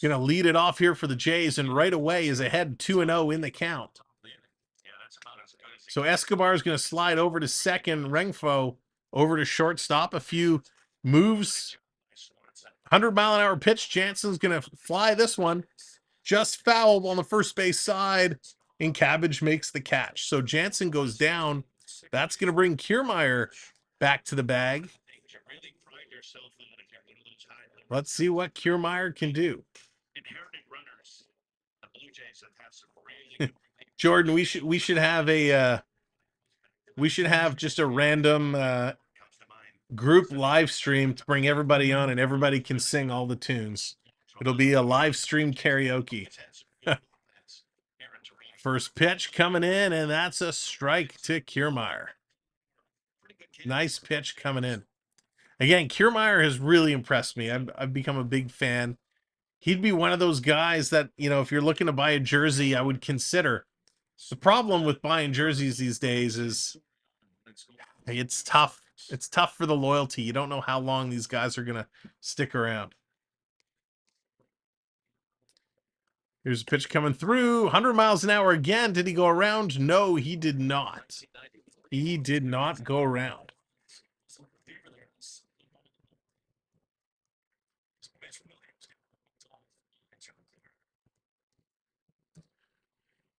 S2: going to lead it off here for the Jays, and right away is ahead 2-0 in the count. So Escobar is going to slide over to second. Rengfo over to shortstop. A few moves. 100-mile-an-hour pitch. Jansen's going to fly this one. Just fouled on the first base side. And Cabbage makes the catch. So Jansen goes down. That's going to bring Kiermaier back to the bag. Let's see what Kiermaier can do. Jordan, we should have a just a random group live stream to bring everybody on, and everybody can sing all the tunes. It'll be a live stream karaoke. First pitch coming in, and that's a strike to Kiermaier. Nice pitch coming in. Again, Kiermaier has really impressed me. I've become a big fan. He'd be one of those guys that, you know, if you're looking to buy a jersey, I would consider. The problem with buying jerseys these days is it's tough. It's tough for the loyalty. You don't know how long these guys are going to stick around. Here's a pitch coming through. 100 miles an hour again. Did he go around? No, he did not. He did not go around.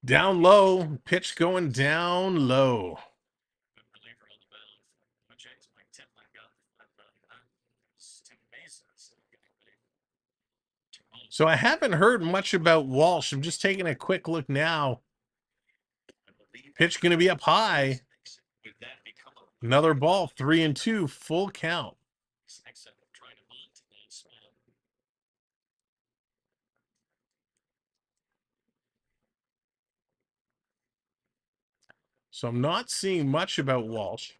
S2: Down low. Pitch going down low. So I haven't heard much about Walsh. I'm just taking a quick look now. Pitch going to be up high. Another ball, 3-2, full count. So I'm not seeing much about Walsh.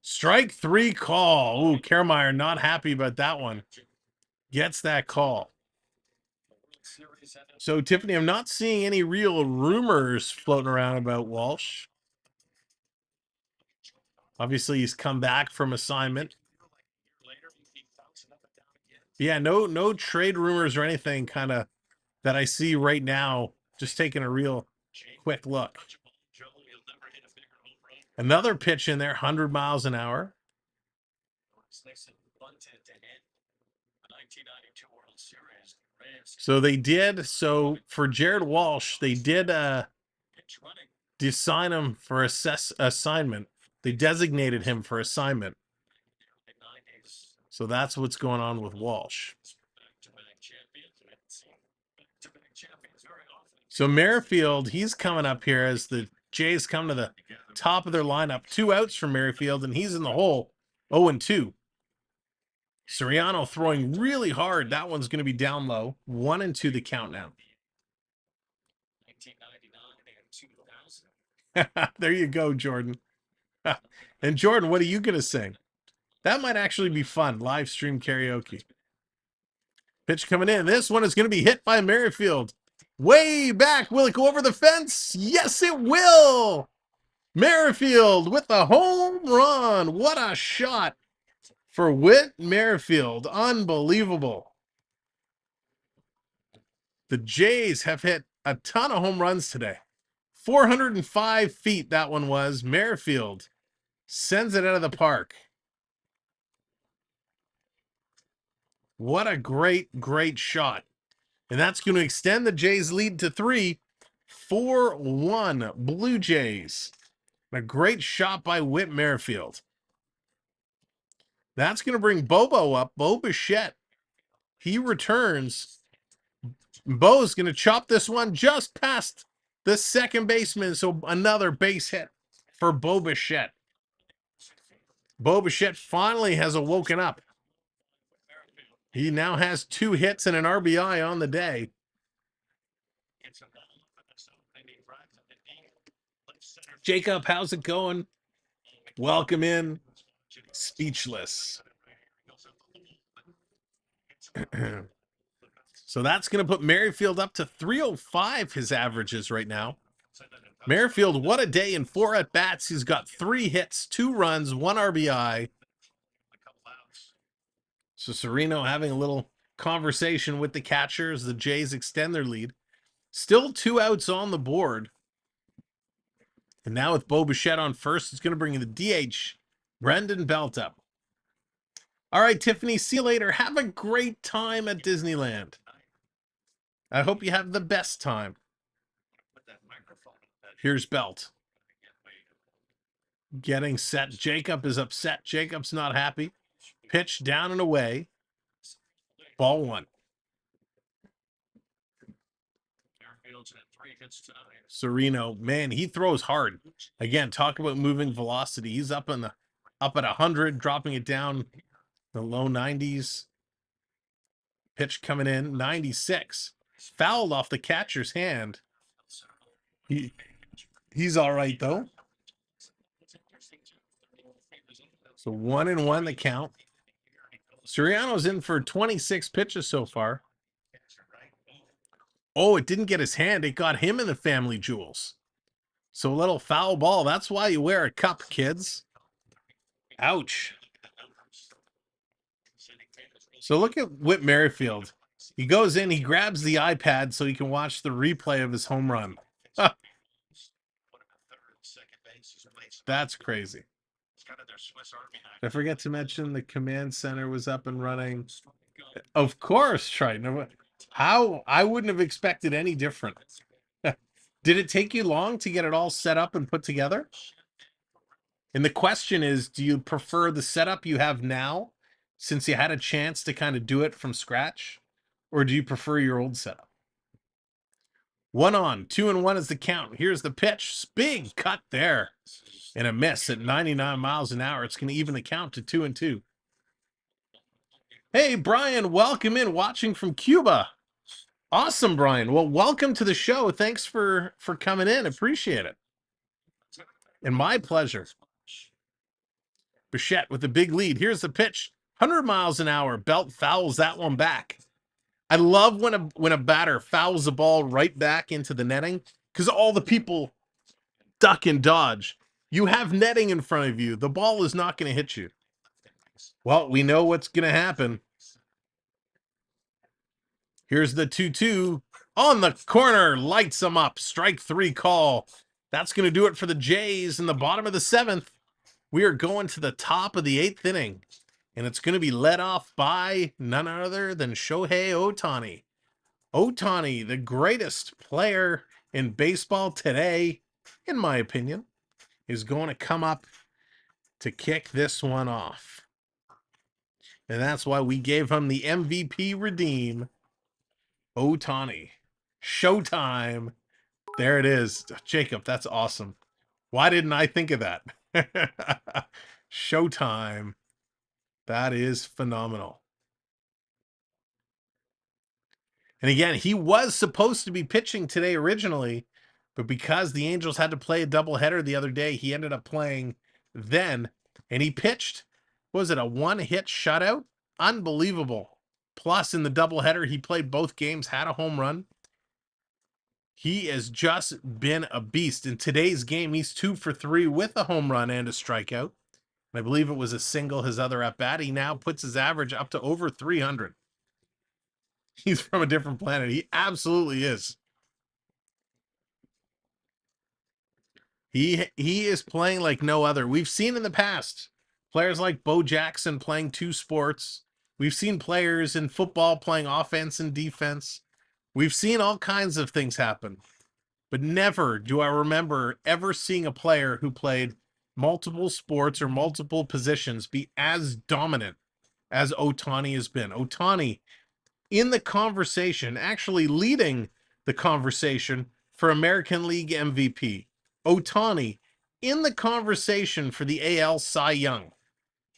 S2: Strike 3 call. Ooh, Kiermaier not happy about that one. Gets that call. So, Tiffany, I'm not seeing any real rumors floating around about Walsh. Obviously, he's come back from assignment. Yeah, no trade rumors or anything kind of that I see right now. Just taking a real quick look. Another pitch in there, 100 miles an hour. So they did. So for Jared Walsh, they did assign him for assignment. They designated him for assignment. So that's what's going on with Walsh. So Merrifield, he's coming up here as the Jays come to the top of their lineup. 2 outs from Merrifield, and he's in the hole. 0-2. Soriano throwing really hard. That one's going to be down low. 1-2 the count now. There you go, Jordan. And Jordan, what are you going to sing? That might actually be fun. Live stream karaoke. Pitch coming in. This one is going to be hit by Merrifield. Way back. Will it go over the fence? Yes, it will. Merrifield with a home run. What a shot for Whit Merrifield. Unbelievable. The Jays have hit a ton of home runs today. 405 feet that one was. Merrifield sends it out of the park. What a great, great shot. And that's going to extend the Jays' lead to 3. 4-1 Blue Jays. A great shot by Whit Merrifield. That's going to bring Bobo up. Bo Bichette. He returns. Bo's going to chop this one just past the second baseman. So another base hit for Bo Bichette. Bo Bichette finally has awoken up. He now has 2 hits and an RBI on the day. Jacob, how's it going? Welcome in. Speechless. So that's going to put Merrifield up to 305, his averages right now. Merrifield, what a day in 4 at-bats. He's got 3 hits, 2 runs, 1 RBI. So Sereno having a little conversation with the catcher as the Jays extend their lead. Still 2 outs on the board. And now with Bichette on first, it's going to bring the DH, Brendan Belt up. All right, Tiffany, see you later. Have a great time at Disneyland. I hope you have the best time. Here's Belt. Getting set. Jacob is upset. Jacob's not happy. Pitch down and away. Ball one. Sereno, man, he throws hard. Again, talk about moving velocity. He's up at 100, dropping it down the low 90s. Pitch coming in, 96. Fouled off the catcher's hand. He's all right, though. So 1-1 the count. Soriano's in for 26 pitches so far. Oh, it didn't get his hand. It got him in the family jewels. So a little foul ball. That's why you wear a cup, kids. Ouch. So look at Whit Merrifield. He goes in, he grabs the iPad so he can watch the replay of his home run. That's crazy. I forget to mention the command center was up and running. Of course, Triton. How? I wouldn't have expected any different. Did it take you long to get it all set up and put together? And the question is, do you prefer the setup you have now, since you had a chance to kind of do it from scratch? Or do you prefer your old setup? 1-on, 2-1 is the count. Here's the pitch. Big cut there. And a miss at 99 miles an hour. It's going to even the count to 2-2. Hey, Brian, welcome in, watching from Cuba. Awesome, Brian. Well, welcome to the show. Thanks for coming in. Appreciate it. And my pleasure. Bichette with a big lead. Here's the pitch. 100 miles an hour. Belt fouls that one back. I love when a batter fouls the ball right back into the netting, because all the people duck and dodge. You have netting in front of you. The ball is not going to hit you. Well, we know what's going to happen. Here's the 2-2 on the corner. Lights them up. Strike 3 call. That's going to do it for the Jays in the bottom of the 7th. We are going to the top of the 8th inning. And it's going to be led off by none other than Shohei Ohtani. Ohtani, the greatest player in baseball today, in my opinion, is going to come up to kick this one off. And that's why we gave him the MVP redeem. Ohtani. Showtime. There it is. Jacob, that's awesome. Why didn't I think of that? Showtime. That is phenomenal. And again, he was supposed to be pitching today originally, but because the Angels had to play a doubleheader the other day, he ended up playing then, and he pitched. Was it a 1-hit shutout? Unbelievable. Plus, in the doubleheader, he played both games, had a home run. He has just been a beast. In today's game, he's 2 for 3 with a home run and a strikeout. I believe it was a single his other at-bat. He now puts his average up to over 300. He's from a different planet. He absolutely is. He is playing like no other. We've seen in the past players like Bo Jackson playing 2 sports. We've seen players in football playing offense and defense. We've seen all kinds of things happen. But never do I remember ever seeing a player who played multiple sports or multiple positions be as dominant as Ohtani has been. Ohtani in the conversation, actually leading the conversation for American League MVP. Ohtani in the conversation for the AL Cy Young.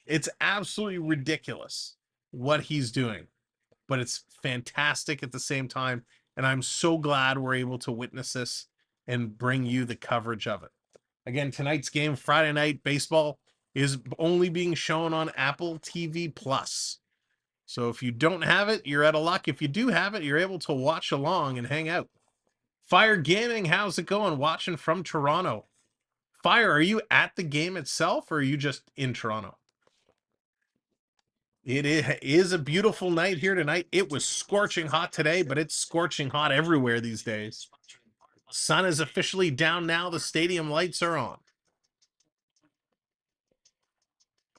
S2: It's absolutely ridiculous what he's doing, but it's fantastic at the same time. And I'm so glad we're able to witness this and bring you the coverage of it. Again, tonight's game, Friday Night Baseball, is only being shown on Apple TV Plus. So if you don't have it, you're out of luck. If you do have it, you're able to watch along and hang out. Fire Gaming, how's it going? Watching from Toronto. Fire, are you at the game itself, or are you just in Toronto? It is a beautiful night here tonight. It was scorching hot today, but it's scorching hot everywhere these days. Sun is officially down now. The stadium lights are on.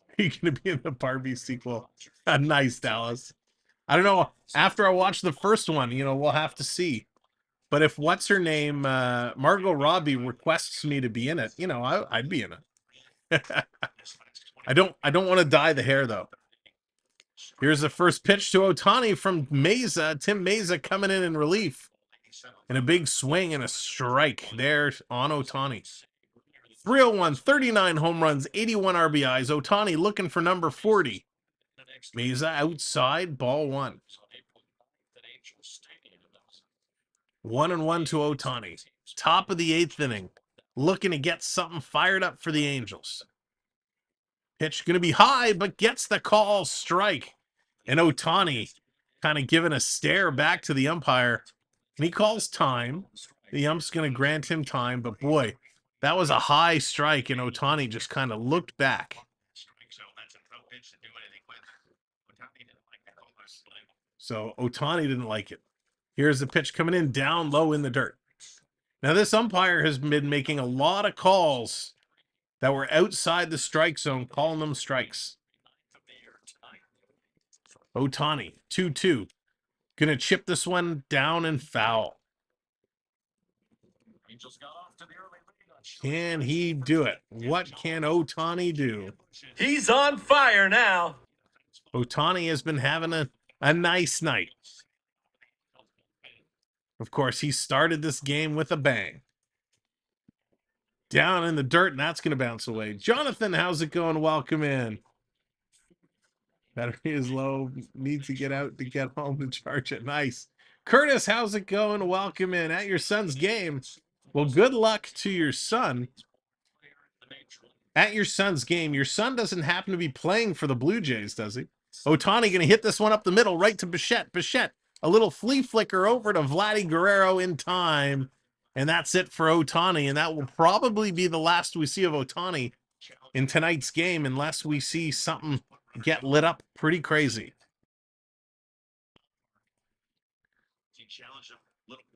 S2: Are you going to be in the Barbie sequel? Nice, Dallas. I don't know. After I watch the first one, you know, we'll have to see. But if what's her name, Margot Robbie requests me to be in it, you know, I'd be in it. I don't want to dye the hair though. Here's the first pitch to Ohtani from Meza. Tim Meza coming in relief. And a big swing and a strike there on Ohtani. 301, 39 home runs, 81 RBIs. Ohtani looking for number 40. Meza outside, ball one. 1-1 to Ohtani. Top of the 8th inning. Looking to get something fired up for the Angels. Pitch going to be high, but gets the call, strike. And Ohtani kind of giving a stare back to the umpire. And he calls time. The ump's going to grant him time, but boy, that was a high strike, and Ohtani just kind of looked back. So Ohtani didn't like it. Here's the pitch coming in down low in the dirt. Now this umpire has been making a lot of calls that were outside the strike zone, calling them strikes. Ohtani, 2-2. Gonna chip this one down and foul. Can he do it? What can Ohtani do?
S4: He's on fire now.
S2: Ohtani has been having a nice night. Of course, he started this game with a bang. Down in the dirt, and that's going to bounce away. Jonathan, how's it going? Welcome in. Battery is low. Needs to get out to get home to charge it. Nice. Curtis, how's it going? Welcome in. At your son's game. Well, good luck to your son. At your son's game. Your son doesn't happen to be playing for the Blue Jays, does he? Ohtani going to hit this one up the middle, right to Bichette. Bichette, a little flea flicker over to Vladimir Guerrero in time. And that's it for Ohtani. And that will probably be the last we see of Ohtani in tonight's game, unless we see something get lit up pretty crazy.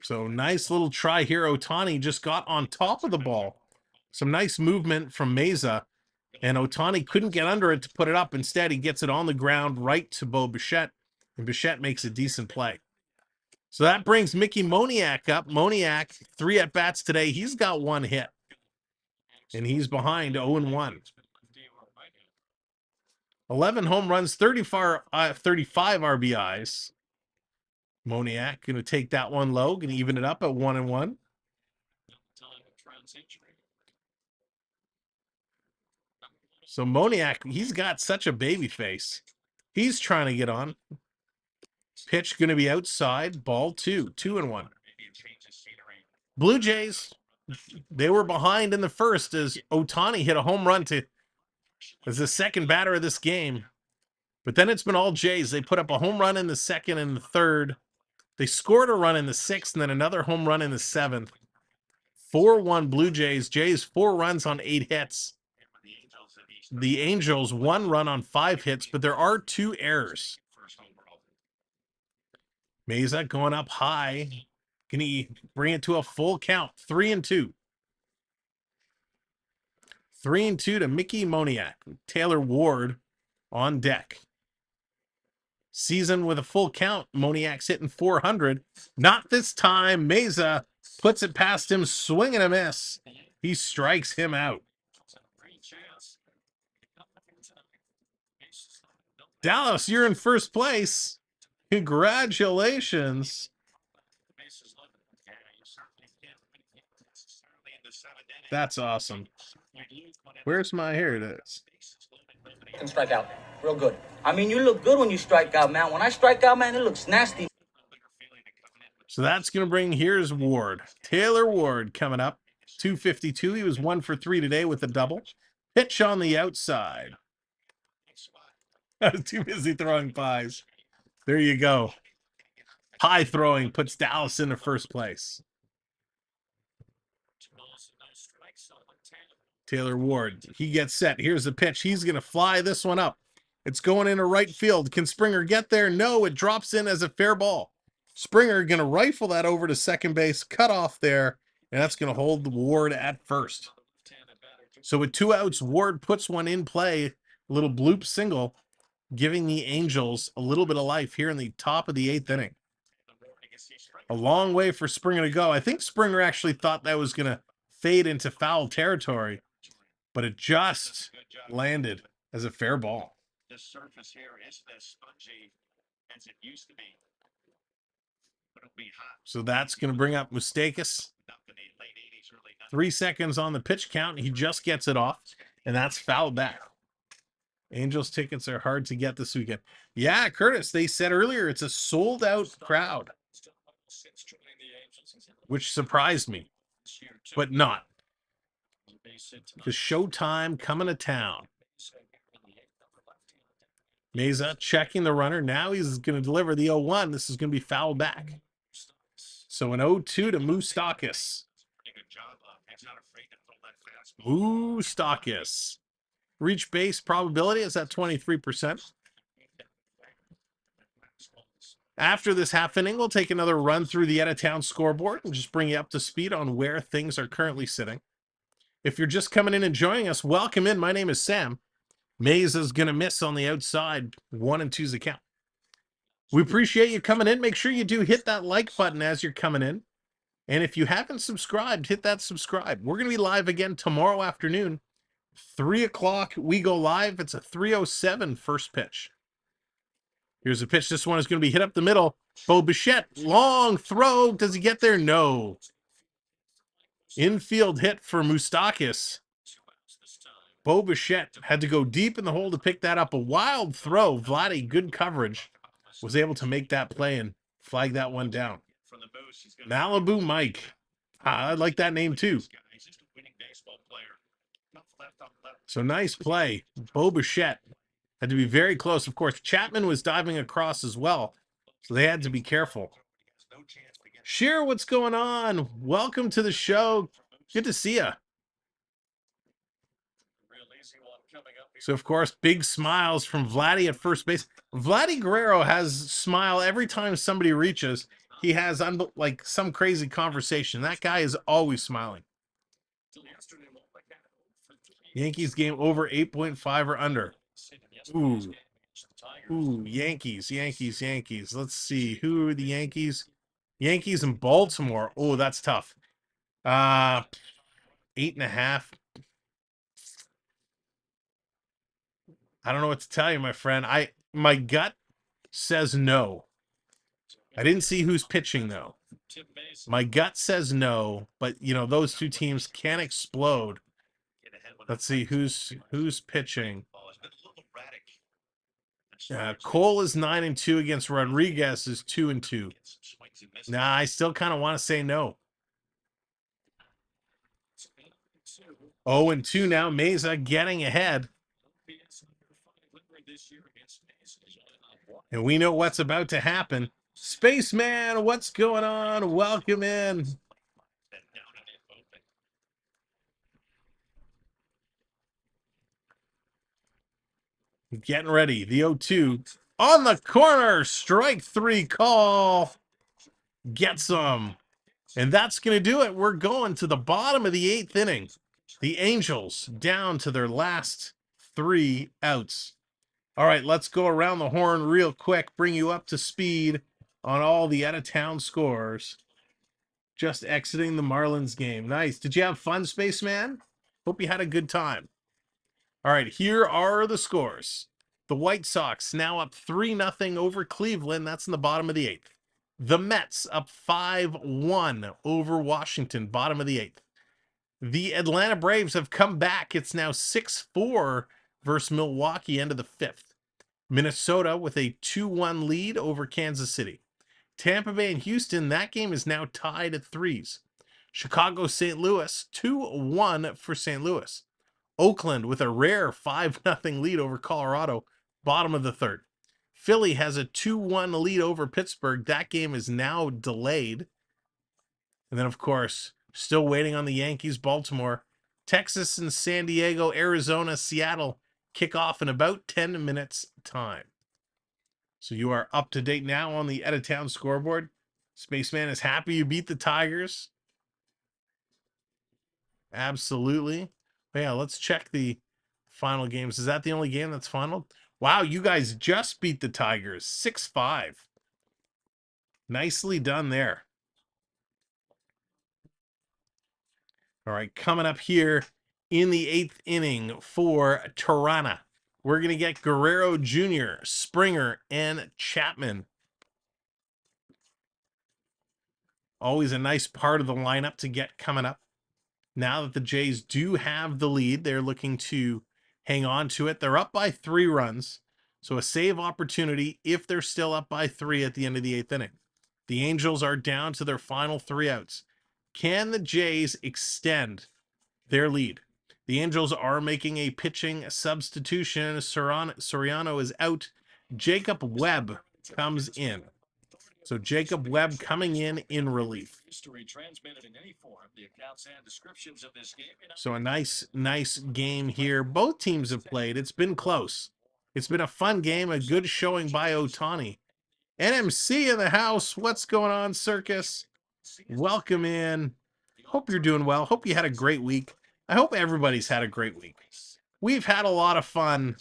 S2: So nice little try here. Ohtani just got on top of the ball. Some nice movement from Meza. And Ohtani couldn't get under it to put it up. Instead, he gets it on the ground right to Bichette. And Bichette makes a decent play. So that brings Mickey Moniak up. Moniak, 3 at-bats today. He's got 1 hit. And he's behind 0-1. 11 home runs, 35 RBIs. Moniak going to take that one low. Going to even it up at 1-1. So Moniak, he's got such a baby face. He's trying to get on. Pitch going to be outside. Ball 2. 2-1. Blue Jays, they were behind in the first as Ohtani hit a home run as the second batter of this game. But then it's been all Jays. They put up a home run in the second and the third. They scored a run in the 6th and then another home run in the 7th. 4-1 Blue Jays. Jays 4 runs on 8 hits. The Angels 1 run on 5 hits, but there are 2 errors. Meza going up high. Can he bring it to a full count? 3-2. 3-2 to Mickey Moniak. Taylor Ward on deck. Season with a full count. Moniak's hitting 400. Not this time. Meza puts it past him, swing and a miss. He strikes him out. Dallas, you're in first place. Congratulations. That's awesome. Where's my, here it is.
S8: Can strike out real good. I mean, you look good when you strike out, man. When I strike out, man, it looks nasty.
S2: So that's going to bring, here's Ward. Taylor Ward coming up. 252. He was 1 for 3 today with a double. Pitch on the outside. I was too busy throwing pies. There you go. Pie throwing puts Dallas into first place. Taylor Ward, he gets set. Here's the pitch. He's going to fly this one up. It's going into right field. Can Springer get there? No, it drops in as a fair ball. Springer going to rifle that over to second base, cut off there, And that's going to hold the Ward at first. So with 2 outs, Ward puts one in play, a little bloop single, giving the Angels a little bit of life here in the top of the 8th inning. A long way for Springer to go. I think Springer actually thought that was going to fade into foul territory, but it just landed as a fair ball.
S9: The surface here isn't as spongy as it used to be. But it'll be hot.
S2: So that's going to bring up Moustakas. 3 seconds on the pitch count. He just gets it off, and that's fouled back. Angels tickets are hard to get this weekend. Yeah, Curtis, they said earlier it's a sold-out crowd, which surprised me, but not. Because Showtime coming to town. Meza checking the runner. Now he's going to deliver the 0-1. This is going to be fouled back. So an 0-2 to Moustakas. Moustakas. Reach base probability is at 23%. After this half inning, we'll take another run through the out-of-town scoreboard and just bring you up to speed on where things are currently sitting. If you're just coming in and joining us, welcome in. My name is Sam. Mays is going to miss on the outside. 1-2's the count. We appreciate you coming in. Make sure you do hit that like button as you're coming in. And if you haven't subscribed, hit that subscribe. We're going to be live again tomorrow afternoon. 3 o'clock, we go live. It's a 3:07 first pitch. Here's a pitch. This one is going to be hit up the middle. Bichette, long throw. Does he get there? No. Infield hit for Moustakas. Bichette had to go deep in the hole to pick that up. A wild throw. Vladdy, good coverage, was able to make that play and flag that one down. Malibu Mike. I like that name too. So nice play. Bichette had to be very close. Of course, Chapman was diving across as well, so they had to be careful. Sheer, what's going on? Welcome to the show. Good to see you. So, of course, big smiles from Vladdy at first base. Vladimir Guerrero has smile every time somebody reaches. He has like some crazy conversation. That guy is always smiling. Yankees game over 8.5 or under. Ooh. Ooh, Yankees. Let's see. Who are the Yankees? Yankees in Baltimore. Oh, that's tough. 8.5. I don't know what to tell you, my friend. My gut says no. I didn't see who's pitching though. My gut says no, but you know those two teams can explode. Let's see who's pitching. Cole is 9-2 against Rodriguez is 2-2. Nah, I still kind of want to say no. 0-2 now. Meza getting ahead. And we know what's about to happen. Spaceman, what's going on? Welcome in. Getting ready. The 0-2 on the corner. Strike 3 call. Get some. And that's going to do it. We're going to the bottom of the 8th inning. The Angels down to their last 3 outs. All right, let's go around the horn real quick, bring you up to speed on all the out-of-town scores. Just exiting the Marlins game. Nice. Did you have fun, Spaceman? Hope you had a good time. All right, here are the scores. The White Sox now up 3-0 over Cleveland. That's in the bottom of the 8th. The Mets up 5-1 over Washington, bottom of the 8th. The Atlanta Braves have come back. It's now 6-4 versus Milwaukee, end of the 5th. Minnesota with a 2-1 lead over Kansas City. Tampa Bay and Houston, that game is now tied at 3s. Chicago, St. Louis, 2-1 for St. Louis. Oakland with a rare 5-0 lead over Colorado, bottom of the 3rd. Philly has a 2-1 lead over Pittsburgh. That game is now delayed. And then, of course, still waiting on the Yankees, Baltimore. Texas and San Diego, Arizona, Seattle kick off in about 10 minutes time. So you are up to date now on the out-of-town scoreboard. Spaceman is happy you beat the Tigers. Absolutely. But yeah, let's check the final games. Is that the only game that's final? Wow, you guys just beat the Tigers 6-5. Nicely done there. All right, coming up here in the 8th inning for Tirana, we're going to get Guerrero Jr., Springer, and Chapman. Always a nice part of the lineup to get coming up. Now that the Jays do have the lead, they're looking to hang on to it. They're up by 3 runs, so a save opportunity if they're still up by 3 at the end of the 8th inning. The Angels are down to their final 3 outs. Can the Jays extend their lead? The Angels are making a pitching substitution. Soriano is out. Jacob Webb comes in. So Jacob Webb coming in relief. So a nice game here. Both teams have played. It's been close. It's been a fun game, a good showing by Ohtani. NMC in the house. What's going on, Circus? Welcome in. Hope you're doing well. Hope you had a great week. I hope everybody's had a great week. We've had a lot of fun.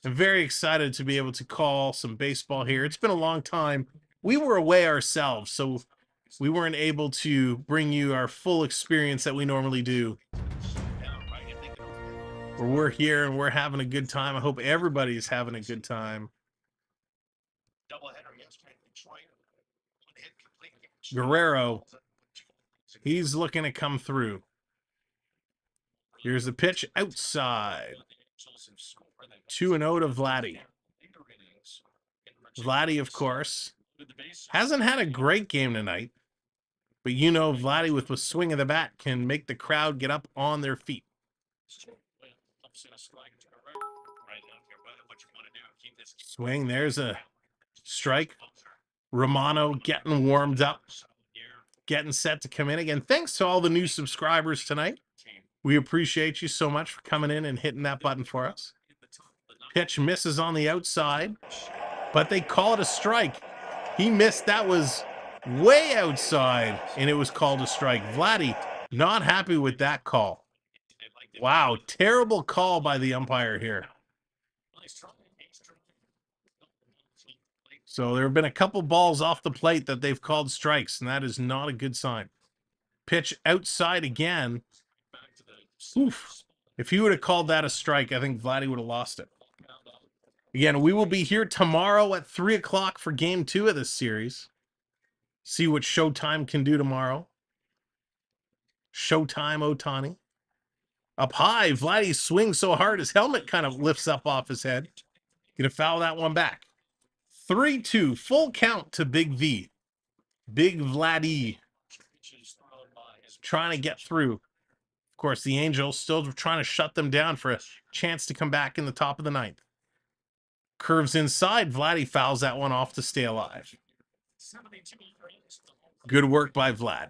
S2: I'm very excited to be able to call some baseball here. It's been a long time. We were away ourselves, so we weren't able to bring you our full experience that we normally do. But we're here and we're having a good time. I hope everybody's having a good time. Guerrero, he's looking to come through. Here's the pitch outside. 2-0 to Vladdy. Vladdy, of course, hasn't had a great game tonight, but you know Vladdy with the swing of the bat can make the crowd get up on their feet. Swing, there's a strike. Romano getting warmed up, getting set to come in again. Thanks to all the new subscribers tonight. We appreciate you so much for coming in and hitting that button for us. Pitch misses on the outside, but they call it a strike. He missed. That was way outside, and it was called a strike. Vladdy not happy with that call. Wow, terrible call by the umpire here. So there have been a couple balls off the plate that they've called strikes, and that is not a good sign. Pitch outside again. Oof. If he would have called that a strike, I think Vladdy would have lost it. Again, we will be here tomorrow at 3 o'clock for Game 2 of this series. See what Showtime can do tomorrow. Showtime Ohtani. Up high, Vladdy swings so hard his helmet kind of lifts up off his head. Gonna foul that one back. 3-2, full count to Big V. Big Vladdy. Trying to get through. Of course, the Angels still trying to shut them down for a chance to come back in the top of the 9th. Curves inside. Vladdy fouls that one off to stay alive. Good work by Vlad.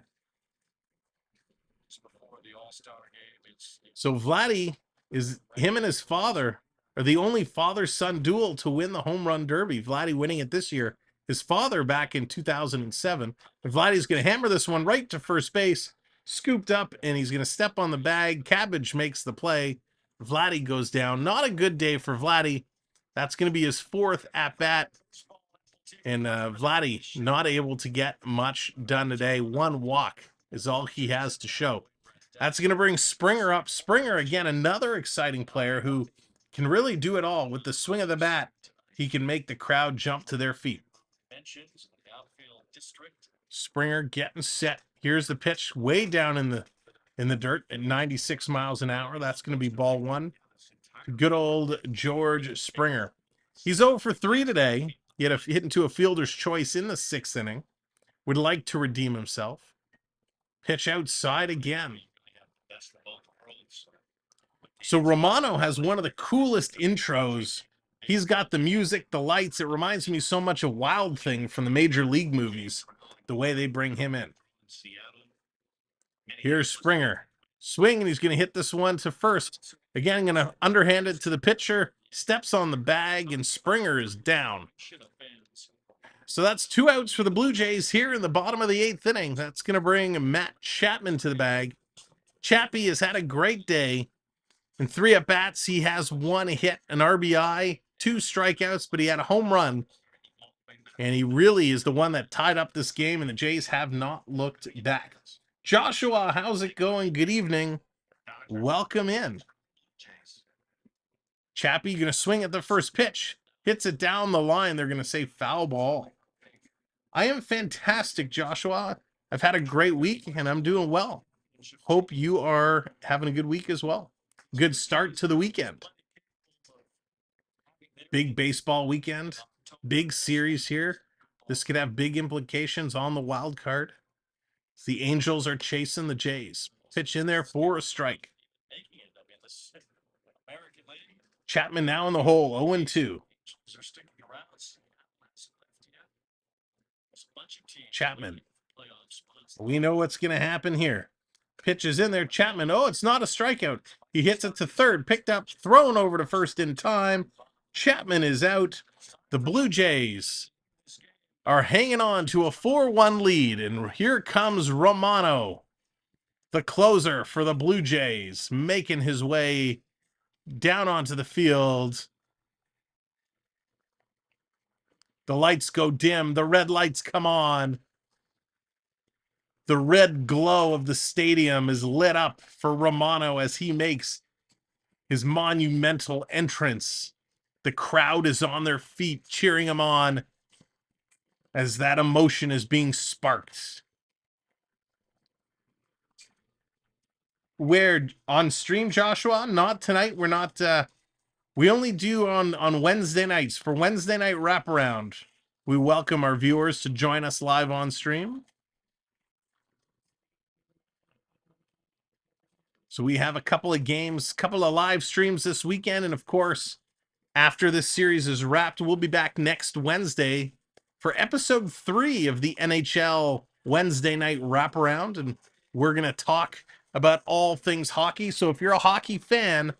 S2: So Vladdy is, him and his father are the only father-son duel to win the home run derby. Vladdy winning it this year. His father back in 2007. And Vladdy's going to hammer this one right to first base. Scooped up, and he's going to step on the bag. Cabbage makes the play. Vladdy goes down. Not a good day for Vladdy. That's going to be his 4th at-bat. And Vladdy not able to get much done today. 1 walk is all he has to show. That's going to bring Springer up. Springer, again, another exciting player who can really do it all. With the swing of the bat, he can make the crowd jump to their feet. Springer getting set. Here's the pitch way down in the dirt at 96 miles an hour. That's going to be ball 1. Good old George Springer. He's 0 for 3 today. He had a hit into a fielder's choice in the 6th inning. Would like to redeem himself. Pitch outside again. So Romano has one of the coolest intros. He's got the music, the lights. It reminds me so much of Wild Thing from the Major League movies, the way they bring him in. Here's Springer. Swing, and he's going to hit this one to first. Again, going to underhand it to the pitcher. Steps on the bag, and Springer is down. So that's 2 outs for the Blue Jays here in the bottom of the 8th inning. That's going to bring Matt Chapman to the bag. Chappie has had a great day. In 3 at-bats, he has 1 hit, an RBI, 2 strikeouts, but he had a home run. And he really is the one that tied up this game, and the Jays have not looked back. Joshua, how's it going? Good evening. Welcome in. Chappie going to swing at the first pitch. Hits it down the line. They're going to say foul ball. I am fantastic, Joshua. I've had a great week, and I'm doing well. Hope you are having a good week as well. Good start to the weekend. Big baseball weekend. Big series here. This could have big implications on the wild card. The Angels are chasing the Jays. Pitch in there for a strike. Chapman now in the hole, 0-2. Chapman. We know what's going to happen here. Pitch is in there. Chapman. Oh, it's not a strikeout. He hits it to third. Picked up, thrown over to first in time. Chapman is out. The Blue Jays are hanging on to a 4-1 lead. And here comes Romano, the closer for the Blue Jays, making his way down onto the field. The lights go dim. The red lights come on. The red glow of the stadium is lit up for Romano as he makes his monumental entrance. The crowd is on their feet cheering him on as that emotion is being sparked. Where on stream, Joshua? Not tonight. We're not... we only do on Wednesday nights. For Wednesday night wraparound, we welcome our viewers to join us live on stream. So we have a couple of games, couple of live streams this weekend. And of course, after this series is wrapped, we'll be back next Wednesday for episode 3 of the NHL Wednesday night wraparound. And we're going to talk about all things hockey. So if you're a hockey fan,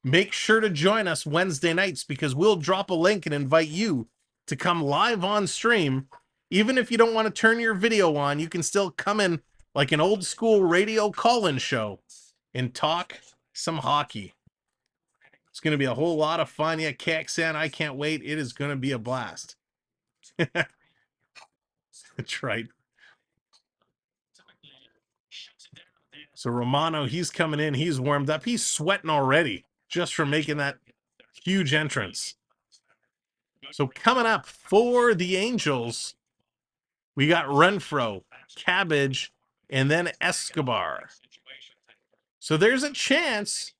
S2: make sure to join us Wednesday nights, because we'll drop a link and invite you to come live on stream. Even if you don't want to turn your video on, you can still come in like an old school radio call-in show and talk some hockey. It's going to be a whole lot of fun. Yeah, Kaxan, I can't wait. It is going to be a blast. That's right. So Romano, he's coming in. He's warmed up. He's sweating already just from making that huge entrance. So coming up for the Angels, we got Renfroe, Cabbage, and then Escobar. So there's a chance,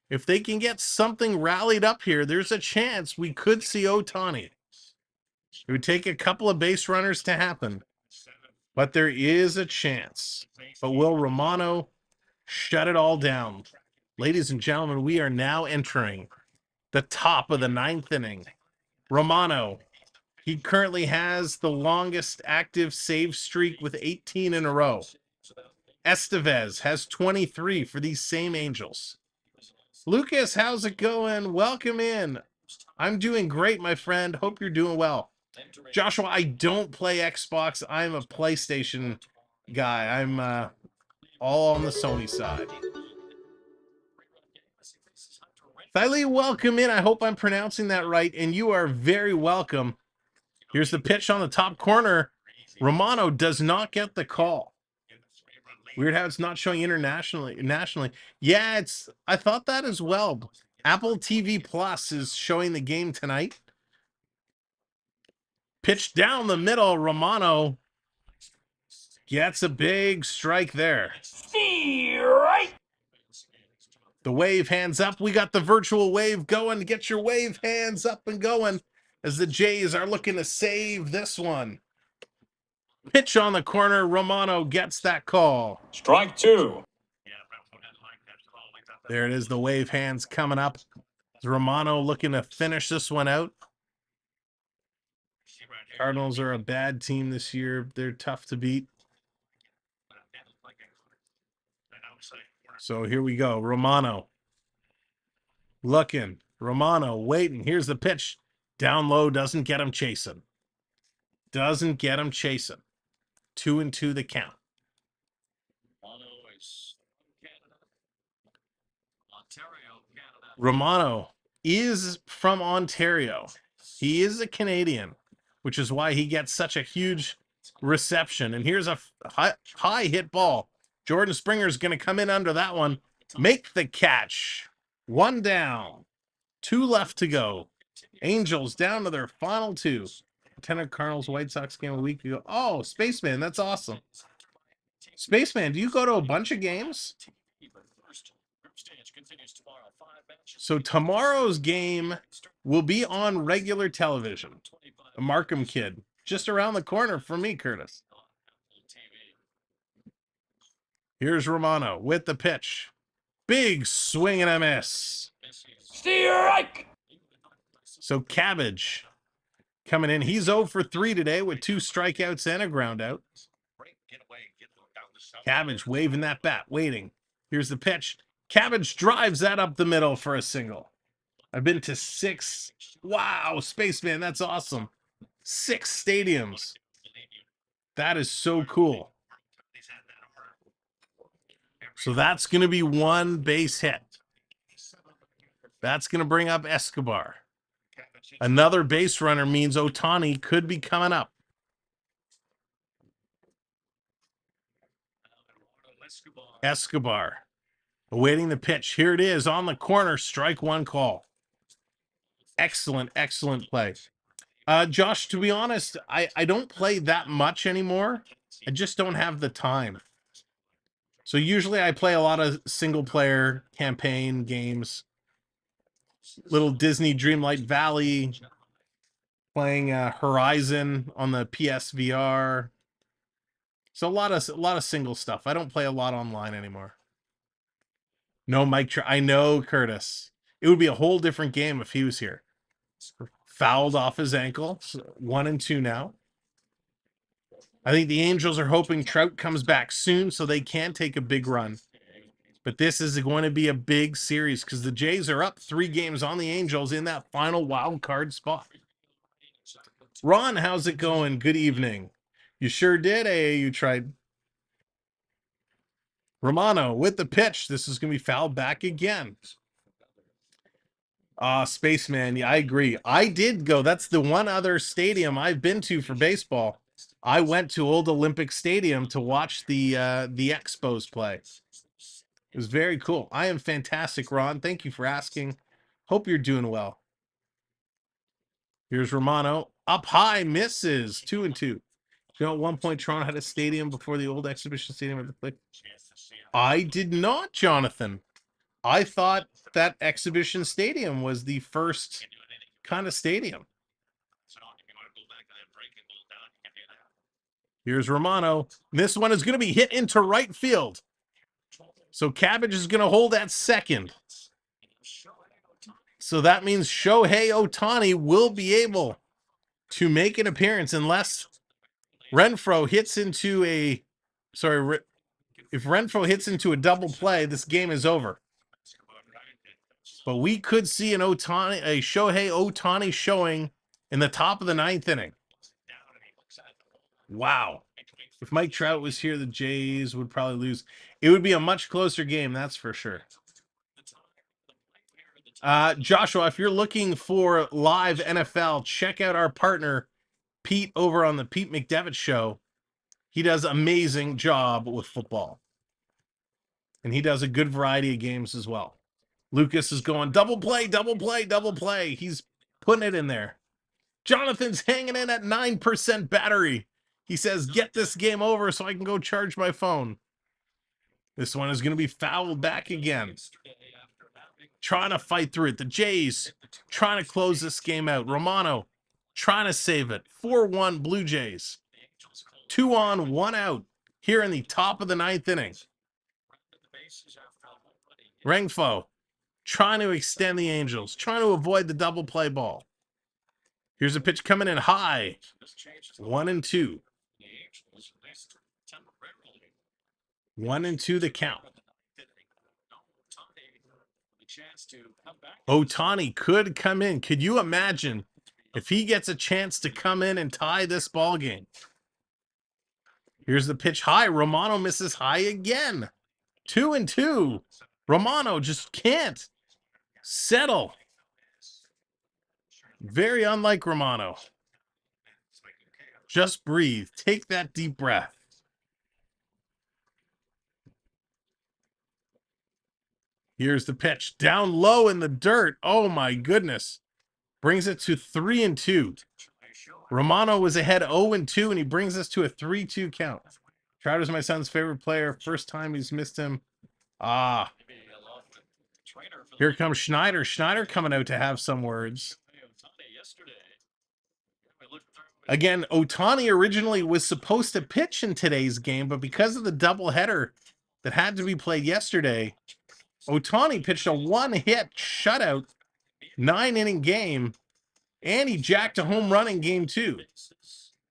S2: if they can get something rallied up here, there's a chance we could see Otani. It would take a couple of base runners to happen, but there is a chance. But will Romano shut it all down? Ladies and gentlemen, we are now entering the top of the 9th inning. Romano, he currently has the longest active save streak with 18 in a row. Estevez has 23 for these same Angels. Lucas, how's it going? Welcome in. I'm doing great, my friend. Hope you're doing well. Joshua, I don't play Xbox. I'm a PlayStation guy. I'm all on the Sony side. Thiley, welcome in. I hope I'm pronouncing that right, and you are very welcome. Here's the pitch on the top corner. Romano does not get the call. Weird how it's not showing internationally. Yeah, I thought that as well. Apple TV Plus is showing the game tonight. Pitch down the middle. Romano gets a big strike there.
S7: Right.
S2: The wave hands up. We got the virtual wave going. Get your wave hands up and going as the Jays are looking to save this one. Pitch on the corner. Romano gets that call.
S4: Strike 2.
S2: There it is. The wave hands coming up. Romano looking to finish this one out. Cardinals are a bad team this year. They're tough to beat. So here we go. Romano looking. Romano waiting. Here's the pitch. Down low. Doesn't get him chasing. 2-2 the count. Romano is from Ontario. He is a Canadian, which is why he gets such a huge reception. And here's a high hit ball. Jordan Springer's going to come in under that one. Make the catch. 1 down. 2 left to go. Angels down to their final 2. Lieutenant Cardinals White Sox game a week ago. Oh, Spaceman, that's awesome. Spaceman, do you go to a bunch of games? So tomorrow's game will be on regular television. A Markham kid, just around the corner from me, Curtis. Here's Romano with the pitch. Big swing and a miss.
S7: Strike!
S2: So Cabbage coming in. He's 0 for 3 today with 2 strikeouts and a ground out. Cabbage waving that bat, waiting. Here's the pitch. Cabbage drives that up the middle for a single. I've been to 6. Wow, Spaceman, that's awesome. 6 stadiums. That is so cool. So that's going to be 1 base hit. That's going to bring up Escobar. Another base runner means Ohtani could be coming up. Escobar awaiting the pitch. Here it is on the corner. Strike 1 call. Excellent, excellent play. Josh, to be honest, I don't play that much anymore. I just don't have the time. So usually I play a lot of single player campaign games. Little Disney Dreamlight Valley. Playing Horizon on the PSVR. So a lot of single stuff. I don't play a lot online anymore. No Mike. I know, Curtis. It would be a whole different game if he was here. Fouled off his ankle. So 1 and 2 now. I think the Angels are hoping Trout comes back soon so they can take a big run. But this is going to be a big series because the Jays are up 3 games on the Angels in that final wild card spot. Ron, how's it going? Good evening. You sure did, you tried. Romano with the pitch. This is going to be fouled back again. Spaceman, yeah, I agree. I did go. That's the one other stadium I've been to for baseball. I went to Old Olympic Stadium to watch the Expos play. It was very cool. I am fantastic, Ron. Thank you for asking. Hope you're doing well. Here's Romano. Up high, misses. 2 and 2. You know, at one point, Toronto had a stadium before the old exhibition stadium at the play. I did not, Jonathan. I thought that exhibition stadium was the first kind of stadium. Here's Romano. This one is going to be hit into right field. So Cabbage is going to hold at second. So that means Shohei Ohtani will be able to make an appearance unless Renfroe hits into a... Sorry, if Renfroe hits into a double play, this game is over. But we could see a Shohei Ohtani showing in the top of the 9th inning. Wow. If Mike Trout was here, the Jays would probably lose. It would be a much closer game, that's for sure. Joshua, if you're looking for live NFL, check out our partner, Pete, over on the Pete McDevitt Show. He does an amazing job with football. And he does a good variety of games as well. Lucas is going double play, double play, double play. He's putting it in there. Jonathan's hanging in at 9% battery. He says, get this game over so I can go charge my phone. This one is going to be fouled back again. Trying to fight through it. The Jays trying to close this game out. Romano trying to save it. 4-1 Blue Jays. 2 on, 1 out here in the top of the 9th inning. Renfroe trying to extend the Angels. Trying to avoid the double play ball. Here's a pitch coming in high. 1 and 2. 1 and 2 the count. Ohtani could come in. Could you imagine if he gets a chance to come in and tie this ball game? Here's the pitch high. Romano misses high again. 2 and 2. Romano just can't Settle. Very unlike Romano. Just breathe. Take that deep breath. Here's the pitch. Down low in the dirt. Oh my goodness. Brings it to 3-2. Romano was ahead 0-2, and he brings us to a 3-2 count. Trout's my son's favorite player. First time he's missed him. Ah. Here comes Schneider. Schneider coming out to have some words. Again, Otani originally was supposed to pitch in today's game, but because of the doubleheader that had to be played yesterday, Otani pitched a one-hit shutout, 9-inning game, and he jacked a home run in game 2.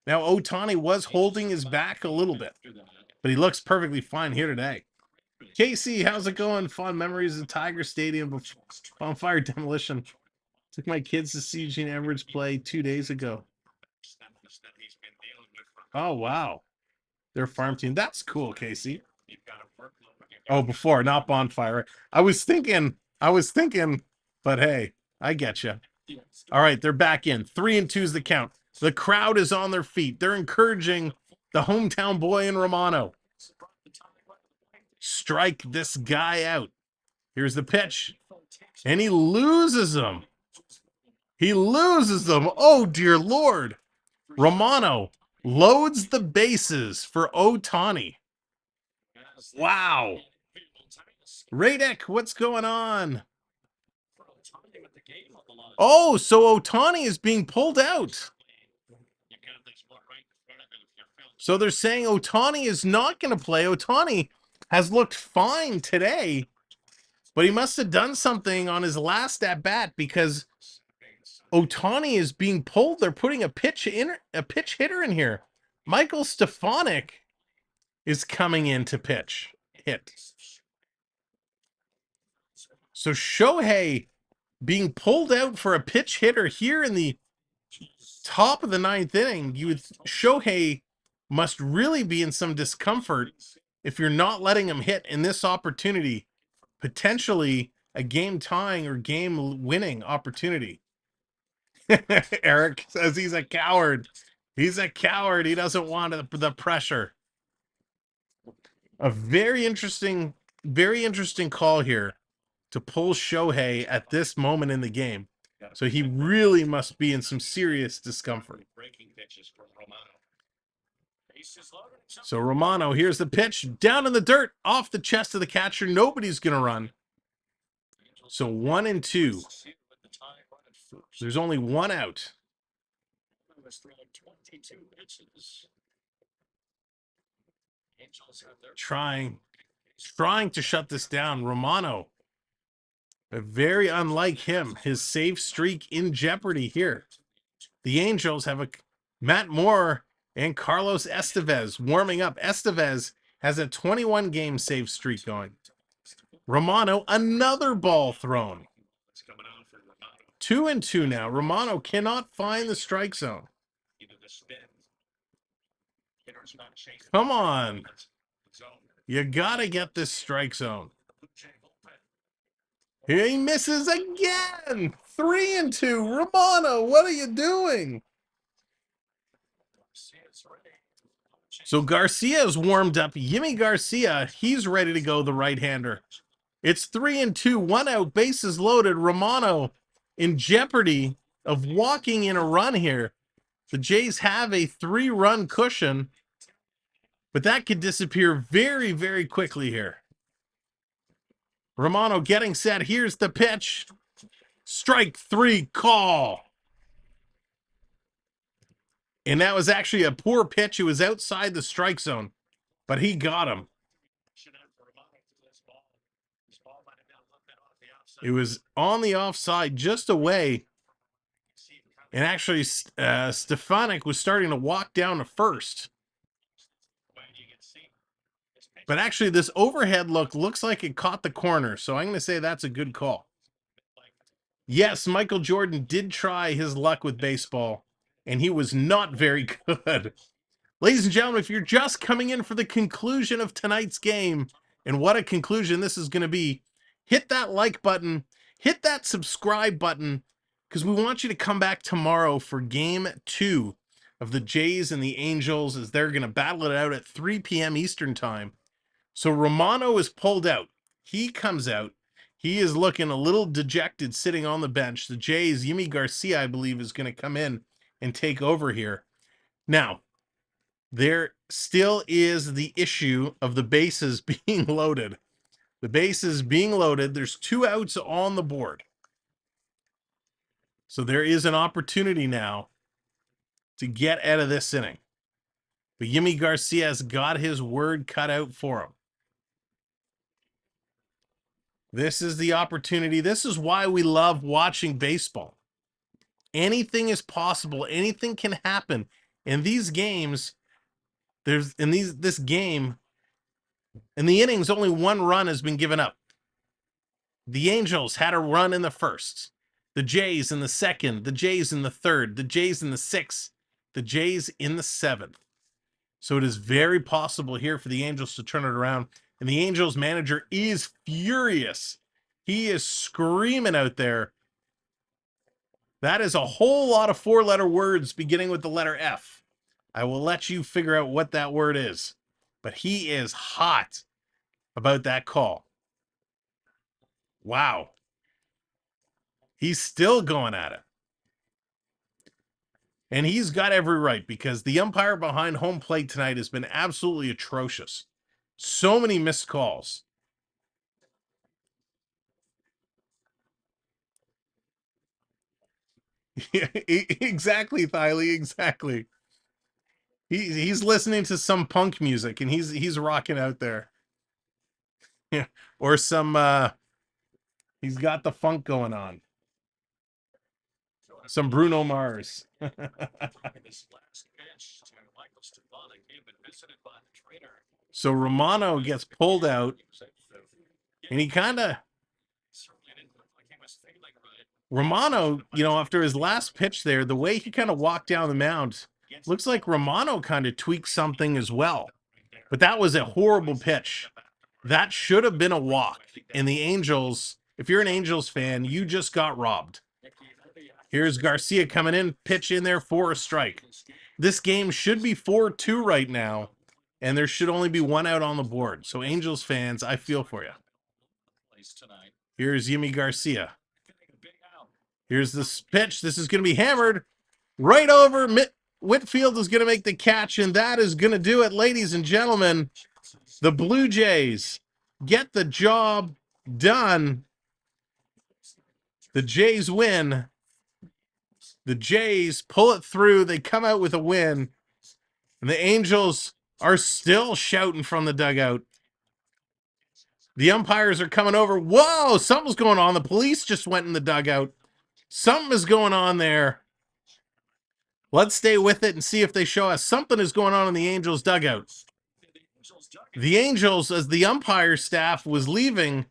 S2: Now, Otani was holding his back a little bit, but he looks perfectly fine here today. Casey, how's it going? Fond memories of Tiger Stadium on fire demolition. Took my kids to see Gene Edwards play 2 days ago. Oh, wow. Their farm team. That's cool, Casey. Oh, before, not bonfire. I was thinking, but hey, I get you. All right, they're back in. 3-2 is the count. The crowd is on their feet. They're encouraging the hometown boy in Romano. Strike this guy out. Here's the pitch. And he loses them. He loses them. Oh, dear Lord. Romano loads the bases for Otani. Wow. Radek, what's going on? Oh, so Otani is being pulled out. So they're saying Otani is not going to play. Otani has looked fine today, but he must have done something on his last at-bat because Otani is being pulled. They're putting a pitch hitter in here. Michael Stefanik is coming in to hit. So Shohei being pulled out for a pitch hitter here in the top of the 9th inning. Shohei must really be in some discomfort if you're not letting him hit in this opportunity, potentially a game tying or game winning opportunity. Eric says he's a coward. He's a coward. He doesn't want the pressure. A very interesting call here to pull Shohei at this moment in the game. So he really must be in some serious discomfort. So Romano, here's the pitch. Down in the dirt, off the chest of the catcher. Nobody's going to run. So 1-2. There's only one out. Trying to shut this down. Romano, very unlike him, his save streak in jeopardy here. The Angels have Matt Moore and Carlos Estevez warming up. Estevez has a 21-game save streak going. Romano, another ball thrown. 2-2 now. Romano cannot find the strike zone. Come on. You got to get this strike zone. He misses again. 3-2. Romano, what are you doing? So Garcia is warmed up. Yimi Garcia, he's ready to go, the right-hander. It's 3-2, 1 out, bases loaded. Romano in jeopardy of walking in a run here. The Jays have a 3-run cushion, but that could disappear very, very quickly here. Romano getting set. Here's the pitch. Strike 3 call. And that was actually a poor pitch. It was outside the strike zone, but he got him. It was on the offside, just away. And actually, Stefanik was starting to walk down to first. But actually, this overhead look looks like it caught the corner. So I'm going to say that's a good call. Yes, Michael Jordan did try his luck with baseball, and he was not very good. Ladies and gentlemen, if you're just coming in for the conclusion of tonight's game, and what a conclusion this is going to be, hit that like button, hit that subscribe button because we want you to come back tomorrow for game 2 of the Jays and the Angels as they're going to battle it out at 3 p.m. Eastern time. So Romano is pulled out. He comes out. He is looking a little dejected sitting on the bench. The Jays, Yimi Garcia, I believe, is going to come in and take over here. Now, there still is the issue of the bases being loaded. The bases being loaded. There's 2 outs on the board. So there is an opportunity now to get out of this inning. But Yimi Garcia's got his word cut out for him. This is the opportunity. This is why we love watching baseball. Anything is possible. Anything can happen. In these games, this game, in the innings, only 1 run has been given up. The Angels had a run in the first. The Jays in the second. The Jays in the third. The Jays in the sixth. The Jays in the 7th. So it is very possible here for the Angels to turn it around. And the Angels manager is furious. He is screaming out there. That is a whole lot of 4-letter words beginning with the letter F. I will let you figure out what that word is. But he is hot about that call. Wow. He's still going at it. And he's got every right because the umpire behind home plate tonight has been absolutely atrocious. So many missed calls. Yeah, exactly, Thiley, exactly. He's listening to some punk music and he's rocking out there. Yeah, or some he's got the funk going on. Some Bruno Mars. So Romano gets pulled out, and he kind of Romano, after his last pitch there, the way he kind of walked down the mound, looks like Romano kind of tweaked something as well. But that was a horrible pitch. That should have been a walk. And the Angels, if you're an Angels fan, you just got robbed. Here's Garcia coming in, pitch in there for a strike. This game should be 4-2 right now, and there should only be 1 out on the board. So Angels fans, I feel for you. Here's Yimi Garcia. Here's this pitch. This is going to be hammered right over. Whitfield is going to make the catch, and that is going to do it, ladies and gentlemen. The Blue Jays get the job done. The Jays win. The Jays pull it through. They come out with a win. And the Angels are still shouting from the dugout. The umpires are coming over. Whoa, something's going on. The police just went in the dugout. Something is going on there. Let's stay with it and see if they show us. Something is going on in the Angels dugout. The Angels, as the umpire staff was leaving,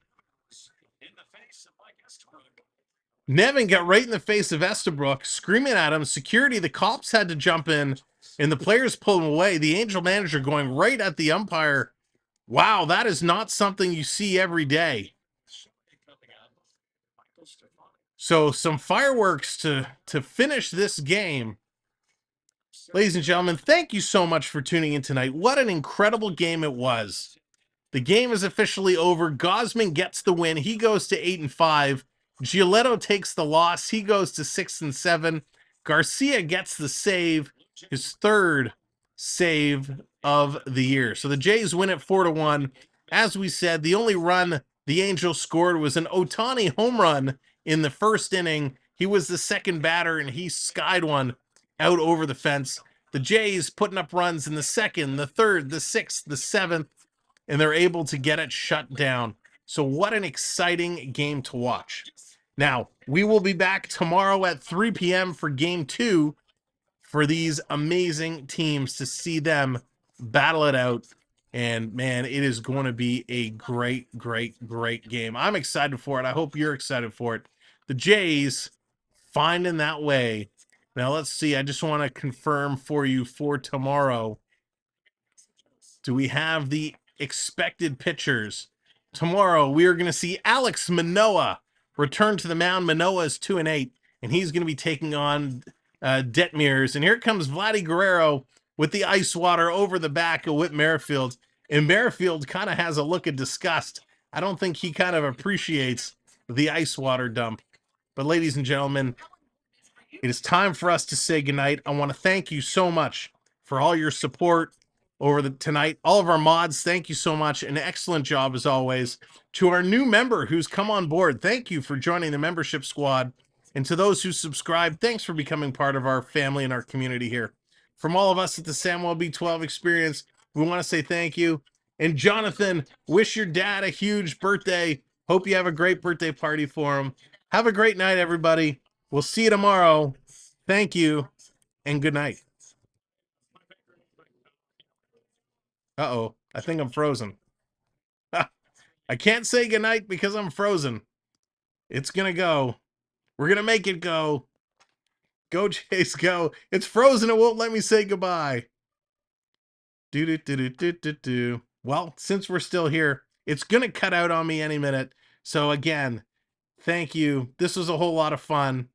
S2: Nevin got right in the face of Estabrook, screaming at him. Security, the cops had to jump in, and the players pulled him away. The Angel manager going right at the umpire. Wow, that is not something you see every day. So some fireworks to finish this game. Ladies and gentlemen, thank you so much for tuning in tonight. What an incredible game it was. The game is officially over. Gausman gets the win. He goes to 8-5. Giolito takes the loss. He goes to 6-7. Garcia gets the save, his 3rd save of the year. So the Jays win it 4-1. As we said, the only run the Angels scored was an Otani home run in the 1st inning. He was the 2nd batter, and he skied one out over the fence. The Jays putting up runs in the 2nd, the 3rd, the 6th, the 7th, and they're able to get it shut down. So what an exciting game to watch. Now, we will be back tomorrow at 3 p.m. for game 2 for these amazing teams to see them battle it out. And, man, it is going to be a great, great, great game. I'm excited for it. I hope you're excited for it. The Jays finding that way. Now, let's see. I just want to confirm for you for tomorrow. Do we have the expected pitchers? Tomorrow, we are going to see Alex Manoah return to the mound. Manoah is 2-8, and he's going to be taking on Detmers. And here comes Vladimir Guerrero with the ice water over the back of Whit Merrifield. And Merrifield kind of has a look of disgust. I don't think he kind of appreciates the ice water dump. But ladies and gentlemen, it is time for us to say goodnight. I want to thank you so much for all your support over tonight. All of our mods, thank you so much. An excellent job as always. To our new member who's come on board, thank you for joining the membership squad. And to those who subscribe, thanks for becoming part of our family and our community here. From all of us at the Samuel B12 Experience, we want to say thank you. And Jonathan, wish your dad a huge birthday. Hope you have a great birthday party for him. Have a great night, everybody. We'll see you tomorrow. Thank you, and good night. Uh-oh, I think I'm frozen. I can't say goodnight because I'm frozen. It's going to go. We're going to make it go. Go, Chase, go. It's frozen. It won't let me say goodbye. Do. Well, since we're still here, it's going to cut out on me any minute. So again, thank you. This was a whole lot of fun.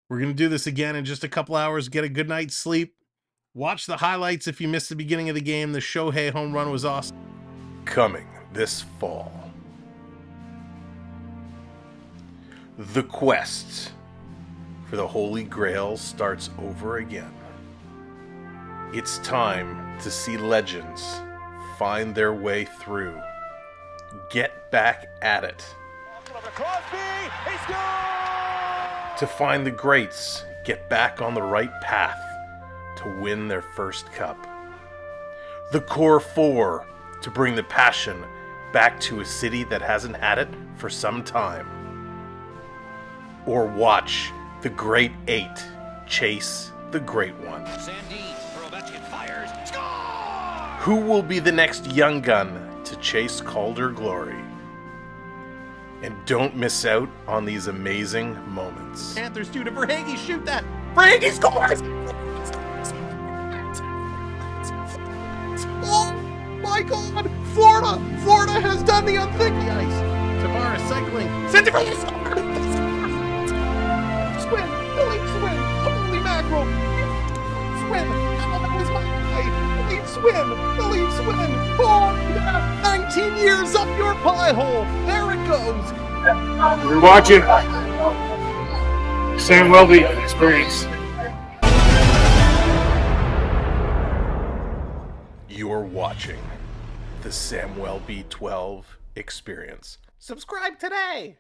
S2: We're going to do this again in just a couple hours. Get a good night's sleep. Watch the highlights if you missed the beginning of the game. The Shohei home run was awesome. Coming this fall. The quest for the Holy Grail starts over again. It's time to see legends find their way through. Get back at it. To find the greats get back on the right path to win their first cup. The core four to bring the passion back to a city that hasn't had it for some time. Or watch the great eight chase the great one. Who will be the next young gun to chase Calder glory? And don't miss out on these amazing moments. Panthers 2 to Verhage, shoot that! Verhage scores! Oh my God! Florida has done the unthinkable. Ice. Tavares cycling. Send it for the score! Swim! Elite swim! Holy mackerel! Swim! Oh, that was my guy! Elite swim! Elite swim! Oh yeah! 19 years up your pie hole! There it goes!
S6: You're watching Sam Welby Experience.
S2: You're watching the Samuel B12 Experience. Subscribe today!